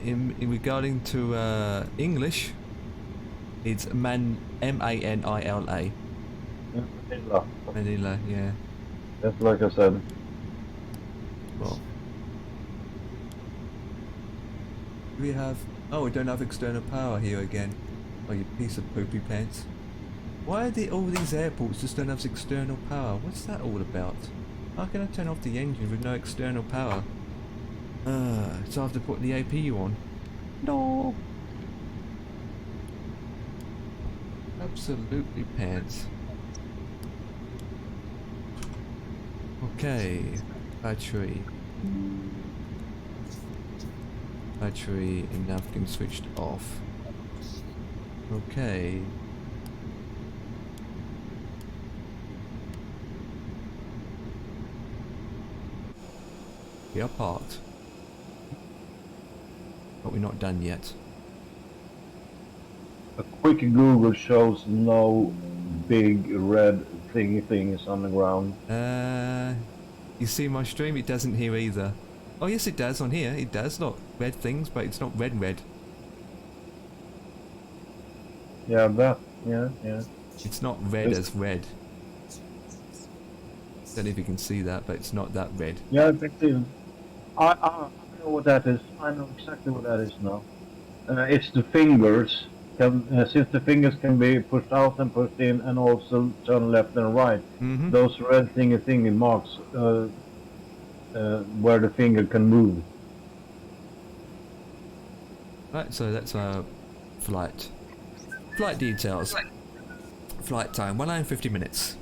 In regarding to English, it's M-A-N-I-L-A. Manila. Manila, yeah. That's like I said. Well, we have. Oh, we don't have external power here again. Oh, you piece of poopy pants. Why are all these airports just don't have external power? What's that all about? How can I turn off the engine with no external power? So I have to put the APU on. No. Absolutely pants. Okay, battery and napkin switched off. Okay. We are parked. But we're not done yet. A quick Google shows no big red thingy things on the ground. You see my stream? It doesn't here either. Oh yes it does on here. It does. Look, red things, but it's not red. Yeah, that. Yeah. It's not red as red. Don't know if you can see that, but it's not that red. Yeah, effectively. I know what that is. I know exactly what that is now. It's the fingers. Since the fingers can be pushed out and pushed in, and also turn left and right. Those red thingy marks where the finger can move. Right, so that's our flight. Flight details. Flight time, 1 hour and 50 minutes.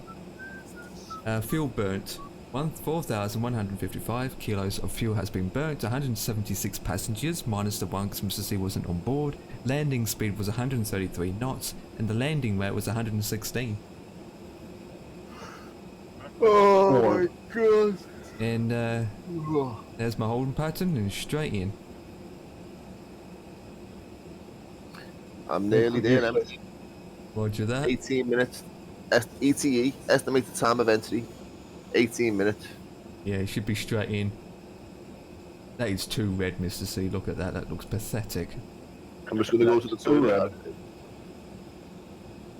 Fuel burnt, 4,155 kilos of fuel has been burnt. 176 passengers, minus the one because Mr. C wasn't on board. Landing speed was 133 knots, and the landing rate was 116. Oh Four. my god. And there's my holding pattern and straight in. I'm nearly there, Em. Roger that. 18 minutes. ETE, estimated time of entry, 18 minutes. Yeah, it should be straight in. That is too red, Mr. C. Look at that. That looks pathetic. I'm just going to go to the toilet.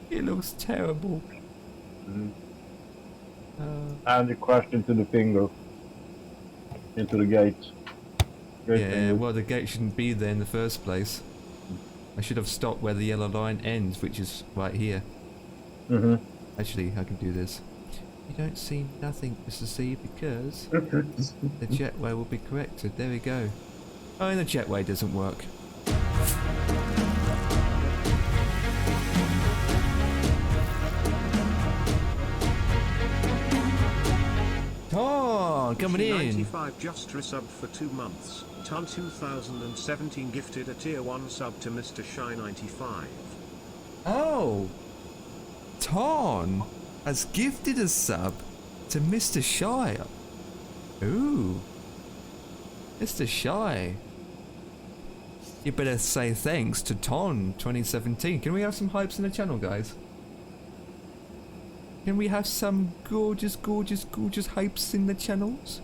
It looks terrible. And it crashed into the finger. Into the gate. Yeah, well, the gate shouldn't be there in the first place. I should have stopped where the yellow line ends, which is right here. Actually, I can do this. You don't see nothing, Mr. C, because the jetway will be corrected. There we go. Oh, and the jetway doesn't work. Oh, coming in. 95 just resubbed for 2 months. Ton 2017 gifted a tier 1 sub to Mr. Shy 95. Oh, Ton has gifted a sub to Mr. Shy. Ooh, Mr. Shy. You better say thanks to Ton 2017. Can we have some hypes in the channel, guys? Can we have some gorgeous, gorgeous, gorgeous hypes in the channels?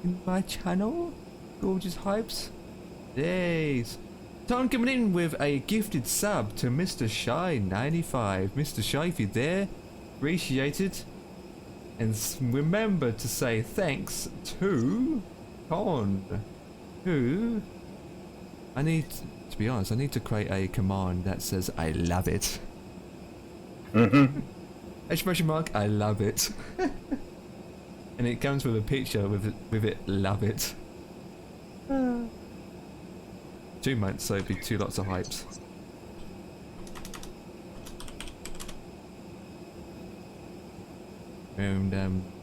In my channel? Gorgeous hypes? Yes. Tom coming in with a gifted sub to Mr. Shy 95. Mr. Shy, if you're there, appreciate it. And remember to say thanks to Ton. Who? I need, to be honest, I need to create a command that says I love it. Exclamation mark, I love it. And it comes with a picture with it, love it. 2 months, so it'd be 2 lots of hypes. And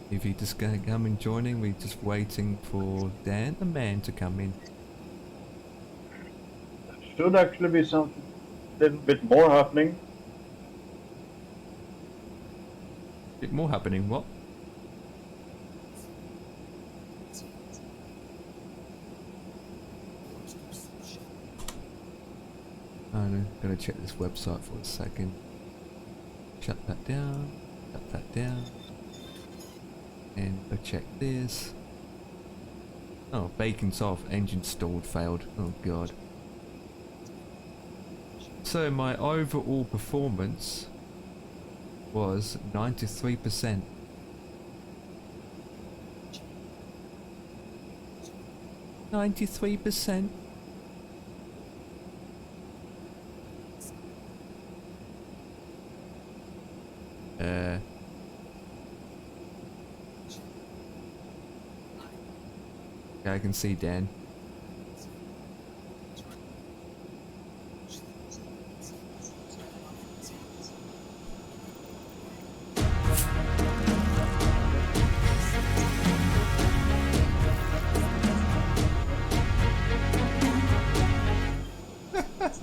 if he just gonna come and joining, we're just waiting for Dan the man to come in. Should actually be something a little bit more happening. Bit more happening, what? I'm gonna check this website for a second. Shut that down, shut that down. And go check this. Oh, bacon's off, engine stalled, failed. Oh god. So my overall performance was 93%. %93%. Yeah, I can see Dan.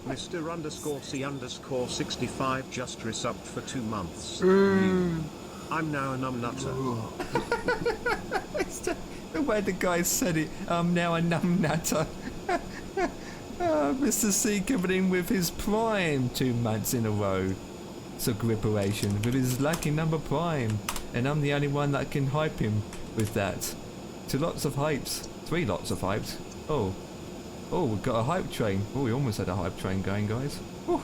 Mr. underscore C underscore 65 just resubbed for 2 months. I'm now a numbnutter. The way the guy said it, I'm now a numbnutter. Mr. C coming in with his prime 2 months in a row. So reparation with his lucky number prime. And I'm the only one that can hype him with that. 2 lots of hypes. 3 lots of hypes. Oh. Oh, we've got a hype train. Oh, we almost had a hype train going, guys. Oh.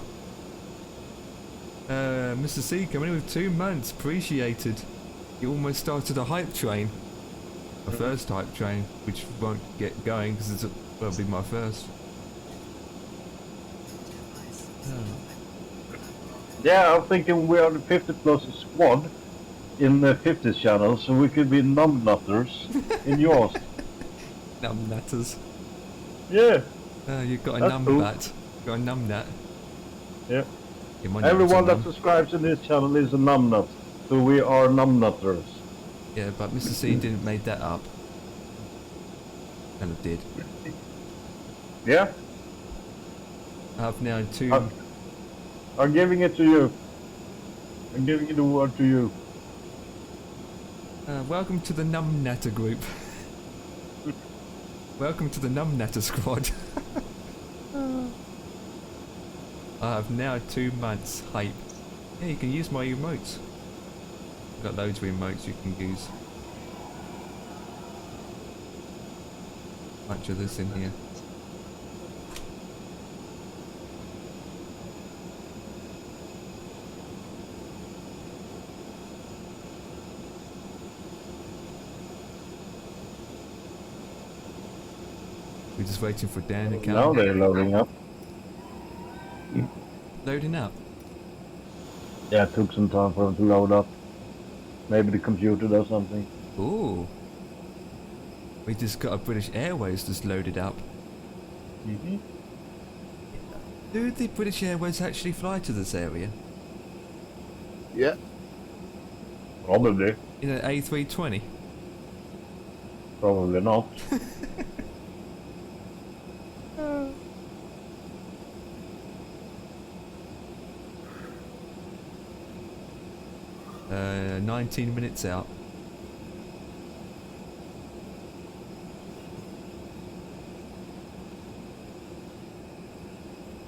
Mr. C coming in with 2 months. Appreciated. You almost started a hype train. My first hype train, which won't get going because it'll be my first. Yeah, I'm thinking we are the 50 plus squad in the 50s channel, so we could be numbnutters in yours. Numbnutters. Yeah. You've got a That's cool. numbnut. Got a numbnut. Yeah. Yeah, my Everyone numb's a that num. subscribes to this channel is a numbnut, so we are numbnutters. Yeah, but Mr. C didn't make that up. Kind of did. Yeah. I have now 2. I'm giving it to you. I'm giving the word to you. Welcome to the Numbnatter group. Welcome to the Numbnatter squad. I have now 2 months hype. Yeah, you can use my emotes. I've got loads of emotes you can use. Bunch of this in here. We're just waiting for Dan to come. Now they're loading up. Loading up? Yeah, it took some time for them to load up. Maybe the computer does something. Ooh. We just got a British Airways just loaded up. Do the British Airways actually fly to this area? Yeah. Probably. In an A320? Probably not. 19 minutes out.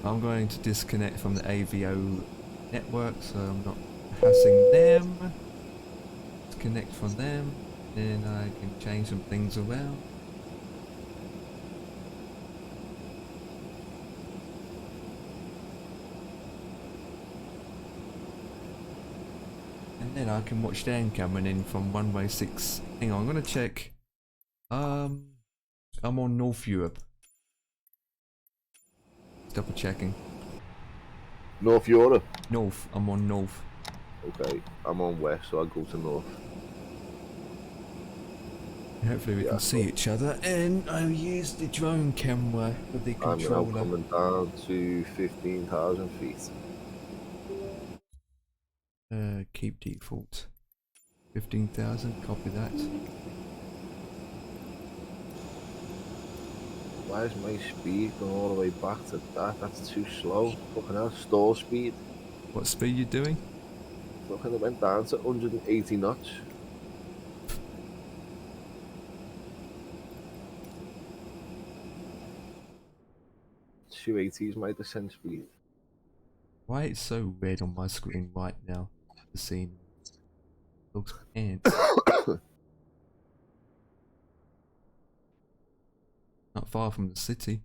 I'm going to disconnect from the AVO network so I'm not harassing them. Disconnect from them, then I can change some things around. And then I can watch Dan coming in from 1-way-6. Hang on, I'm gonna check. I'm on North Europe. Double checking. North Europe? North, I'm on North. Okay, I'm on West, so I'll go to North. Hopefully we can see each other, and I'll use the drone camera with the controller. I'm now coming down to 15,000 feet. Keep default. 15,000, copy that. Why is my speed going all the way back to that? That's too slow. Fucking hell, stall speed. What speed you doing? Fucking it went down to 180 knots. .280 is my descent speed. Why it's so red on my screen right now? The scene looks ants. Not far from the city.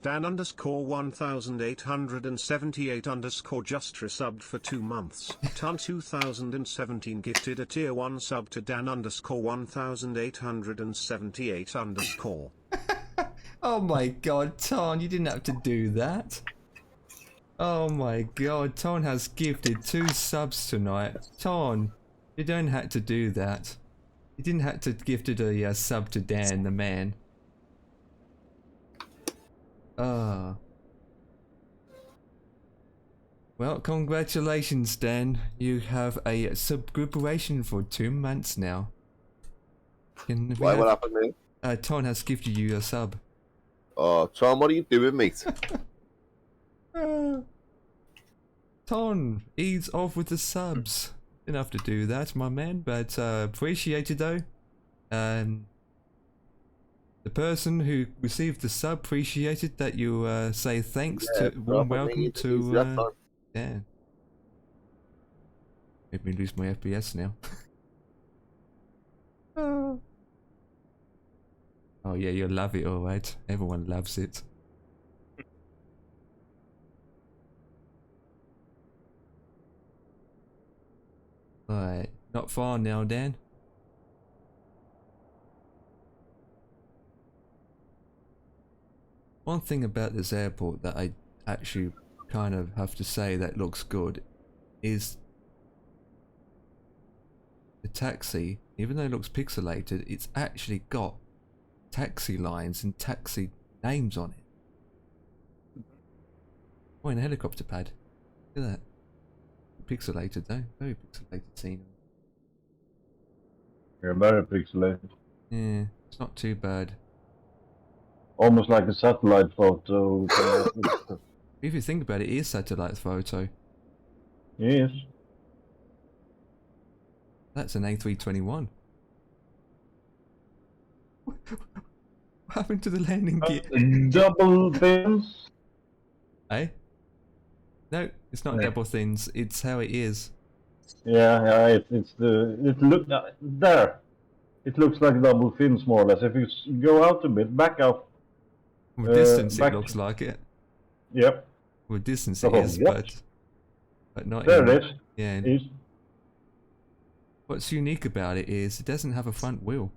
Dan _ 1878 _ just resubbed for 2 months. Ton 2017 gifted a tier 1 sub to Dan _ 1878 _ Oh my god, Ton, you didn't have to do that. Oh my god, Ton has gifted 2 subs tonight. Ton, you don't have to do that. You didn't have to gifted a sub to Dan, the man. Ah. Well, congratulations, Dan. You have a subgrouperation for 2 months now. Why, what happened there? Ton has gifted you a sub. Oh, Tom, what are you doing, mate? Ton, ease off with the subs. Didn't have to do that, my man, but appreciated though. The person who received the sub appreciated that you say thanks to warm welcome to yeah. Made me lose my FPS now. Oh yeah, you'll love it, alright. Everyone loves it. Alright, not far now, Dan. One thing about this airport that I actually kind of have to say that looks good is the taxi, even though it looks pixelated, it's actually got taxi lines and taxi names on it. Oh, and a helicopter pad. Look at that. Pixelated though, very pixelated scenery. Yeah, very pixelated. Yeah, it's not too bad. almost like a satellite photo. If you think about it, it is satellite photo. Yes. That's an A321. What happened to the landing gear? Double fins? Eh? No, it's not double thins. It's how it is. Yeah, it's the it look there. It looks like double fins more or less. If you go out a bit, back up. From a distance, back it looks like it. Yep. From a distance, it Oh, is, yep. but not. There in, it is. Yeah. It's, What's unique about it is it doesn't have a front wheel.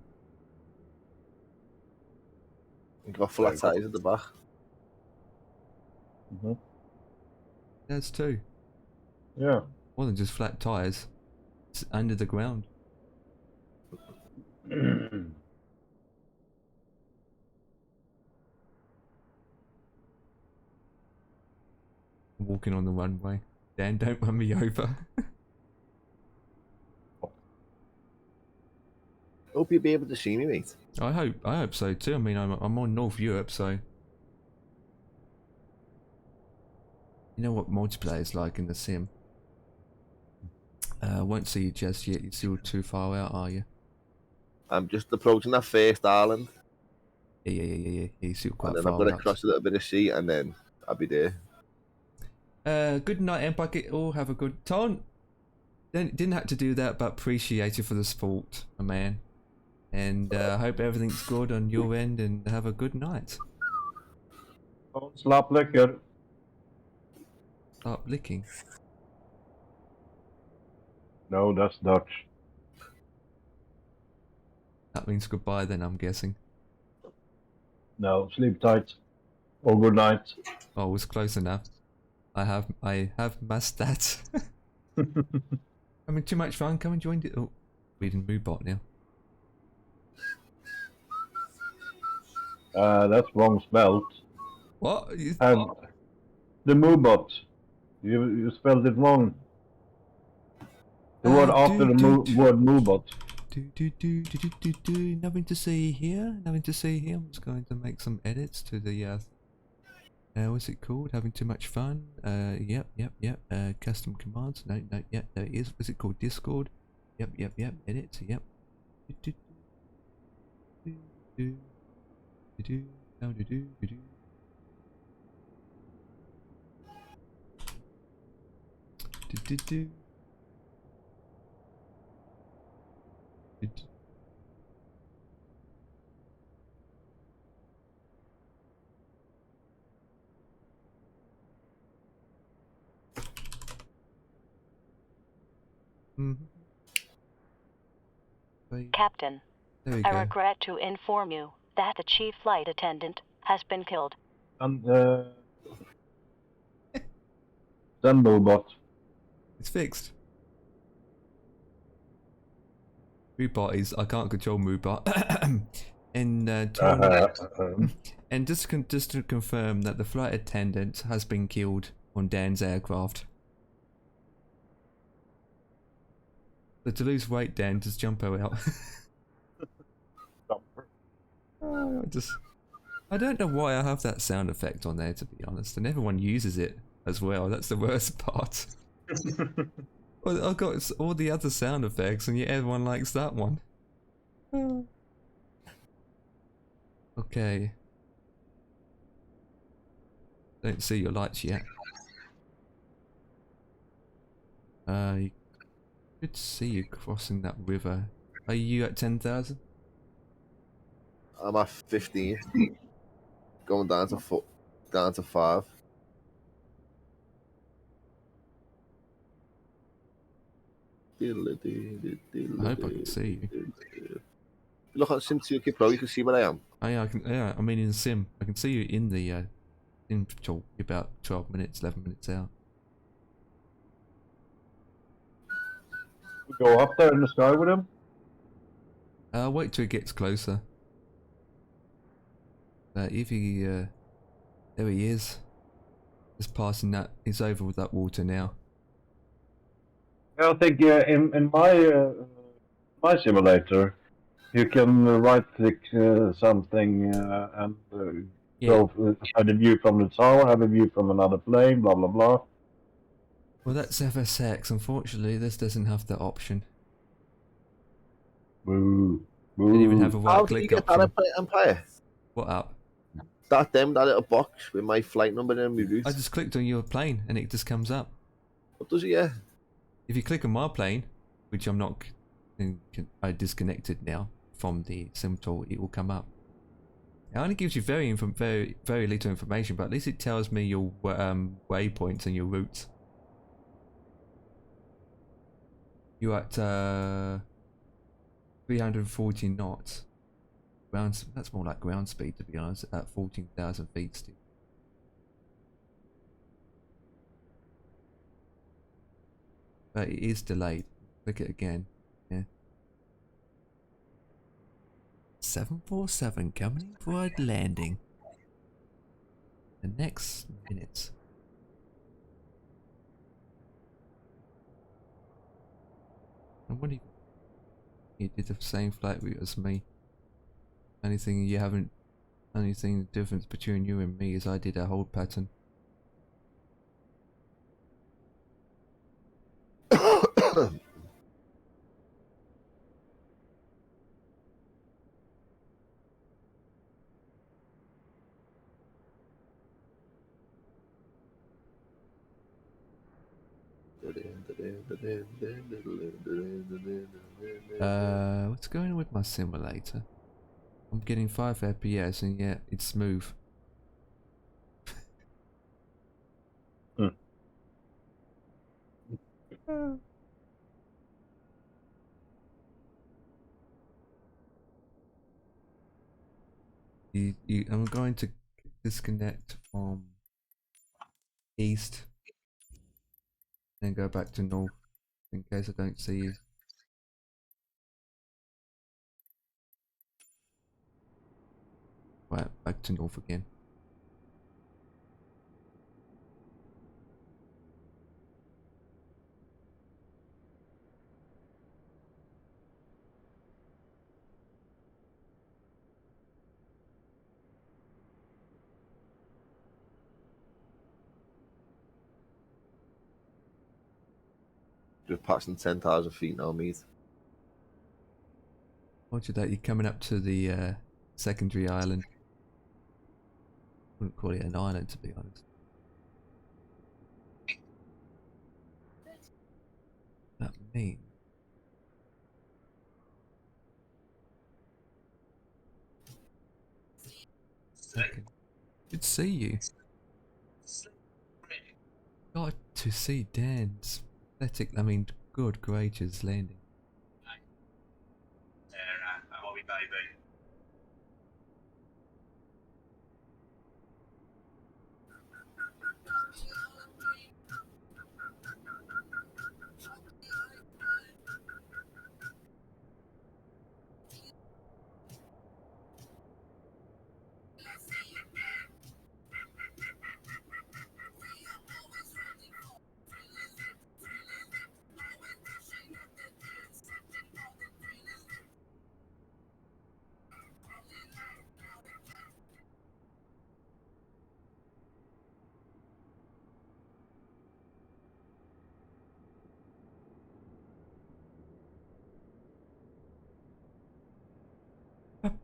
You've got flat tires at the back. That's too. Yeah. More than just flat tires. It's under the ground. Walking on the runway. Dan, don't run me over. Hope you'll be able to see me, mate. I hope so too. I mean, I'm on North Europe, so you know what multiplayer is like in the sim. Won't see you just yet. You're still too far out, are you? I'm just approaching that first island. Yeah. You're still quite And then far I'm going to out. cross a little bit of sea and then I'll be there. Good night, Empire. All have a good time. Didn't have to do that, but appreciate you for the support, my man. And hope everything's good on your end, and have a good night. Slap liquor. Start licking. No, that's Dutch. That means goodbye then, I'm guessing. No, sleep tight. Or good night. Oh, it was close enough. I have my stats. Having too much fun. Come and join it. Oh, reading Moobot now. That's wrong spelled. What? The Moobot. You spelled it wrong. The word after the word Moobot. Nothing to see here. Nothing to see here. I'm just going to make some edits to the what's it called? Having too much fun. Yep. Custom commands. No, there it is. What's it called? Discord. Yep. Edit. Yep. Captain, there we I go. regret to inform you that the chief flight attendant has been killed. And then Moobot. It's fixed. Moobot is I can't control Moobot. And just to confirm that the flight attendant has been killed on Dan's aircraft. So to lose weight, Dan, just jump her out. I don't know why I have that sound effect on there, to be honest, and everyone uses it as well. That's the worst part. Well, I've got all the other sound effects, and yet everyone likes that one. Okay. Don't see your lights yet. You could see you crossing that river. Are you at 10,000? I'm at 15. Going down to 5. I hope I can see you. Look at Sim2 Pro, you can see where I am. Oh yeah, I mean in the sim. I can see you in the in patrol. You're about 12 minutes, 11 minutes out. We go up there in the sky with him? Wait till it gets closer. If he, there he is. Just passing that, he's over with that water now. I think in my simulator, You can right-click something and Yeah. go have a view from the tower, have a view from another plane, blah blah blah. Well, that's FSX. Unfortunately, this doesn't have that option. Boo. Didn't even have a How right do you click get that option. Empire? What up? That little box with my flight number and my route. I just clicked on your plane and it just comes up. What does it, yeah? If you click on my plane, which I'm not, I disconnected now from the sim tool, it will come up. It only gives you very little information, but at least it tells me your waypoints and your routes. You're at 340 knots. That's more like ground speed, to be honest, at 14,000 feet still. But it is delayed. Click it again. Yeah. 747 coming in for a landing. The next minutes. And what do you did the same flight route as me. Only thing the difference between you and me is I did a hold pattern. What's going on with my simulator? I'm getting 5 FPS and yet it's smooth. I'm going to disconnect from east and go back to north in case I don't see you. Right, back to north again. Just passing 10,000 feet now, mate. Roger that, you're coming up to the secondary island. Wouldn't call it an island, to be honest. That means okay. Good to see you. Got to see Dan's pathetic, good, gracious landing. I'll be baby.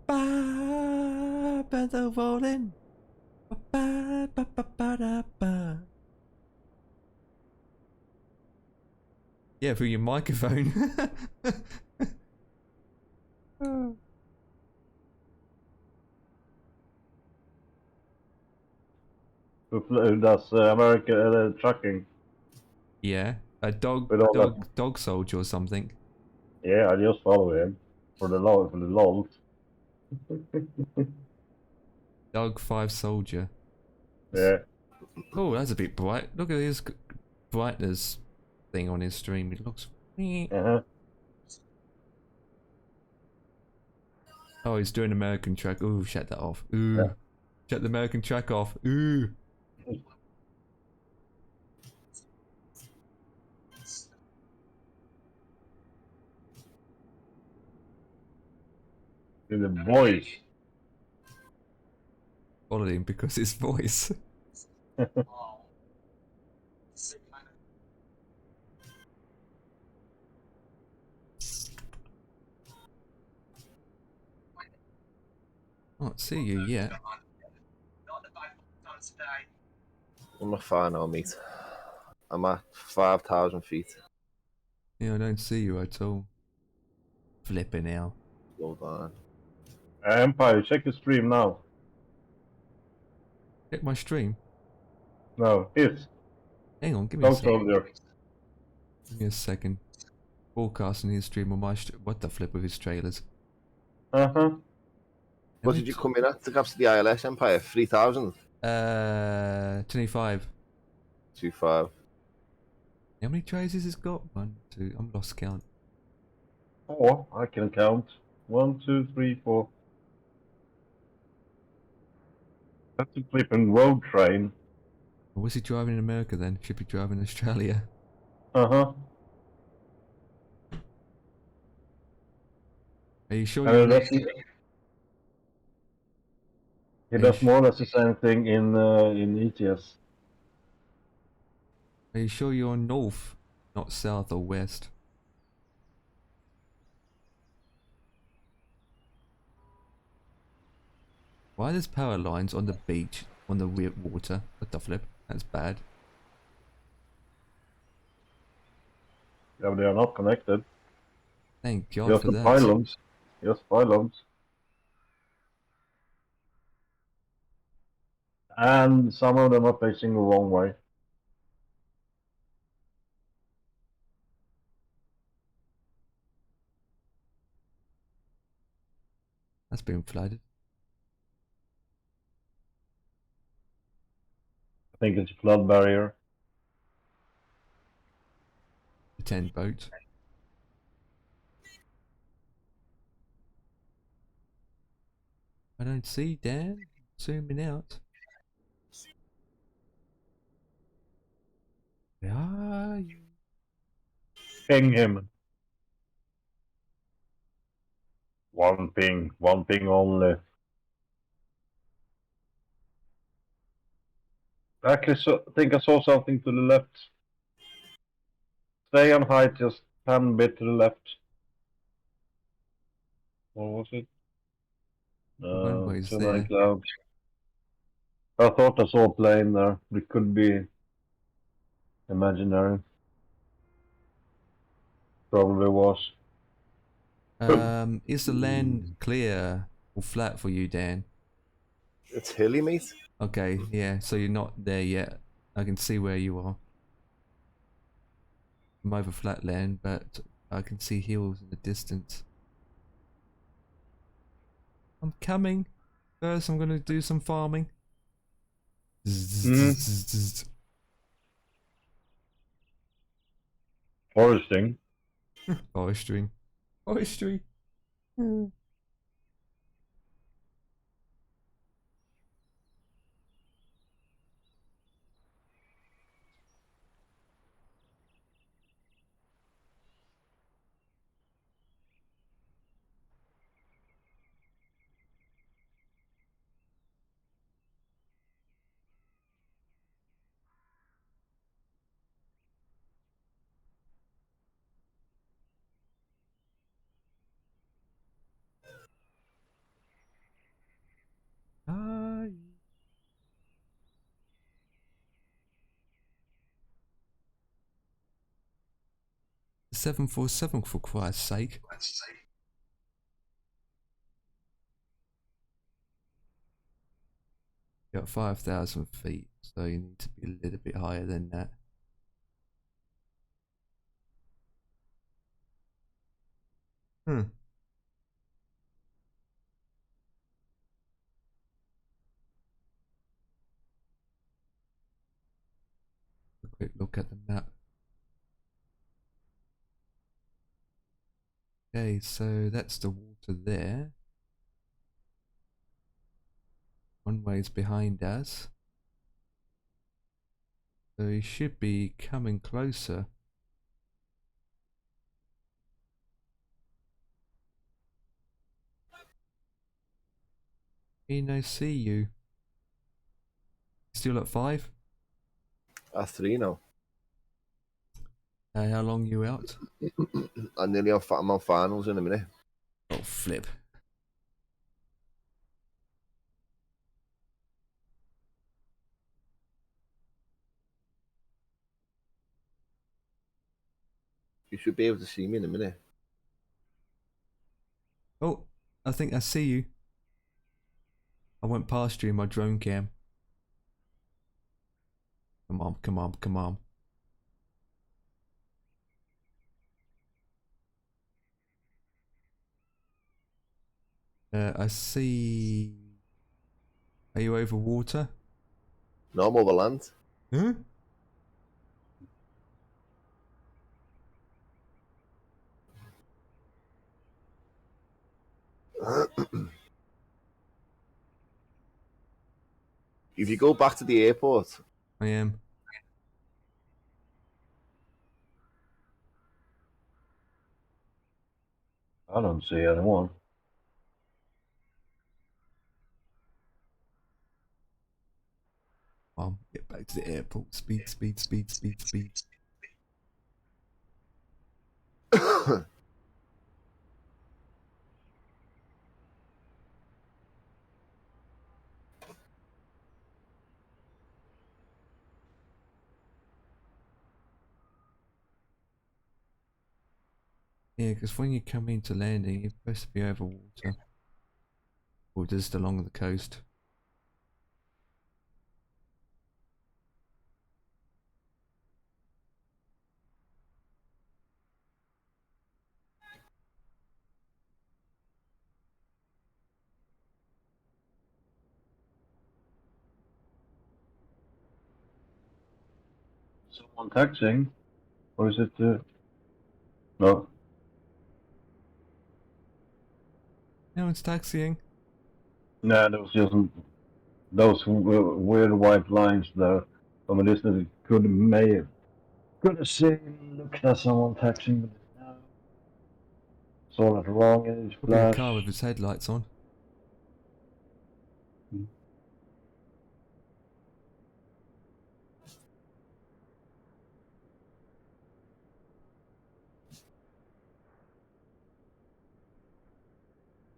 Ba better rolling. Ba ba ba ba da ba. Yeah, through your microphone. Who does American trucking? Yeah, a dog soldier or something. Yeah, I just follow him for the lols. Dog 5 soldier. Yeah. Oh, that's a bit bright. Look at his brightness thing on his stream. It looks. Oh, he's doing American track. Ooh, shut that off. Ooh, yeah. Shut the American track off. Ooh. With the voice. Followed him because his voice. Can't see you yet. I'm not far now, mate. I'm at 5,000 feet. Yeah, I don't see you at all. Flipping out. Hold on. Empire, check the stream now. Check my stream. No, his. Hang on, give me a second. Soldier. Give me a second. Forecasting his stream on my what the flip with his trailers. Uh-huh. What did you come in at to capture the ILS Empire? 3,000? 25. 2.5. How many trays has it got? 1, 2, I'm lost count. 4, I can count. 1, 2, 3, 4. That's a flipping road train. Or was he driving in America then? Should be driving in Australia. Uh-huh. Are you sure And you're... he does more or less the same thing in ETS. Are you sure you're north, not south or west? Why are there's power lines on the beach, on the water? What the flip? That's bad. Yeah, but they are not connected. Thank God Just for the that. pylons. Just pylons. And some of them are facing the wrong way. That's been flooded. I think it's a flood barrier. The 10 boat. I don't see Dan. Zooming out. Where are you? Ping him. One ping only. Actually, I think I saw something to the left. Stay on height, just 10 bit to the left. What was it? Runway's Too many there. clouds. I thought I saw a plane there. It could be imaginary. Probably was. Is the land clear or flat for you, Dan? It's hilly, mate. Okay, yeah, so you're not there yet. I can see where you are. I'm over flat land, but I can see hills in the distance. I'm coming. First, I'm going to do some farming. Foresting. Forestry. Forestry. Hi. 747 for Christ's sake. You're at 5,000 feet, so you need to be a little bit higher than that. A quick look at the map. Okay, so that's the water there. One way's behind us. So he should be coming closer. I see you. Still at 5? At 3 now. How long you out? I'm on finals in a minute. Oh, flip. You should be able to see me in a minute. Oh, I think I see you. I went past you in my drone cam. Come on, come on, come on. I see... Are you over water? No, I'm over land. Huh? If you go back to the airport... I am. I don't see anyone. Get back to the airport. Speed, speed, speed, speed, speed. Yeah, because when you come into landing, you're supposed to be over water. Or just along the coast. Someone taxiing? Or is it... No. No one's taxiing. Nah, there was just those weird white lines there. From a distance, could have seen, looked at someone taxiing, but no. Saw that wrong in his Probably a flash. car with its headlights on.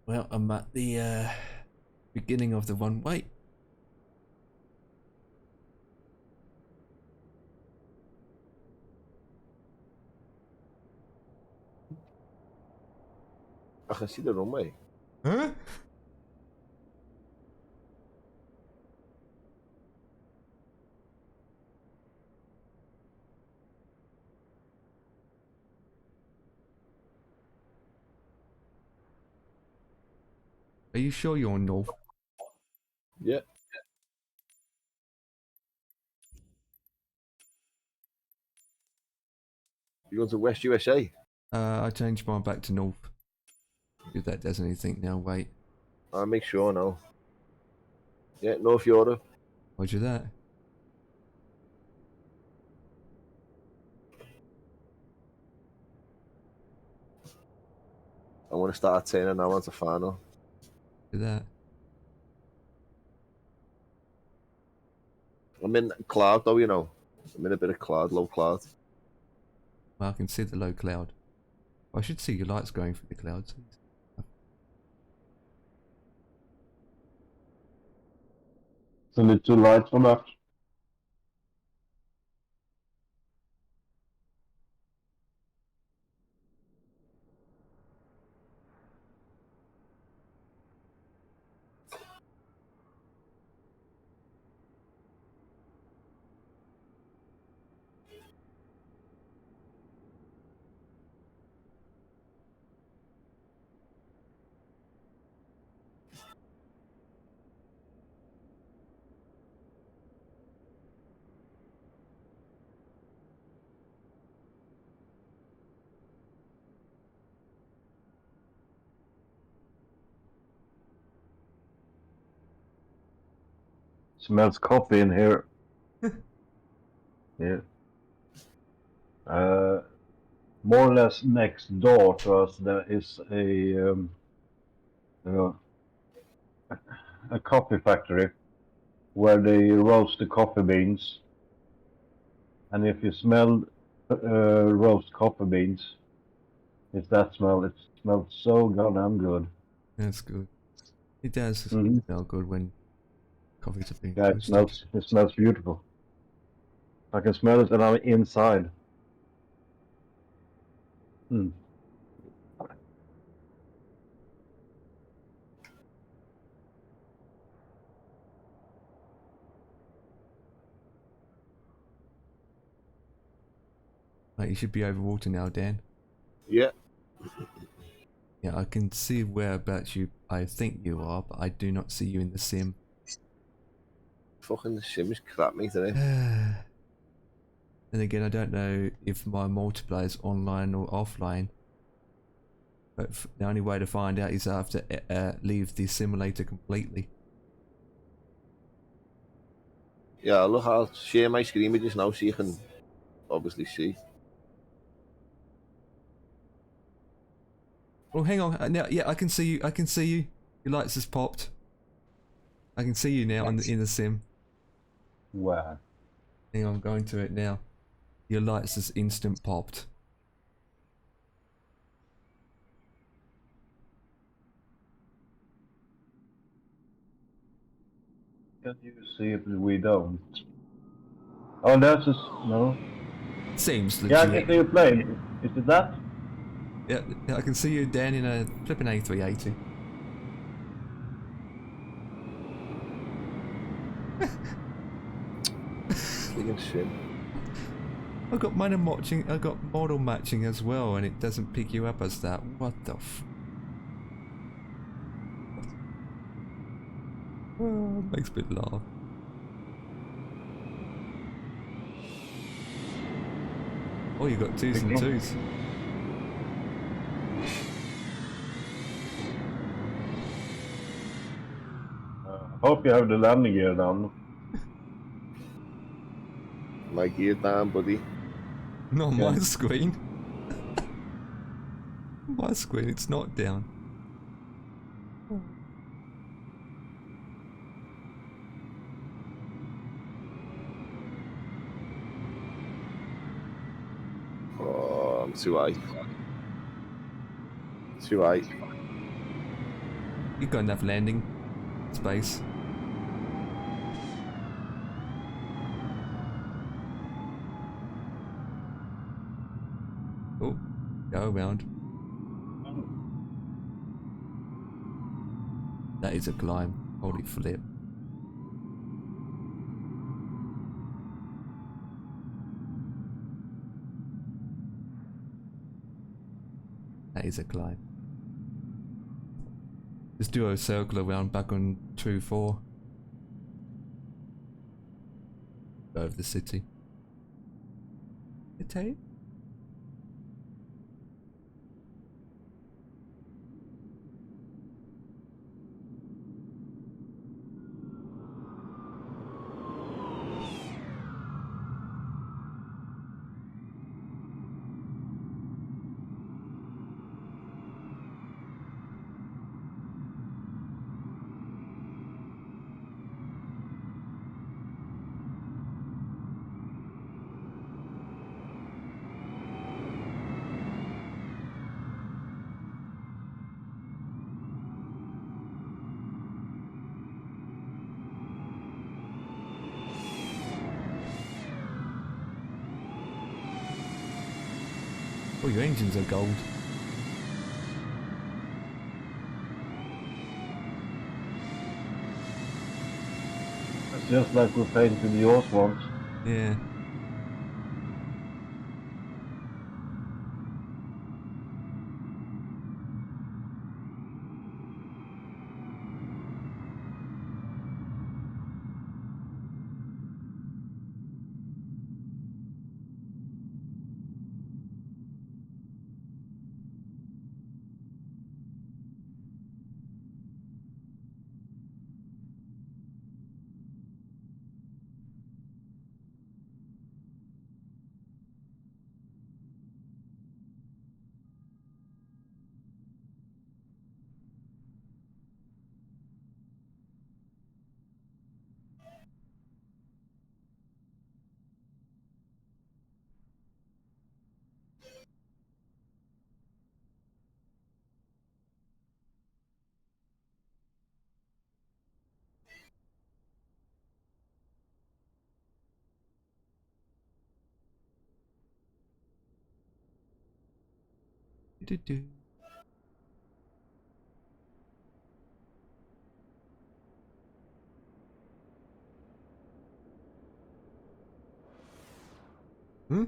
Well, I'm at the beginning of the runway. I can see the runway. Huh? Are you sure you're on north? Yeah. You going to West USA? I changed mine back to north. If that does anything now, wait. I'll make sure now. Yeah, North Europe. Roger that. I want to start at 10 and I want to final. Do that. I'm in cloud though, you know. I'm in a bit of cloud, low cloud. Well, I can see the low cloud. I should see your lights going through the clouds. So need 2 lights for that. Smells coffee in here. Yeah. More or less next door to us there is a a coffee factory where they roast the coffee beans. And if you smell roast coffee beans, it's that smell. It smells so goddamn good. That's good. It does smell good when coffees are being Yeah, roasted. it smells beautiful. I can smell it and I'm inside. Mm. Right, you should be over water now, Dan. Yeah. Yeah, I can see whereabouts I think you are, but I do not see you in the sim. Fucking the sim is crap, mate, today. Then again, I don't know if my multiplayer is online or offline. But the only way to find out is I have to leave the simulator completely. Yeah, look, I'll share my screen with you now so you can obviously see. Oh, hang on. Now, yeah, I can see you. I can see you. Your lights has popped. I can see you now in the sim. Wow. Hang on, I'm going to it now. Your lights has instant popped. Can you see if we don't? Oh, that's just no. Seems legit. Yeah, I can see you playing. Is it that? Yeah, I can see you down in a flipping A380. Freaking sim. I got I got model matching as well, and it doesn't pick you up as that. What the f? Oh, makes me laugh. Oh, you got twos and twos. Hope you have the landing gear down. My gear down, buddy. Not on Yeah. my screen. My screen, it's not down. Oh, I'm too high. Too high. You got enough landing space. Oh, go around. That is a climb. Holy flip. That is a climb. Just do a circle around back on 2-4. Over the city. City? Oh, your engines are gold. It's just like we painted yours once. Yeah. do. Hmm?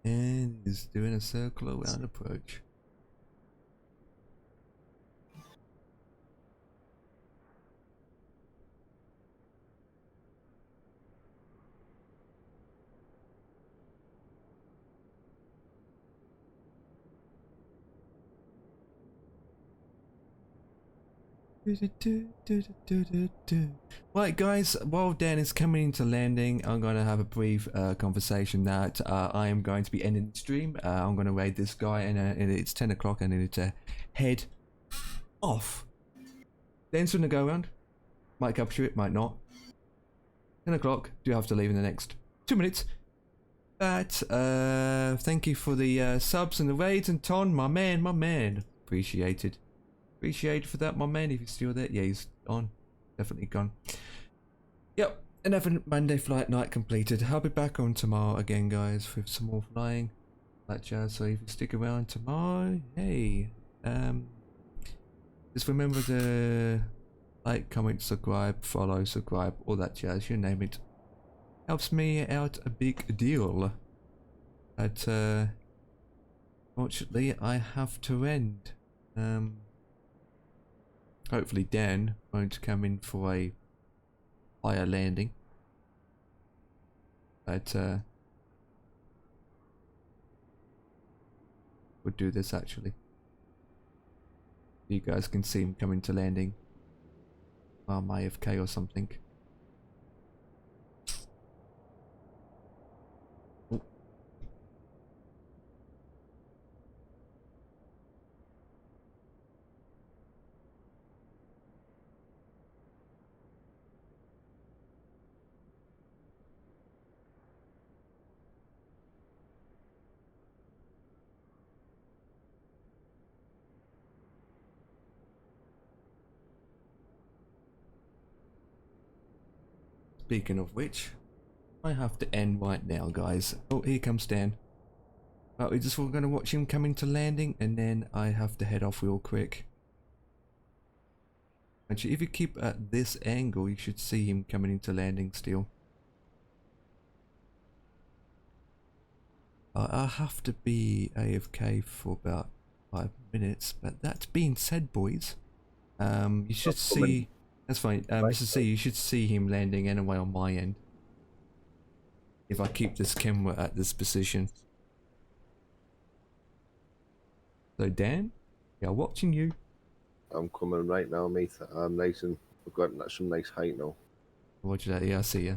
And he's doing a circle around approach. Right guys, while Dan is coming into landing, I'm going to have a brief conversation that I am going to be ending the stream. I'm going to raid this guy and it's 10 o'clock and I need to head off. Dan's going to go around. Might capture it, might not. 10 o'clock, do have to leave in the next 2 minutes. But thank you for the subs and the raids, and Ton, my man. Appreciated. Appreciate for that, my man. If you're still there, yeah, he's on. Definitely gone. Yep, another Monday flight night completed. I'll be back on tomorrow again, guys, with some more flying. That jazz. So if you stick around tomorrow, hey, just remember to like, comment, subscribe, follow, subscribe, all that jazz. You name it. Helps me out a big deal. But fortunately, I have to end. Hopefully Dan won't come in for a higher landing. But we'll do this actually. You guys can see him coming to landing. I'm AFK or something. Speaking of which, I have to end right now, guys. Oh, here comes Dan. We're just going to watch him coming to landing, and then I have to head off real quick. Actually, if you keep at this angle, you should see him coming into landing still. I have to be AFK for about 5 minutes, but that being said, boys, you should see... That's fine. Mr. C, you should see him landing anyway on my end. If I keep this camera at this position. So Dan, we are watching you. I'm coming right now, mate. I'm nice and I've got some nice height now. Roger that. Yeah, I see ya.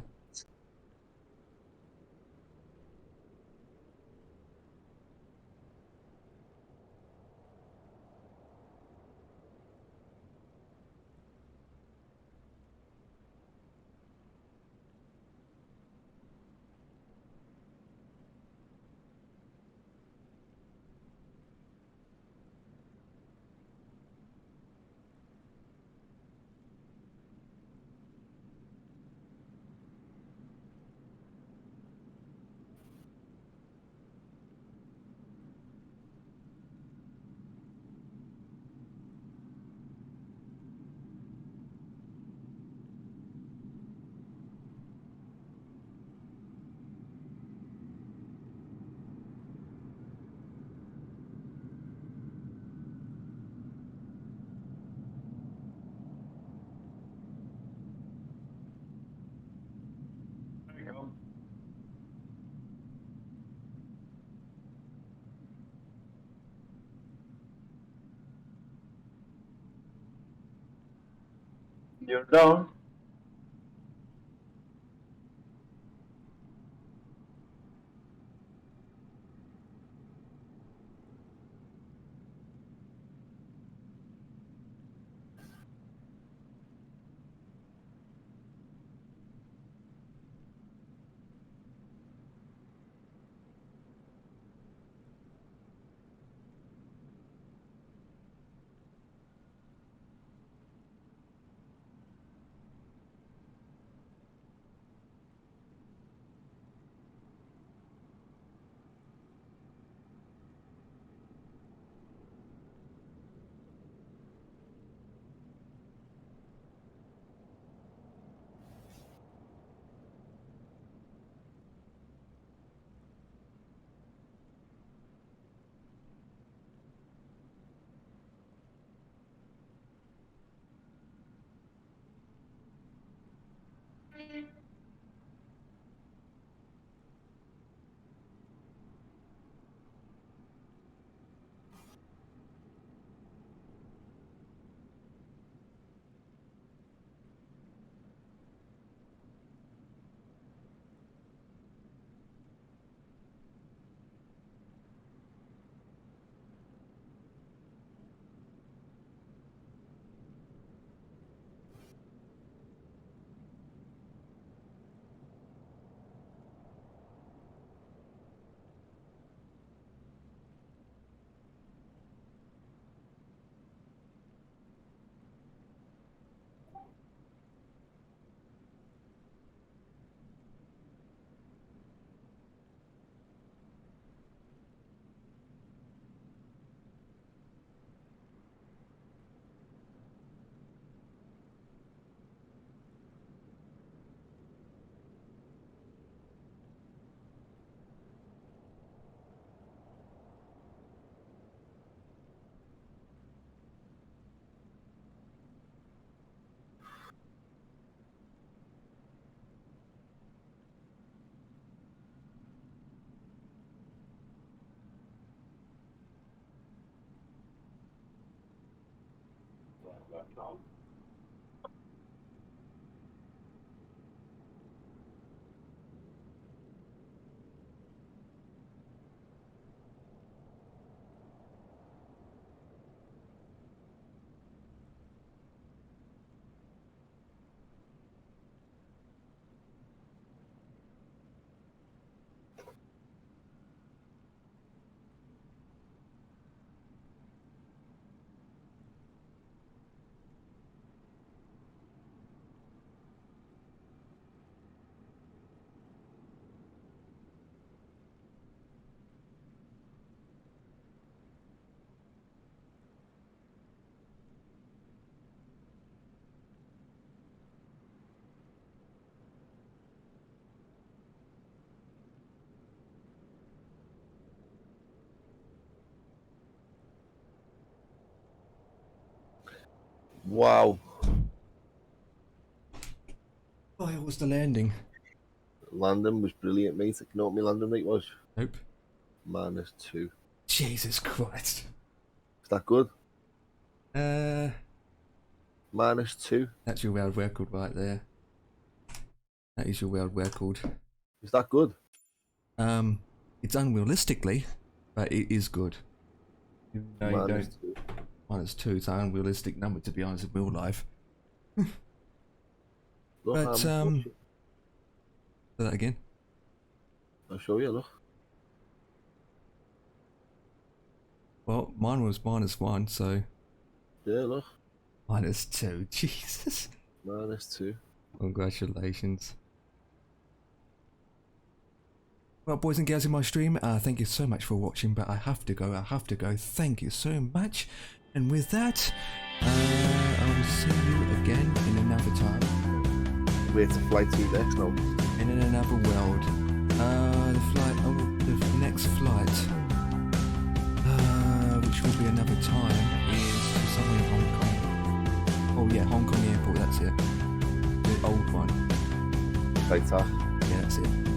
You're down. Wow. Oh, how was the landing? Landing was brilliant, mate. You know what my landing rate was? Nope. -2. Jesus Christ. Is that good? -2. That's your world record right there. That is your world record. Is that good? It's unrealistically, but it is good. No, you don't. -2. -2 is an unrealistic number, to be honest, in real life. Look, But, say that again. I'll show you, look. Well, mine was -1, so... Yeah, look. -2, Jesus. -2. Congratulations. Well, boys and girls in my stream, thank you so much for watching, but I have to go. Thank you so much. And with that, I will see you again in another time. Where to fly to next now? And in another world. The next flight, which will be another time, is to somewhere in Hong Kong. Oh yeah, Hong Kong Airport, that's it. The old one. Later. Yeah, that's it.